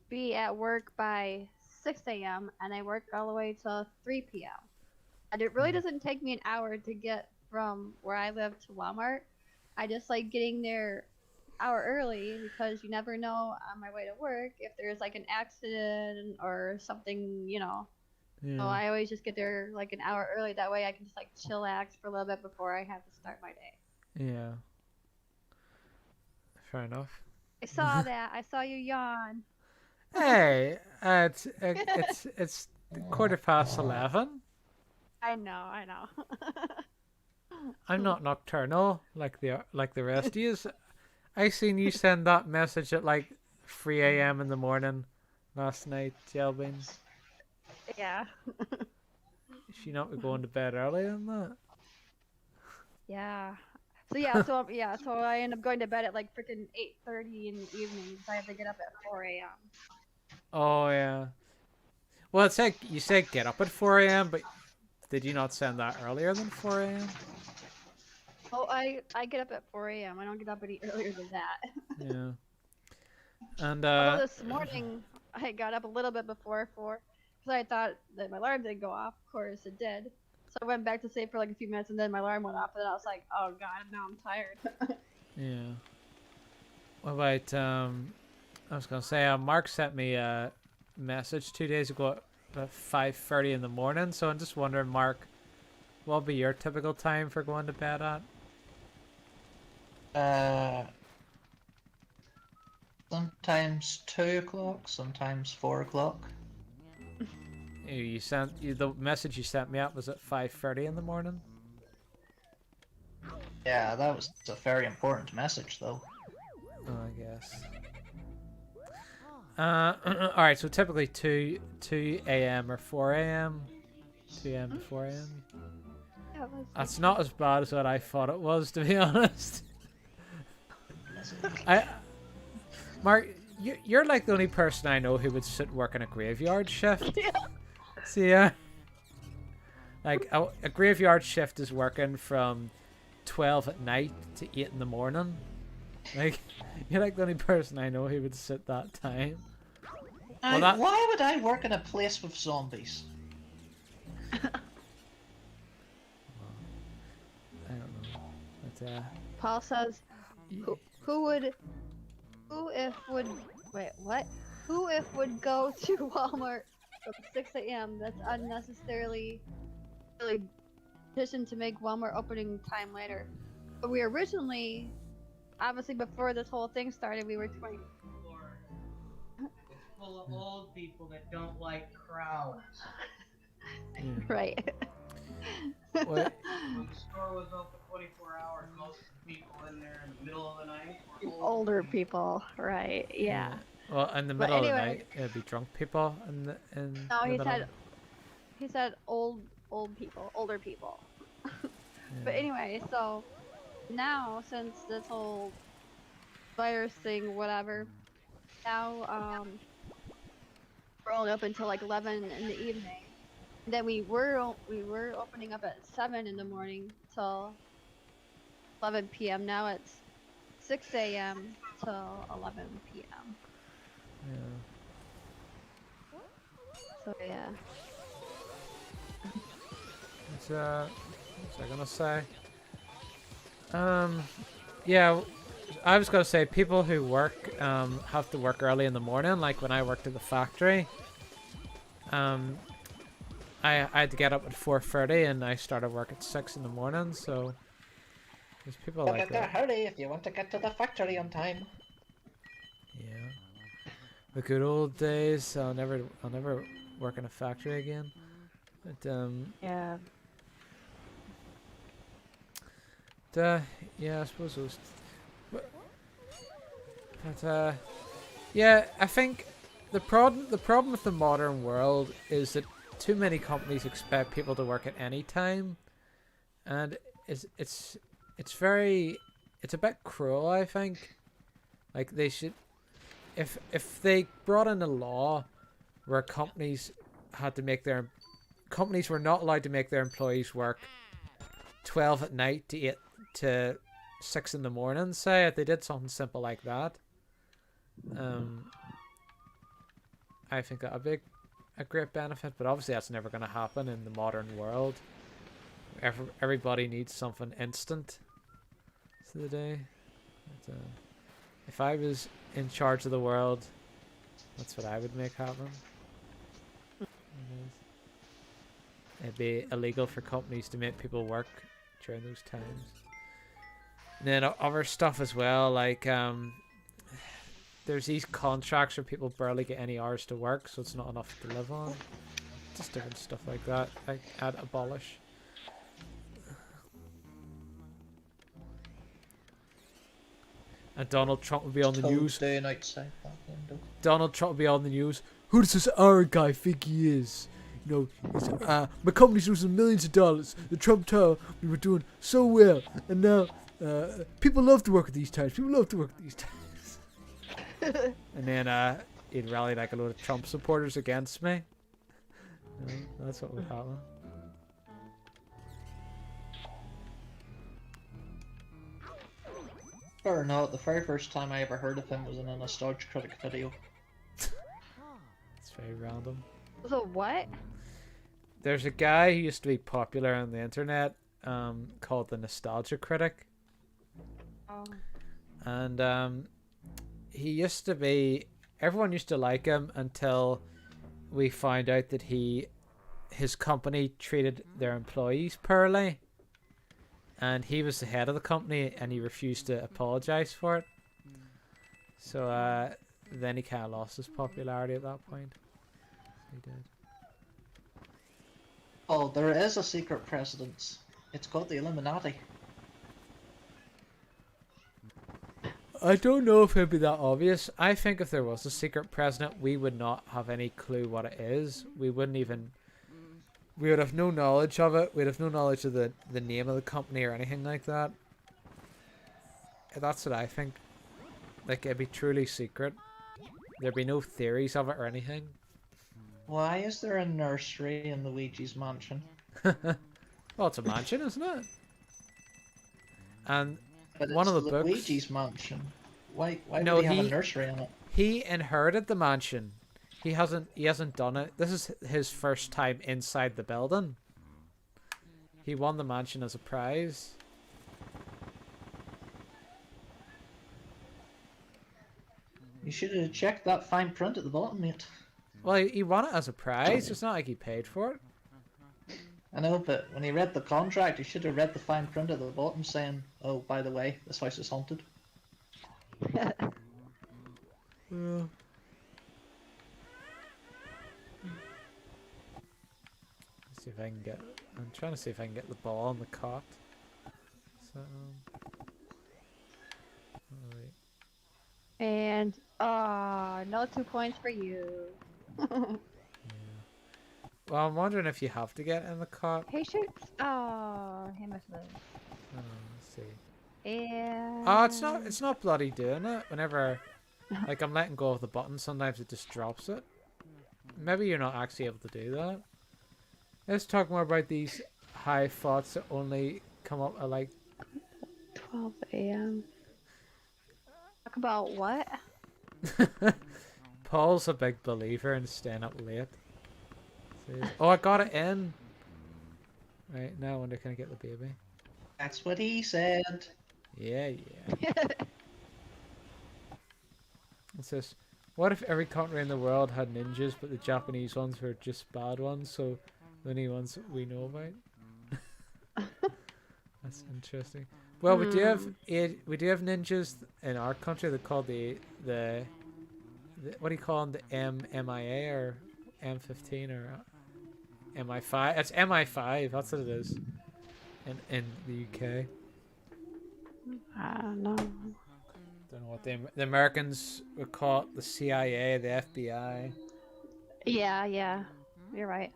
be at work by 6 a.m. and I work all the way till 3 p.m. And it really doesn't take me an hour to get from where I live to Walmart. I just like getting there hour early because you never know on my way to work if there's like an accident or something, Yeah. So I always just get there like an hour early. That way I can just like chillax for a little bit before I have to start my day. Yeah. Fair enough. I saw that. I saw you yawn. Hey, it's 11:15. I know. I'm not nocturnal like the rest of you. I seen you send that message at like 3 a.m. in the morning last night, Jelbin. Yeah. She not be going to bed earlier than that? Yeah. So I end up going to bed at like freaking 8:30 in the evening. So I have to get up at 4 a.m. Oh yeah. Well, it's like you said get up at 4 a.m., but did you not send that earlier than 4 a.m.? Oh, I get up at 4 a.m. I don't get up any earlier than that. Yeah. And Although this morning I got up a little bit before 4 because I thought that my alarm didn't go off. Of course it did. So I went back to sleep for like a few minutes and then my alarm went off and then I was like, oh god, now I'm tired. yeah. What about I was gonna say Mark sent me a message 2 days ago at 5:30 in the morning. So I'm just wondering, Mark, what'll be your typical time for going to bed at? Sometimes 2 o'clock, sometimes 4 o'clock. The message you sent me out was at 5:30 in the morning. Yeah, that was a very important message, though. Oh, I guess. All right. So typically 2 a.m. or 4 a.m. 2 a.m. to 4 a.m. That's not as bad as what I thought it was, to be honest. Mark, you're like the only person I know who would sit working a graveyard shift. Yeah. See, like a graveyard shift is working from 12 at night to 8 in the morning. Like, you're like the only person I know who would sit that time. Why would I work in a place with zombies? I don't know. But, Paul says, who if would go to Walmart from 6 a.m. That's unnecessarily really petition to make Walmart opening time later. But we originally, obviously before this whole thing started, we were 20. It's full of old people that don't like crowds. Right. What? When the store was open 24 hours, most of the people in there in the middle of the night were Older people, right? Yeah. Well, in the But middle of the anyway. night, it'd be drunk people in No, the he middle. said old people, older people. But anyway, so now since this whole virus thing, whatever, now we're only open until like 11 in the evening. Then we were opening up at 7 in the morning till 11 p.m. Now it's 6 a.m. till 11 p.m. Yeah. So yeah. It's, what's I gonna say? Yeah, I was gonna say people who work have to work early in the morning. Like when I worked at the factory, I had to get up at 4:30 and I started work at 6 in the morning. So there's people like that. Hurry if you want to get to the factory on time. Yeah, the good old days. I'll never work in a factory again. But Yeah. yeah, I suppose it was. But yeah, I think the problem with the modern world is that too many companies expect people to work at any time, and it's a bit cruel, I think. Like they should, if they brought in a law where companies were not allowed to make their employees work 12 at night to 8 to 6 in the morning, say, if they did something simple like that, I think that would be a great benefit. But obviously that's never going to happen in the modern world. Everybody needs something instant today. But, if I was in charge of the world, that's what I would make happen. It'd be illegal for companies to make people work during those times. And then other stuff as well, like there's these contracts where people barely get any hours to work, so it's not enough to live on. Just different stuff like that. I'd abolish. And Donald Trump would be on the news. Staying outside that window. Donald Trump would be on the news. Who does this our guy think he is? You know, my company's losing millions of dollars. The Trump Tower, we were doing so well, and now people love to work at these times. People love to work at these times. And then he'd rally like a load of Trump supporters against me. That's what would happen. Or not, the very first time I ever heard of him was in a Nostalgia Critic video. It's very random. So what? There's a guy who used to be popular on the internet called the Nostalgia Critic. Oh. And he used to be... Everyone used to like him until we found out that his company treated their employees poorly. And he was the head of the company and he refused to apologize for it. So then he kind of lost his popularity at that point. He did. Oh, there is a secret president. It's called the Illuminati. I don't know if it'd be that obvious. I think if there was a secret president, we would not have any clue what it is. We wouldn't even... We would have no knowledge of it. We'd have no knowledge of the name of the company or anything like that. That's what I think. Like, it'd be truly secret. There'd be no theories of it or anything. Why is there a nursery in Luigi's mansion? Well, it's a mansion, isn't it? And But one it's of the books... Luigi's mansion. Why No, would he have a nursery in it? He inherited the mansion. He hasn't done it. This is his first time inside the building. He won the mansion as a prize. You should have checked that fine print at the bottom, mate. Well, he won it as a prize. It's not like he paid for it. I know, but when he read the contract, he should have read the fine print at the bottom saying, "Oh, by the way, this house is haunted." Yeah. Let's see if I can get. I'm trying to see if I can get the ball on the cot. So. Alright. And no 2 points for you. Well, I'm wondering if you have to get in the cot. Patience. Oh, he must lose. Let's see. And Oh, it's not bloody doing it. Whenever, like, I'm letting go of the button, sometimes it just drops it. Maybe you're not actually able to do that. Let's talk more about these high thoughts that only come up at like 12 a.m. Talk about what? Paul's a big believer in staying up late. Oh, I got it in. Right, now I wonder, can I get the baby? That's what he said. Yeah. It says, what if every country in the world had ninjas, but the Japanese ones were just bad ones, so the only ones we know about? That's interesting. Well, we do have ninjas in our country. They're called the what do you call them? The MIA or M15 or MI5. It's MI5. That's what it is. In the UK. I don't know. Don't know what the Americans would call it. The CIA, the FBI. Yeah. You're right.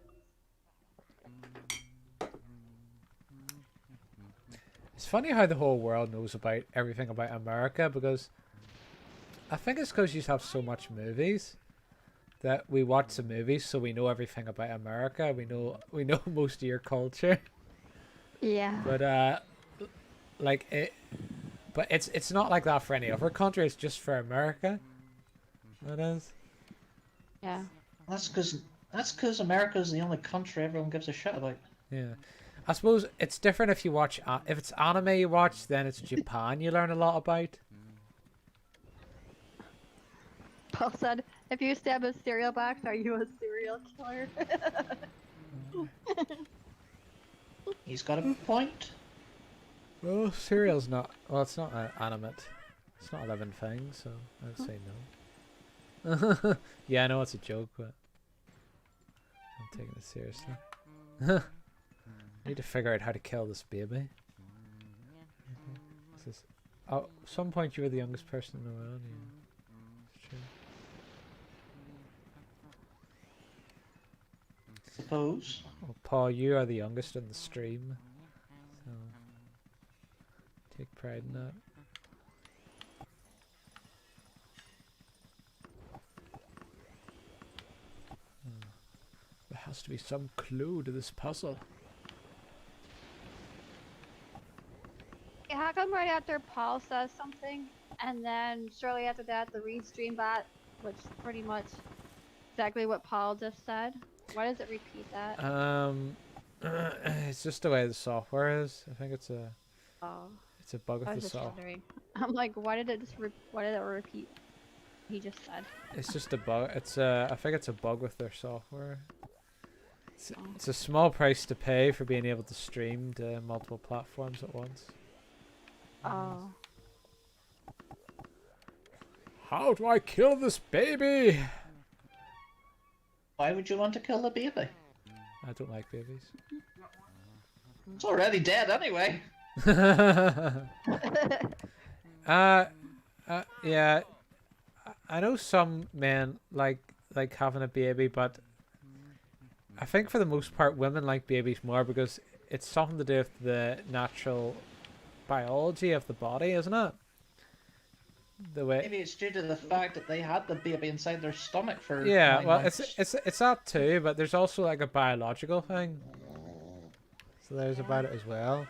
It's funny how the whole world knows about everything about America, because I think it's because you have so much movies that we watch the movies, so we know everything about America. We know most of your culture. Yeah. But it's not like that for any other country. It's just for America. It is. Yeah. That's because America's the only country everyone gives a shit about. Yeah. I suppose it's different if you watch if it's anime you watch, then it's Japan you learn a lot about. Paul said, "If you stab a cereal box, are you a serial killer?" He's got a point. Well, cereal's not. Well, it's not animate. It's not a living thing, so I'd say no. Yeah, I know it's a joke, but I'm taking it seriously. I need to figure out how to kill this baby. At some point you were the youngest person in the world. Yeah, it's true. Suppose. Well, Paul, you are the youngest in the stream, so take pride in that. There has to be some clue to this puzzle. How come right after Paul says something, and then shortly after that the restream bot, which is pretty much exactly what Paul just said, why does it repeat that? It's just the way the software is. I think it's a bug I with was the just software. wondering. I'm like, why did it repeat? He just said. It's just a bug. I think it's a bug with their software. It's a small price to pay for being able to stream to multiple platforms at once. Oh. How do I kill this baby? Why would you want to kill the baby? I don't like babies. It's already dead anyway. Yeah. I know some men like having a baby, but I think for the most part women like babies more because it's something to do with the natural biology of the body, isn't it? The way. Maybe it's due to the fact that they had the baby inside their stomach for 9 well, months. it's that too, but there's also like a biological thing. So there's about it as well.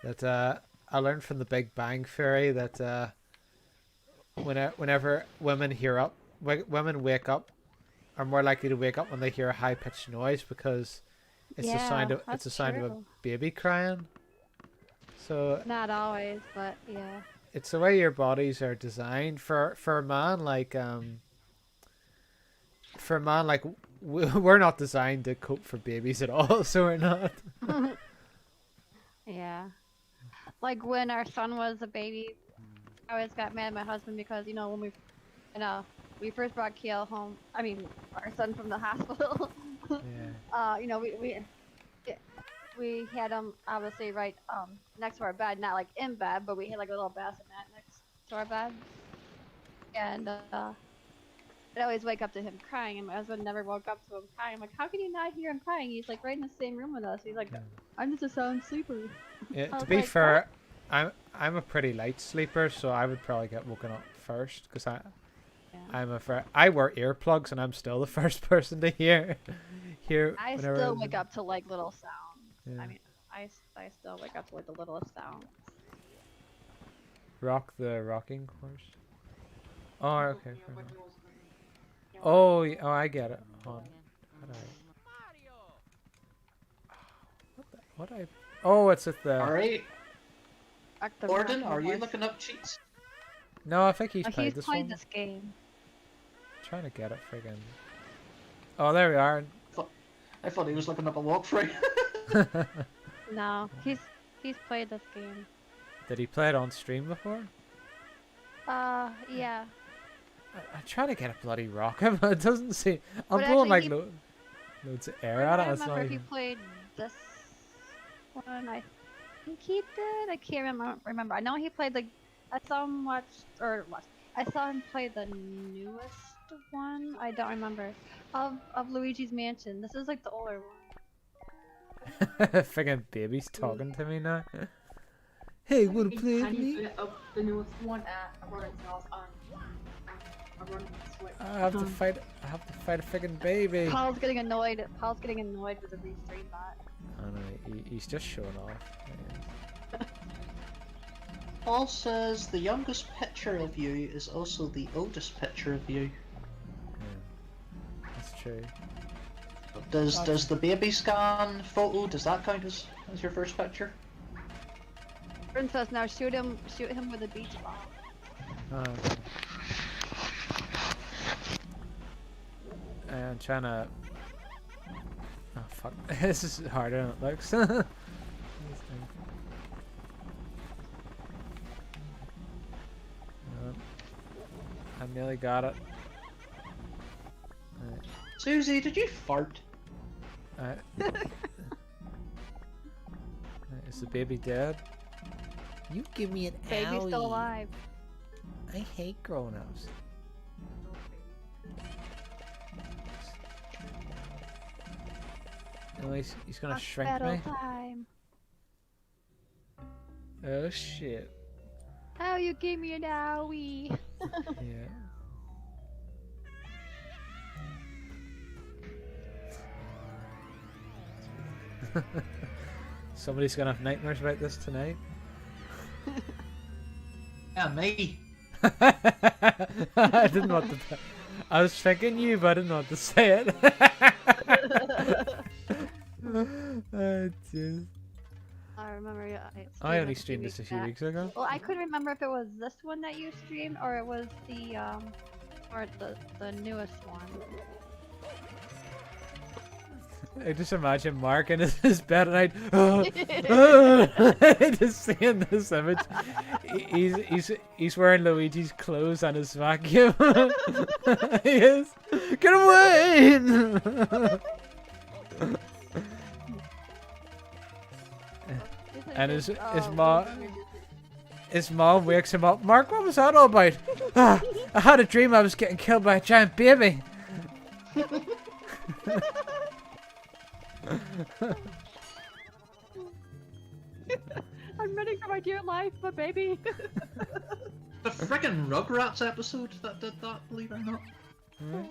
That I learned from the Big Bang Theory that whenever women wake up, are more likely to wake up when they hear a high pitched noise because it's a sound of that's a true. baby crying. So Not always, but yeah. it's the way your bodies are designed for a man like we're not designed to cope for babies at all, so we're not. Yeah. Like when our son was a baby, I always got mad at my husband because, you know, when we first brought Kiel home, I mean, our son from the hospital, Yeah. you know, we had him obviously right next to our bed, not like in bed, but we had like a little bassinet next to our bed. And I'd always wake up to him crying, and my husband never woke up to him crying. I'm like, how can you not hear him crying? He's like right in the same room with us. He's like, I'm just a sound sleeper. Yeah, I to was be like, fair, I'm a pretty light sleeper, so I would probably get woken up first because I wear earplugs and I'm still the first person to hear. I whenever still wake up to like little sounds. Yeah. I mean, I still wake up to like the littlest sounds. Rock the rocking horse. Oh, okay. Fair enough. Oh, I get it. Hold on. What I? Oh, it's at the. Alright, Like the Gordon, rocking are you horse. looking up cheats? No, I think he's Oh, played he's this played one. this game. Trying to get it friggin'. Oh, there we are. I thought he was looking up a walkthrough. No, he's played this game. Did he play it on stream before? Yeah. I try to get a bloody rocket, but it doesn't seem. I'm But blowing like actually loads of air at I it. don't It's not remember if he even. played this one. I think he did. I can't remember. I know he played like I saw him I saw him play the newest one. I don't remember of Luigi's Mansion. This is like the older one. Friggin' baby's talking to me now. Hey, wanna play with me? The newest one at Running House on Switch. I have to fight a friggin' baby. Paul's getting annoyed with the restream bot. I know, he's just showing off. Paul says the youngest picture of you is also the oldest picture of you. Yeah, that's true. Does the baby scan photo, does that count as your first picture? Princess, now shoot him with a beach ball. Okay. I'm trying to. Oh fuck! This is harder than it looks. I nearly got it. Susie, did you fart? Is the baby dead? You give me an Baby's still alive. I hate grown-ups. Oh, he's gonna shrink Battle me. time. Oh shit. Oh, you gave me an owie. Yeah. Somebody's gonna have nightmares about this tonight. Yeah, me. I didn't want to. I was thinking you, but I didn't want to say it. Oh, jeez. I remember. I only streamed this a few weeks ago. Well, I couldn't remember if it was this one that you streamed or it was the newest one. I just imagine Mark in his bed at night, just seeing this image. He's wearing Luigi's clothes and his vacuum. He is. Get away! And his mom wakes him up. Mark, what was that all about? I had a dream I was getting killed by a giant baby. I'm running for my dear life, but baby. The friggin' Rugrats episode that did that, believe it or not.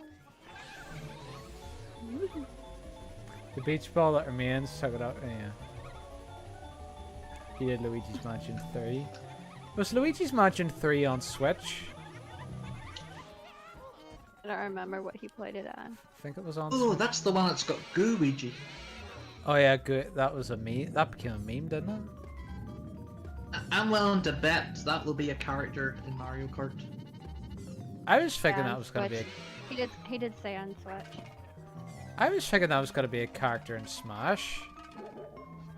The beach ball that remains, check it out. Yeah. He did Luigi's Mansion 3. Was Luigi's Mansion 3 on Switch? I don't remember what he played it on. I think it was on. Oh, Switch. that's the one that's got Gooigi. Oh yeah, good. That was a meme. That became a meme, didn't it? I'm willing to bet that will be a character in Mario Kart. I was thinking Yeah, that was gonna be. Switch. He did say on Switch. I was thinking that was gonna be a character in Smash.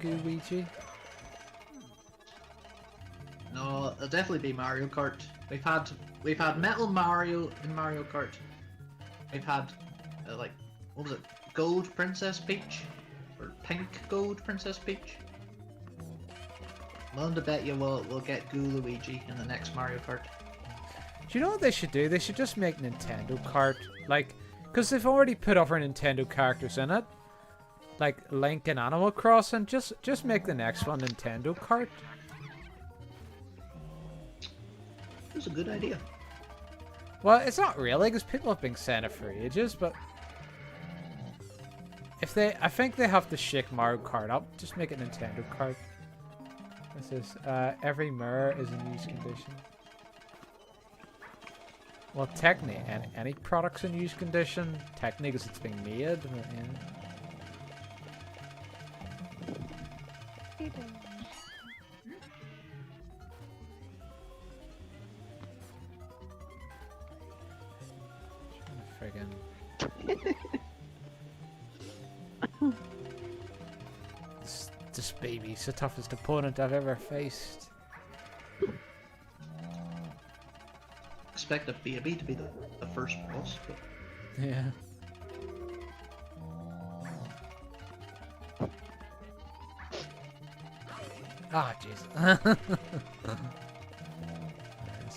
Gooigi. No, it'll definitely be Mario Kart. We've had Metal Mario in Mario Kart. We've had like, what was it? Gold Princess Peach, or Pink Gold Princess Peach. I'm willing to bet you we'll get Luigi in the next Mario Kart. Do you know what they should do? They should just make Nintendo Kart, like, because they've already put other Nintendo characters in it, like Link and Animal Crossing. Just make the next one Nintendo Kart. That's a good idea. Well, it's not really, because people have been saying it for ages, but if they, I think they have to shake Mario Kart up. Just make it Nintendo Kart. This is every mirror is in use condition. Well, technically, any product's in use condition, technically, because it's being made. But, yeah. Friggin' this baby's the toughest opponent I've ever faced. Expect a baby to be the first boss, but Yeah. Ah, Jesus. Let's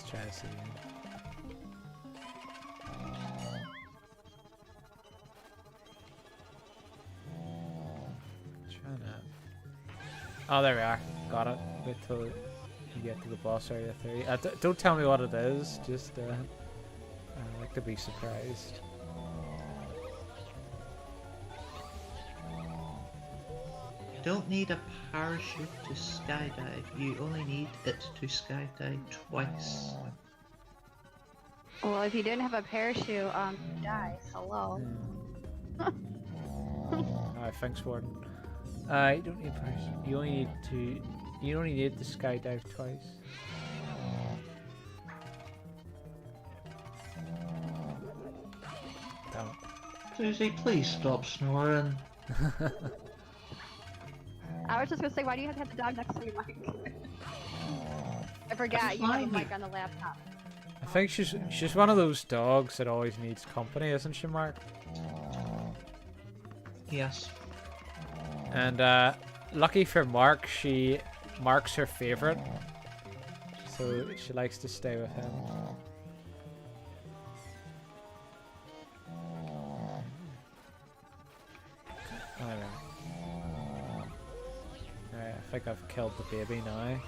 try this again. Trying to... Oh, there we are. Got it. Wait till you get to the boss area 3. Don't tell me what it is. Just, I like to be surprised. you don't need a parachute to skydive. You only need it to skydive twice. Well, if you didn't have a parachute, you die. Hello. Alright, thanks, Warden. You don't need parachute. You only need to. You only need to skydive twice. Damn it. Susie, please stop snoring. I was just gonna say, why do you have to have the dog next to your mic? I forgot you have a mic on the laptop. I think she's one of those dogs that always needs company, isn't she, Mark? Yes. And lucky for Mark, Mark's her favorite, so she likes to stay with him. Alright. Alright, I think I've killed the baby now.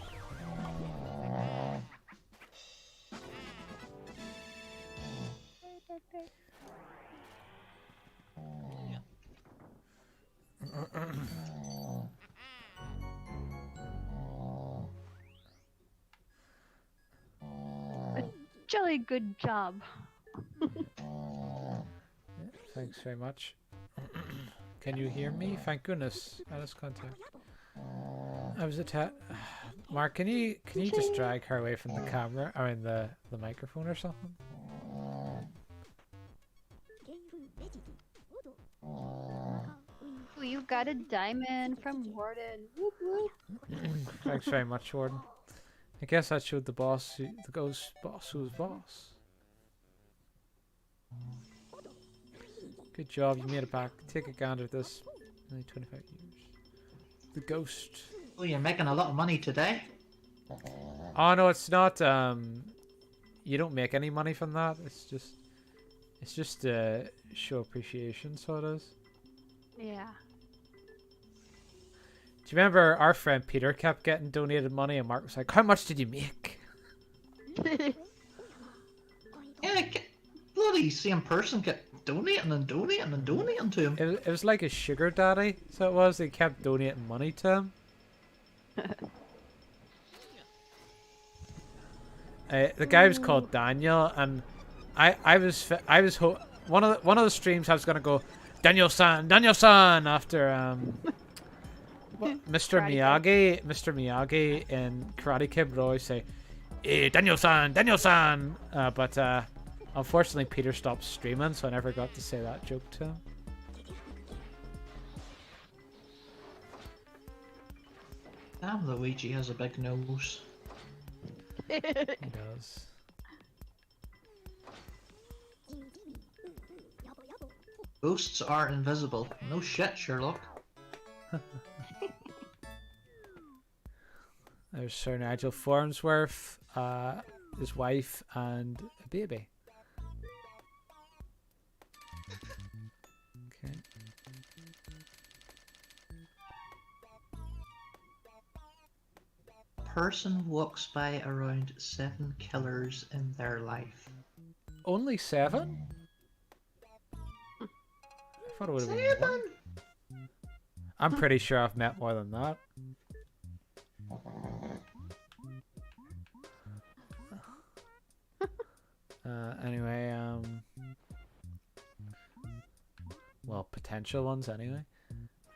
Jolly good job. Thanks very much. Can you hear me? Thank goodness. Alice contact. I was Mark, can you just drag her away from the camera, or in the microphone or something? Ooh, you got a diamond from Warden. Whoop, whoop. Thanks very much, Warden. I guess I showed the ghost boss who's boss. Good job, you made it back. Take a gander at this. Only 25 years. The ghost. Oh, you're making a lot of money today. Oh no, it's not. You don't make any money from that. It's just show appreciation, so it is. Yeah. Do you remember our friend Peter kept getting donated money, and Mark was like, "How much did you make?" Yeah, bloody same person kept donating and donating and donating to him. It was like a sugar daddy, so it was. They kept donating money to him. The guy was called Daniel, and one of the streams I was gonna go Daniel-san after Mr. Miyagi in Karate Kid would always say, "Hey, Daniel-san," but unfortunately Peter stopped streaming, so I never got to say that joke to him. Damn, Luigi has a big nose. He does. Ghosts are invisible. No shit, Sherlock. There's Sir Nigel Farnsworth, his wife, and a baby. Okay. Person walks by around 7 killers in their life. Only 7? I thought it would have been more. I'm pretty sure I've met more than that. Anyway, well, potential ones anyway.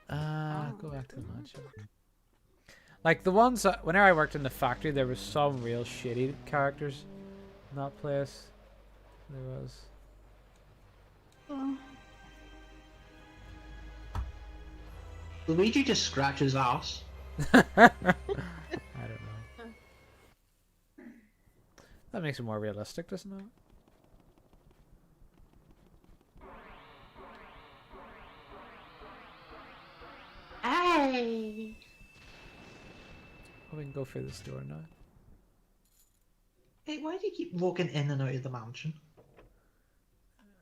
Go back to the matchup. Like the ones that, whenever I worked in the factory, there was some real shitty characters in that place. There was. Luigi just scratches ass. I don't know. That makes it more realistic, doesn't it? Hey! Oh, we can go through this door now. Hey, why do you keep walking in and out of the mansion?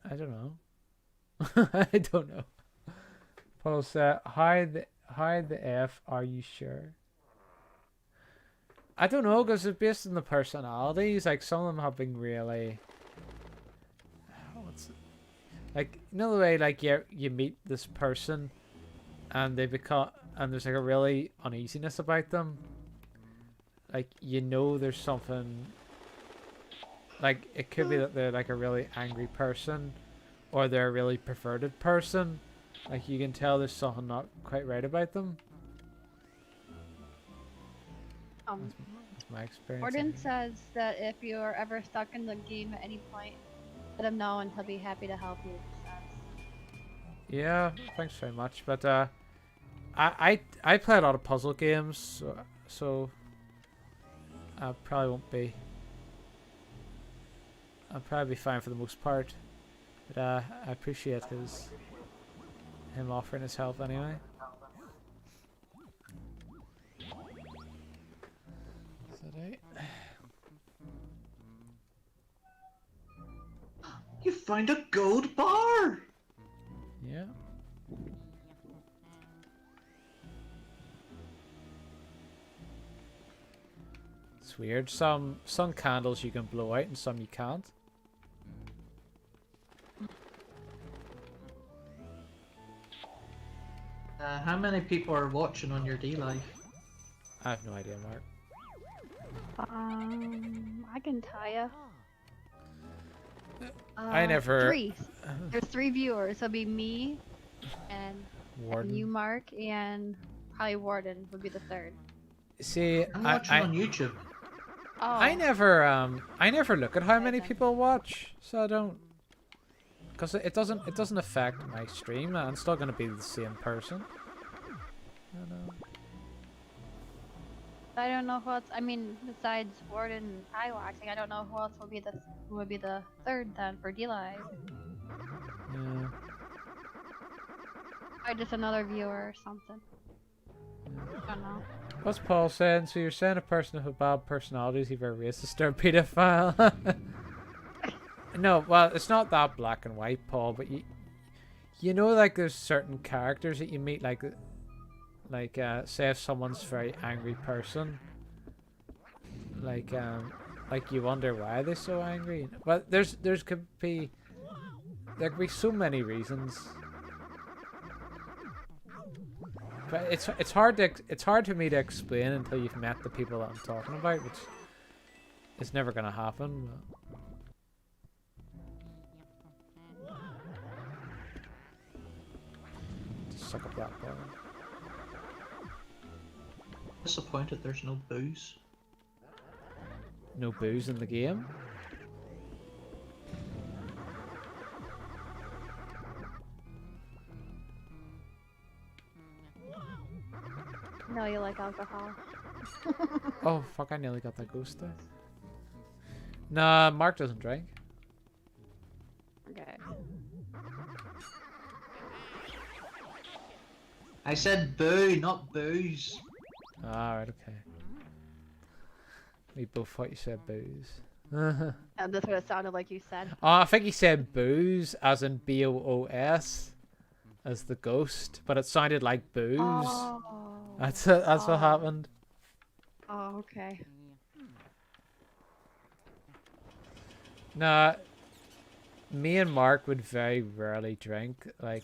I don't know. I don't know. Paul said, "Hi the F, are you sure?" I don't know, because it's based on the personalities. Like, some of them have been really... What's it? Like, you know the way, like, you meet this person and they become... And there's, like, a really uneasiness about them. Like, you know there's something... Like, it could be that they're, like, a really angry person. Or they're a really perverted person. Like, you can tell there's something not quite right about them. That's my experience. Gordon says that if you're ever stuck in the game at any point, let him know and he'll be happy to help you. Yeah, thanks very much. But I play a lot of puzzle games, so I probably won't be. I'll probably be fine for the most part. But I appreciate him offering his help anyway. Is that it? You found a gold bar! Yeah. It's weird. Some candles you can blow out and some you can't. How many people are watching on your D-Live? I have no idea, Mark. I can tell you. I never... 3. There's 3 viewers. It'll be me, and you, Mark, and probably Warden would be the 3rd. See, I'm watching on YouTube. Oh. I never look at how many people watch, so I don't, because it doesn't affect my stream. I'm still gonna be the same person. I don't know. I don't know who else. I mean, besides Warden and I watching, I don't know who else would be the 3rd then for D-Live. Yeah. Or just another viewer or something. I don't know. What's Paul saying? So you're saying a person with bad personalities, either racist or pedophile? No, well, it's not that black and white, Paul. But you know, like there's certain characters that you meet, like say if someone's a very angry person, like you wonder why they're so angry. But there could be so many reasons. But it's hard for me to explain until you've met the people that I'm talking about, which is never gonna happen. suck up that bar. Disappointed there's no booze. No booze in the game. No, you like alcohol. Oh fuck! I nearly got that ghost there. Nah, Mark doesn't drink. Okay. I said boo, not booze. Alright, okay. We both thought you said booze. Oh, And that's what it sounded like you said. I think he said booze, as in B-O-O-S, as the ghost, but it sounded like booze. Oh. That's it. That's what Oh. happened. Oh, okay. Nah, me and Mark would very rarely drink. Like,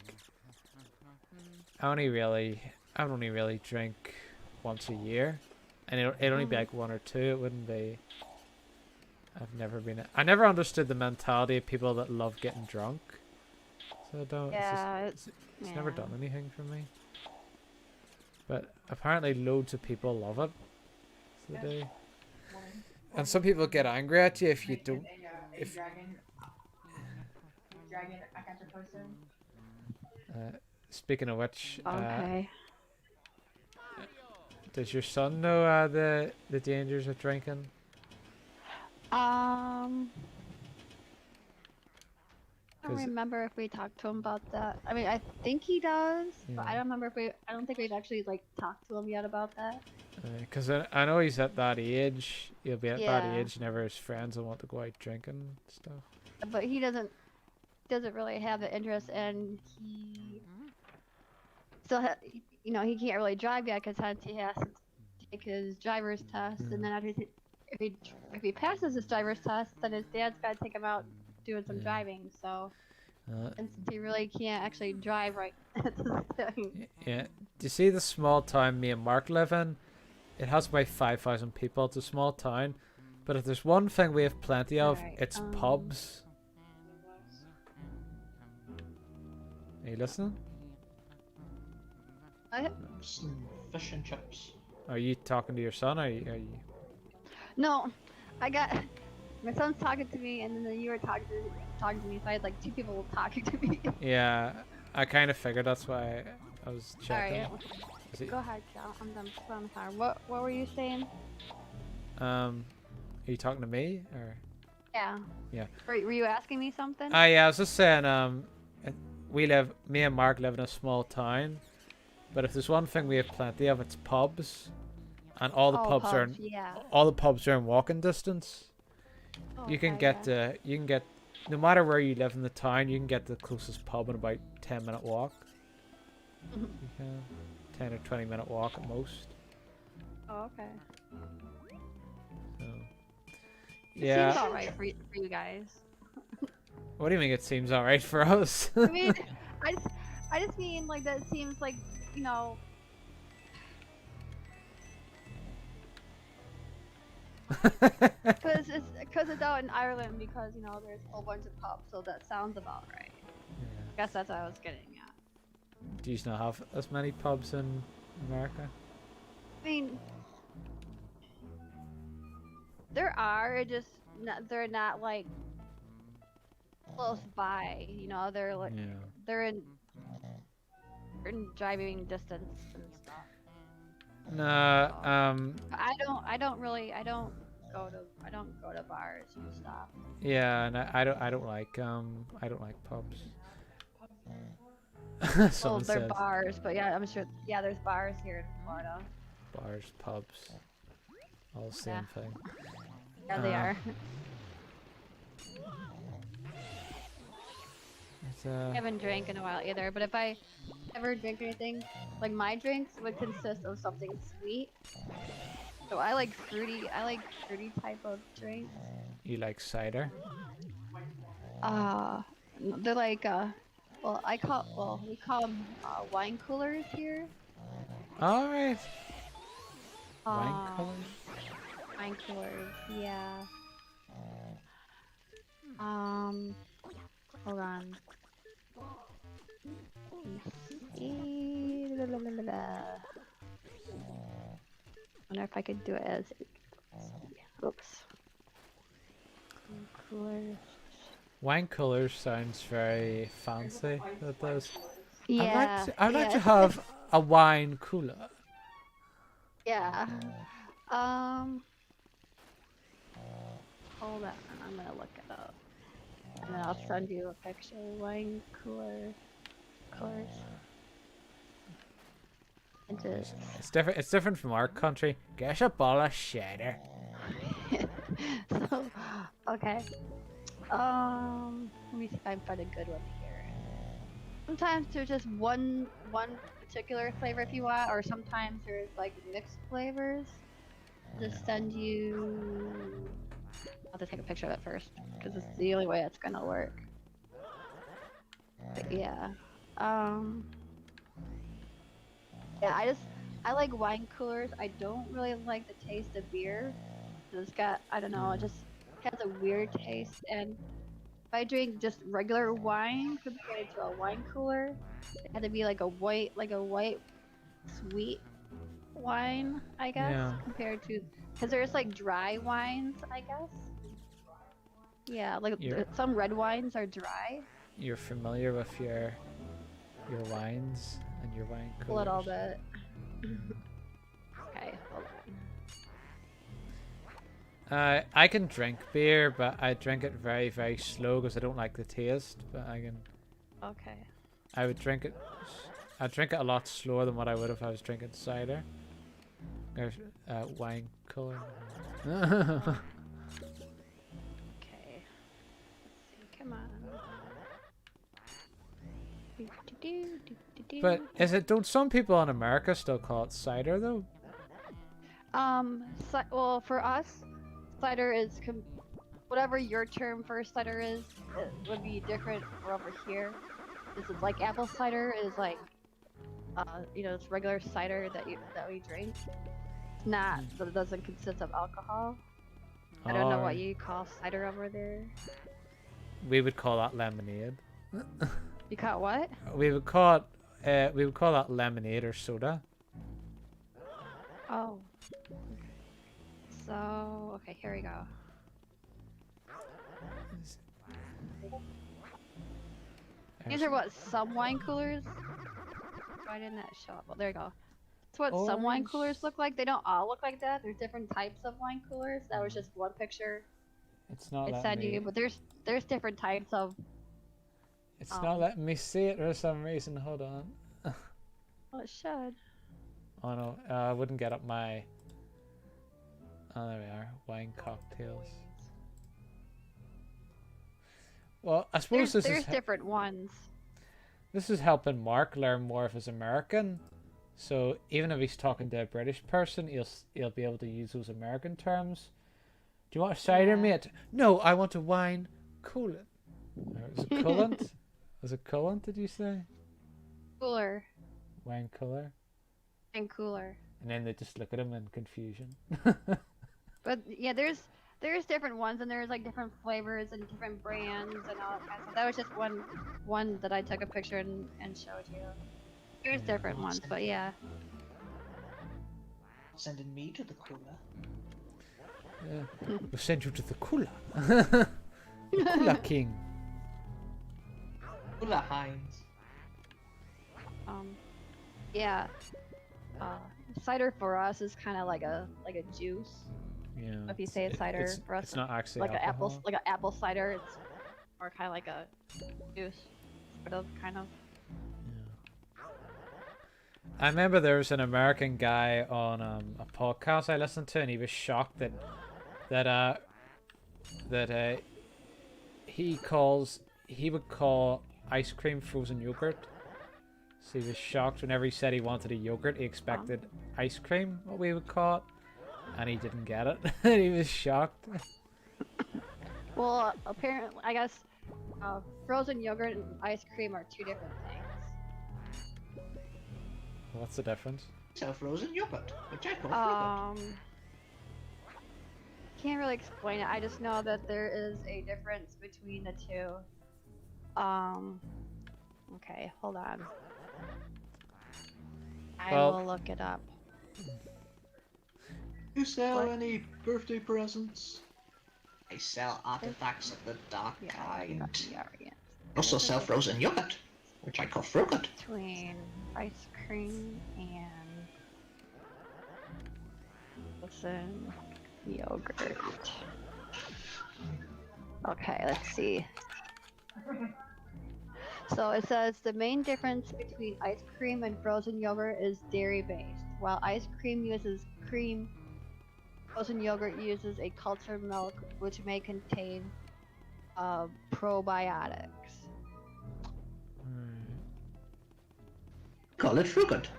I only really drink once a year, and it'd only be like one or two. It wouldn't be. I never understood the mentality of people that love getting drunk. So I don't. Yeah, it's never done anything for me. But apparently, loads of people love it. So they do. And some people get angry at you if you don't. If dragon I catch a person. Speaking of which, Okay. does your son know the dangers of drinking? I don't 'Cause- remember if we talked to him about that. I mean, I think he does, but Yeah. I don't remember if we. I don't think we've actually like talked to him yet about that. Because I know he's at that age. He'll be at that Yeah. age whenever his friends will want to go out drinking and stuff. But he doesn't really have the interest, and he still he can't really drive yet because he has to take his driver's test, and then after if he passes his driver's test, then his dad's got to take him out doing some Yeah. driving. So Uh, and since he really can't actually drive right at this thing. yeah. Do you see the small town me and Mark live in? It has about 5,000 people. It's a small town. But if there's one thing we have plenty of, Alright, it's pubs. Are you listening? Some fish and chips. Are you talking to your son? Are you... No, I got my son's talking to me, and then you were talking to me. So I had like two people talking to me. Yeah, I kind of figured that's why I was checking. Alright, Is it- go ahead, Cal. I'm done. I'm sorry. What were you saying? Are you talking to me or? Yeah. Yeah. Were you asking me something? Yeah, I was just saying. Me and Mark live in a small town, but if there's one thing we have plenty of, it's pubs, and all the pubs are in walking distance. You can get no matter where you live in the town, you can get the closest pub in about 10-minute walk. You can 10 or 20-minute walk at most. Oh, okay. So, It yeah. seems alright for you guys. What do you mean it seems alright for us? I mean, I just mean like that. It seems like because it's out in Ireland because there's a whole bunch of pubs, so that sounds about right. I guess that's what I was getting at. Do you not have as many pubs in America? I mean, there are, they're not like close by, they're like Yeah. they're in driving distance and stuff. Nah, I don't go to bars and stuff. yeah, and I don't like pubs. Well, Someone they're says bars, but yeah, I'm sure. Yeah, there's bars here in Florida. bars, pubs, all the same Yeah. thing. Yeah, they are. It's, I haven't drank in a while either, but if I ever drink anything, like my drinks would consist of something sweet. So I like fruity type of drinks. you like cider? They're like we call them wine coolers here. All right. Wine colors. Wine coolers, yeah. Hold on. Let me see. Wonder if I could do it as. Oops. Coolers. Wine cooler sounds very fancy. That does. Yeah. I'd like to it's have a wine cooler. Yeah. Hold on, I'm gonna look it up. And then I'll send you a picture. Wine cooler. Coolers. It's different. It's different from our country. Get us a bottle of cider. So, okay. Let me see if I can find a good one here. Sometimes there's just one particular flavor if you want, or sometimes there's like mixed flavors. Just send you. I'll have to take a picture of it first, because it's the only way it's gonna work. But yeah. Yeah, I like wine coolers. I don't really like the taste of beer. It's got, I don't know, it just has a weird taste. And if I drink just regular wine compared to a wine cooler, it had to be like a white sweet wine, I guess, Yeah. compared to, because there's like dry wines, I guess. Yeah, like some red wines are dry. You're familiar with your wines and your wine coolers? A little bit. Okay, hold on. I can drink beer, but I drink it very, very slow because I don't like the taste. But I can. Okay. I would drink it. I'd drink it a lot slower than what I would if I was drinking cider. There's wine cooler. Okay. Let's see. Come on. But is it? Don't some people in America still call it cider though? Well, for us, cider is whatever your term for cider is, it would be different for over here. This is like apple cider is like, it's regular cider that we drink. It's not, but it doesn't consist of alcohol. I don't know what you call cider over there. We would call that lemonade. You call it what? We would call that lemonade or soda. Oh. So, okay, here we go. These are what some wine coolers. Why didn't that show up? Well, there you go. That's what some wine coolers look like. They don't all look like that. There's different types of wine coolers. That was just one picture. It's not. It said you, but there's different types of. It's not letting me see it for some reason. Hold on. Well, it should. Oh no, I wouldn't get up my. Oh, there we are. Wine cocktails. Well, I suppose there's different ones. This is helping Mark learn more of his American. So even if he's talking to a British person, he'll be able to use those American terms. Do you want a cider, mate? No, I want a wine coolant. Was it coolant? Was it coolant? Did you say? Cooler. Wine cooler. And cooler. And then they just look at him in confusion. But yeah, there's different ones, and there's like different flavors and different brands and all that kind of stuff. That was just one that I took a picture and showed you. There's different ones, but yeah. Sending me to the cooler. Yeah. We'll send you to the cooler. The cooler king. Cooler Heinz. Yeah. Cider for us is kind of like a juice. Yeah. If you say cider for us, it's not actually like alcohol. an apple cider. It's more kind of like a juice, sort of kind of. Yeah. I remember there was an American guy on a podcast I listened to, and he was shocked that he would call ice cream frozen yogurt. So he was shocked whenever he said he wanted a yogurt. He expected ice cream, what we would call it, and he didn't get it. He was shocked. Well, apparently, I guess frozen yogurt and ice cream are two different things. What's the difference? So frozen yogurt, which I call yogurt. Can't really explain it. I just know that there is a difference between the two. Okay, hold on. I Well- will look it up. You sell What? any birthday presents? I sell artifacts of the dark Yeah, kind. yeah. Also sell frozen yogurt, which I call fruit. Between ice cream and listen, yogurt. Okay, let's see. So it says the main difference between ice cream and frozen yogurt is dairy based. While ice cream uses cream, frozen yogurt uses a cultured milk which may contain probiotics. Call it fruit.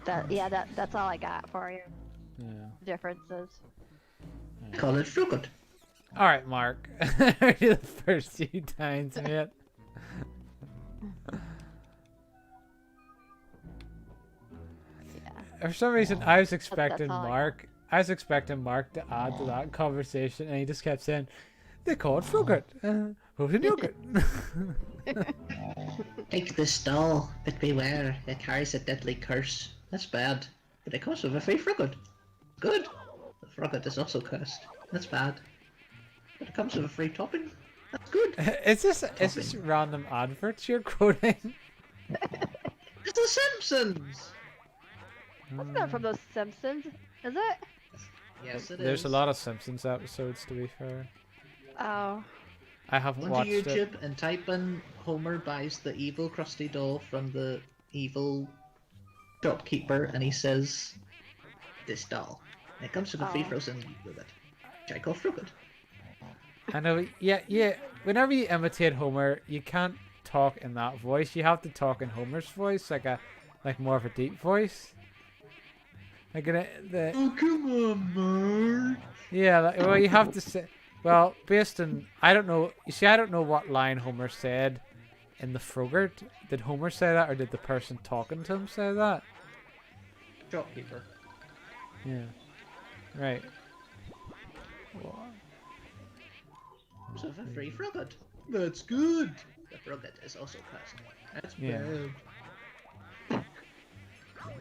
That's all I got for you. Yeah. Differences. Call it fruit. All right, Mark. The first few times, mate. For some reason, I was expecting all I got. Mark. I was expecting Mark to add to that conversation, and he just kept saying, "They call it fruit, frozen yogurt." Take this doll, but beware, it carries a deadly curse. That's bad, but it comes with a free fruit. Good. The fruit is also cursed. That's bad, but it comes with a free topping. That's good. Is this random adverts you're quoting? It's The Simpsons. That's not from The Simpsons, is it? Yes, it There's is. a lot of Simpsons episodes, to be fair. Oh. I haven't Go watched onto it. YouTube and type in Homer buys the evil crusty doll from the evil shopkeeper, and he says, "This doll. And it comes with a free Oh. frozen yogurt, which I call fruit." I know. Yeah. Whenever you imitate Homer, you can't talk in that voice. You have to talk in Homer's voice, like more of a deep voice. Like the Oh, come on, Mark. yeah. Well, you have to say. Well, based on I don't know. You see, I don't know what line Homer said in the Frogurt. Did Homer say that, or did the person talking to him say that? Shopkeeper. Yeah. Right. So for free fruit. That's good. The fruit is also cursed. That's Yeah. bad.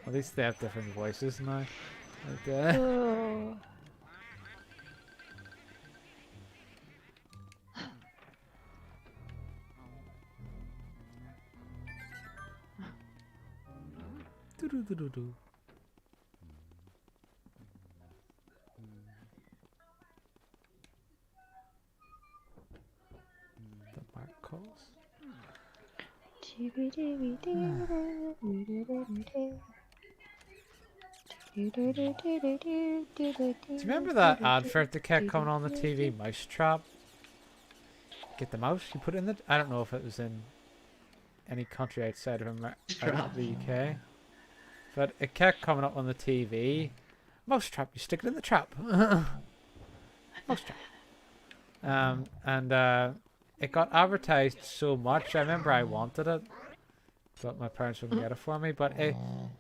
At least they have different voices now. Like, Oh. doo-doo-doo-doo-doo. The Mark calls. Do you remember that advert that kept coming on the TV, Mousetrap? Get the mouse, you put it in the... I don't know if it was in any country outside of the UK. But it kept coming up on the TV. Mousetrap, you stick it in the trap. Mousetrap. It got advertised so much. I remember I wanted it, but my parents wouldn't get it for me. But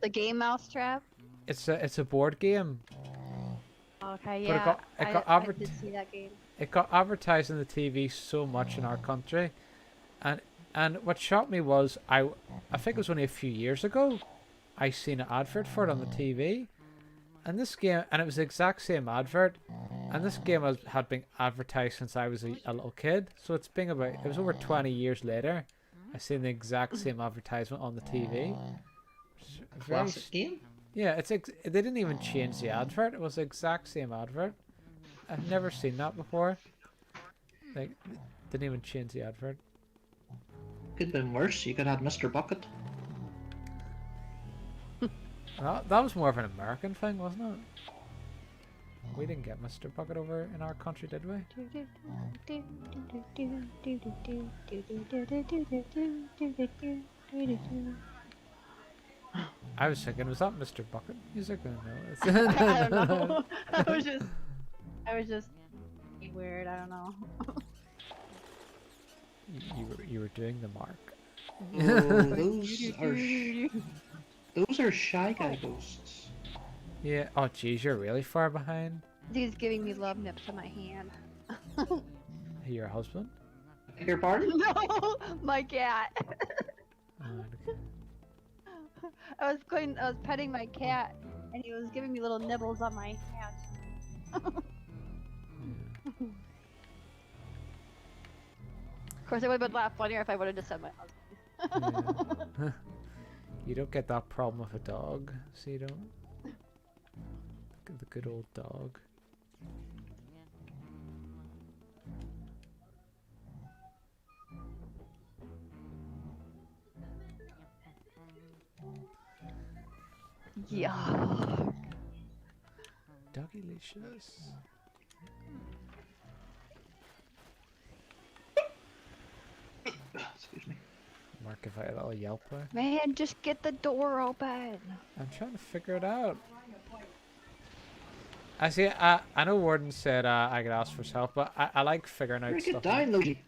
The game Mousetrap? it's a board game. Okay, But yeah. it got I did see that game. It got advertised on the TV so much in our country, and what shocked me was I think it was only a few years ago, I seen an advert for it on the TV, and this game, and it was the exact same advert, and this game had been advertised since I was a little kid, so it was over 20 years later, I seen the exact same advertisement on the TV. Classic game. Yeah, they didn't even change the advert. It was the exact same advert. I've never seen that before. Like, didn't even change the advert. Could have been worse. You could have had Mr. Bucket. That was more of an American thing, wasn't it? We didn't get Mr. Bucket over in our country, did we? I was thinking, was that Mr. Bucket music? No, I don't know. I was just being weird. I don't know. you were doing the mark. Oh, those are Shy Guy ghosts. Yeah. Oh, geez, you're really far behind. He's giving me love nips in my hand. Your husband? Your pardon? No, my cat. Uh, I was petting my cat, and he was giving me little nibbles on my hand. Of course, it would have been a lot funnier if I would have just said my husband. yeah. You don't get that problem with a dog, so you don't. The good old dog. Yeah. Doggylicious. Excuse me. Mark, if I had a little yelp there. Man, just get the door open. I'm trying to figure it out. I see. I know Warden said I could ask for help, but I like figuring out Break it stuff. down, Logie.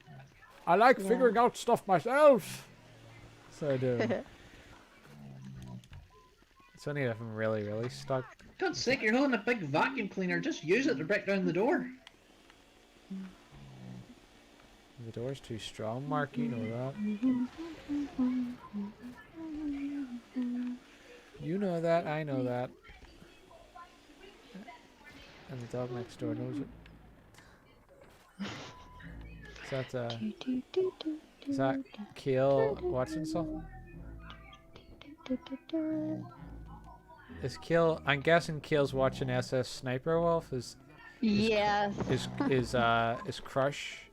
I like figuring out stuff myself. So I do. It's only if I'm really, really stuck. God's sake, you're holding a big vacuum cleaner. Just use it to break down the door. The door's too strong, Mark. You know that. You know that. I know that. And the dog next door knows it. Is that Keel watching something? Is Keel? I'm guessing Keel's watching SS Sniper Wolf. Yes. Is Crush?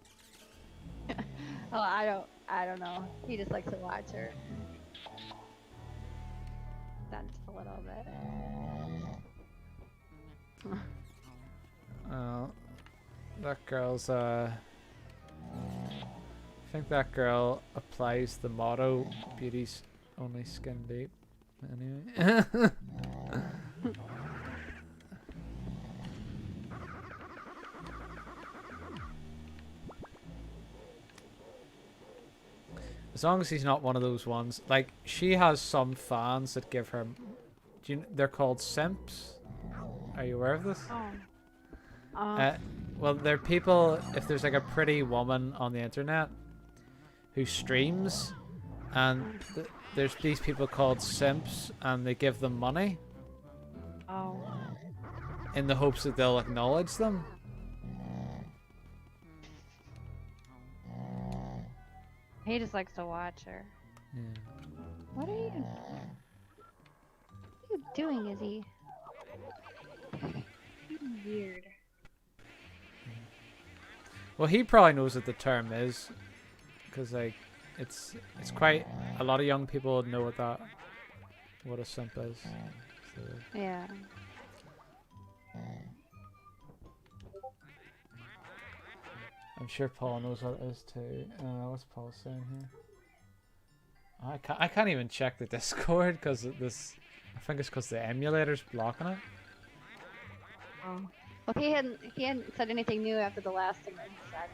Oh, I don't know. He just likes to watch her. That's a little bit. That girl's I think that girl applies the motto "Beauty's only skin deep." Anyway. As long as he's not one of those ones, like she has some fans that give her. They're called simps. Are you aware of this? Well, they're people. If there's like a pretty woman on the internet who streams, and there's these people called simps, and they give them money. Oh. In the hopes that they'll acknowledge them. He just likes to watch her. Yeah. What are you doing, Izzy? Weird. Well, he probably knows what the term is, because like it's quite a lot of young people know what a simp is. So. Yeah. I'm sure Paul knows what it is too. What's Paul saying here? I can't even check the Discord because this. I think it's because the emulator's blocking it. Oh. Well, he hadn't said anything new after the last thing that he said.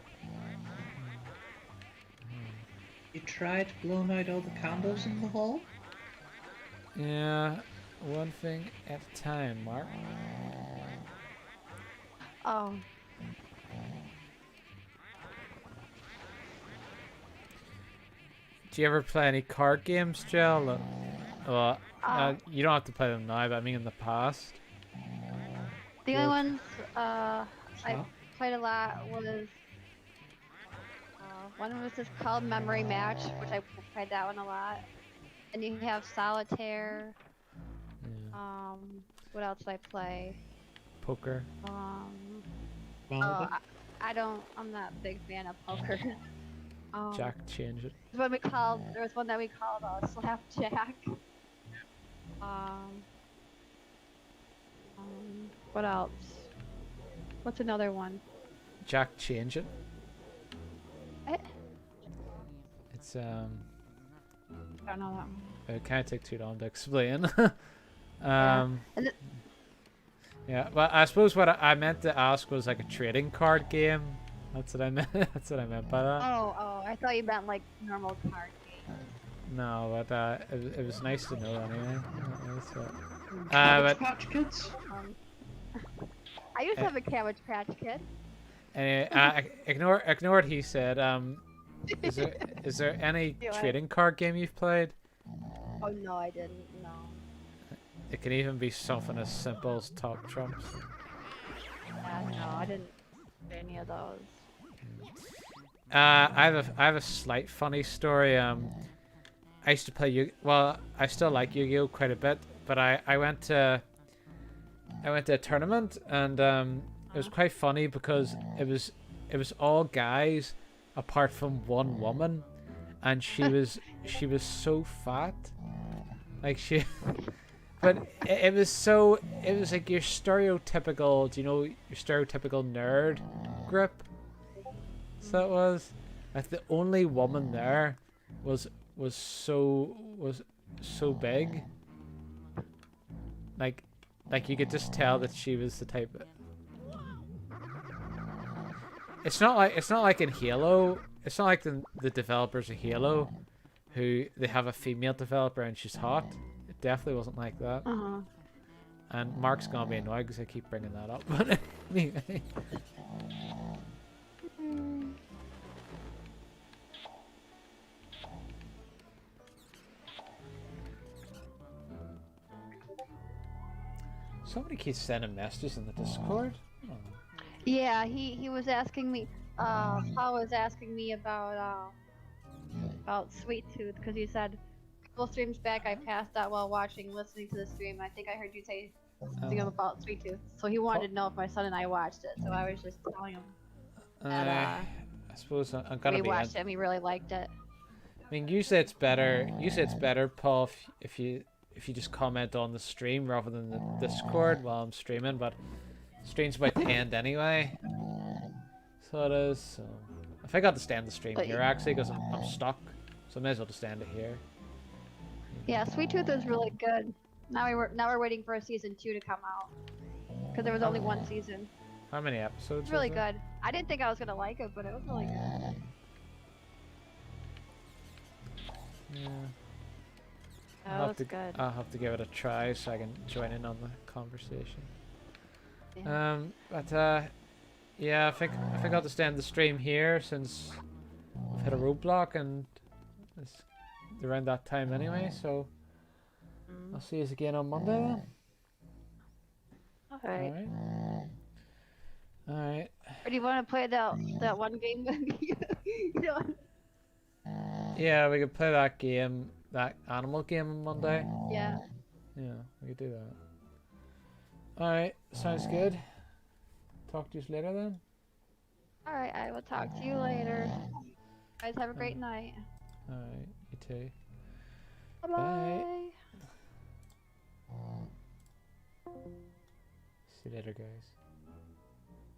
You tried blowing out all the candles in the hall? Yeah, one thing at a time, Mark. Oh. Do you ever play any card games, Jill? Well, you don't have to play them now, but I mean in the past. The only ones I played a lot was one was just called Memory Match, which I played that one a lot. And you have Solitaire. Yeah. What else did I play? Poker. I'm not a big fan of poker. Jack, change it. There was one that we called Slapjack. What else? What's another one? Jack, change it. It's I don't know that one. It can't take too long to explain. Yeah, but I suppose what I meant to ask was like a trading card game. That's what I meant. That's what I meant by that. Oh, I thought you meant like normal card game. No, but it was nice to know anyway. Cabbage Patch Kids? I used to have a Cabbage Patch Kid. Anyway, ignore what he said. Is there any Yeah, trading card game you've played? Oh no, I didn't. No. It can even be something as simple as Top Trumps. Yeah, no, I didn't do any of those. I have a slight funny story. I used to play well, I still like Yu-Gi-Oh quite a bit, but I went to a tournament and it was quite funny because it was all guys apart from one woman, and she was so fat, like she. But it was like your stereotypical, do you know, your stereotypical nerd grip. So it was, like the only woman there was so big. Like you could just tell that she was the type of. It's not like in Halo. It's not like the developers of Halo, who they have a female developer and she's hot. It definitely wasn't like that. And Mark's gonna be annoyed because I keep bringing that up. But anyway. Somebody keeps sending messages in the Discord. Oh. Yeah, he was asking me. Paul was asking me about Sweet Tooth because he said a couple streams back I passed out while listening to the stream. I think I heard you say something about Sweet Tooth. So he wanted to know if my son and I watched it. So I was just telling him that I suppose I'm gonna we be. watched it and we really liked it. I mean, usually it's better. Usually it's better, Paul, if you just comment on the stream rather than the Discord while I'm streaming. But stream's about to end anyway, so it is. So if I got to stand the stream here actually, because I'm stuck, so I may as well just stand it here. Yeah, Sweet Tooth was really good. Now we're waiting for a season 2 to come out because there was only one season. How many episodes? It's really good. I didn't think I was gonna like it, but it was really good. Yeah. That was good. I'll have to give it a try so I can join in on the conversation. Yeah. Yeah, I think I'll just end the stream here since I've hit a roadblock and it's around that time anyway. So I'll see you again on Monday then. Alright. Alright. Or do you want to play that one game? You know? Yeah, we could play that game, that animal game on Monday. Yeah. Yeah, we could do that. Alright, sounds good. Talk to you later then. Alright, I will talk to you later. Guys, have a great night. Alright, you too. Bye-bye. Bye. See you later, guys.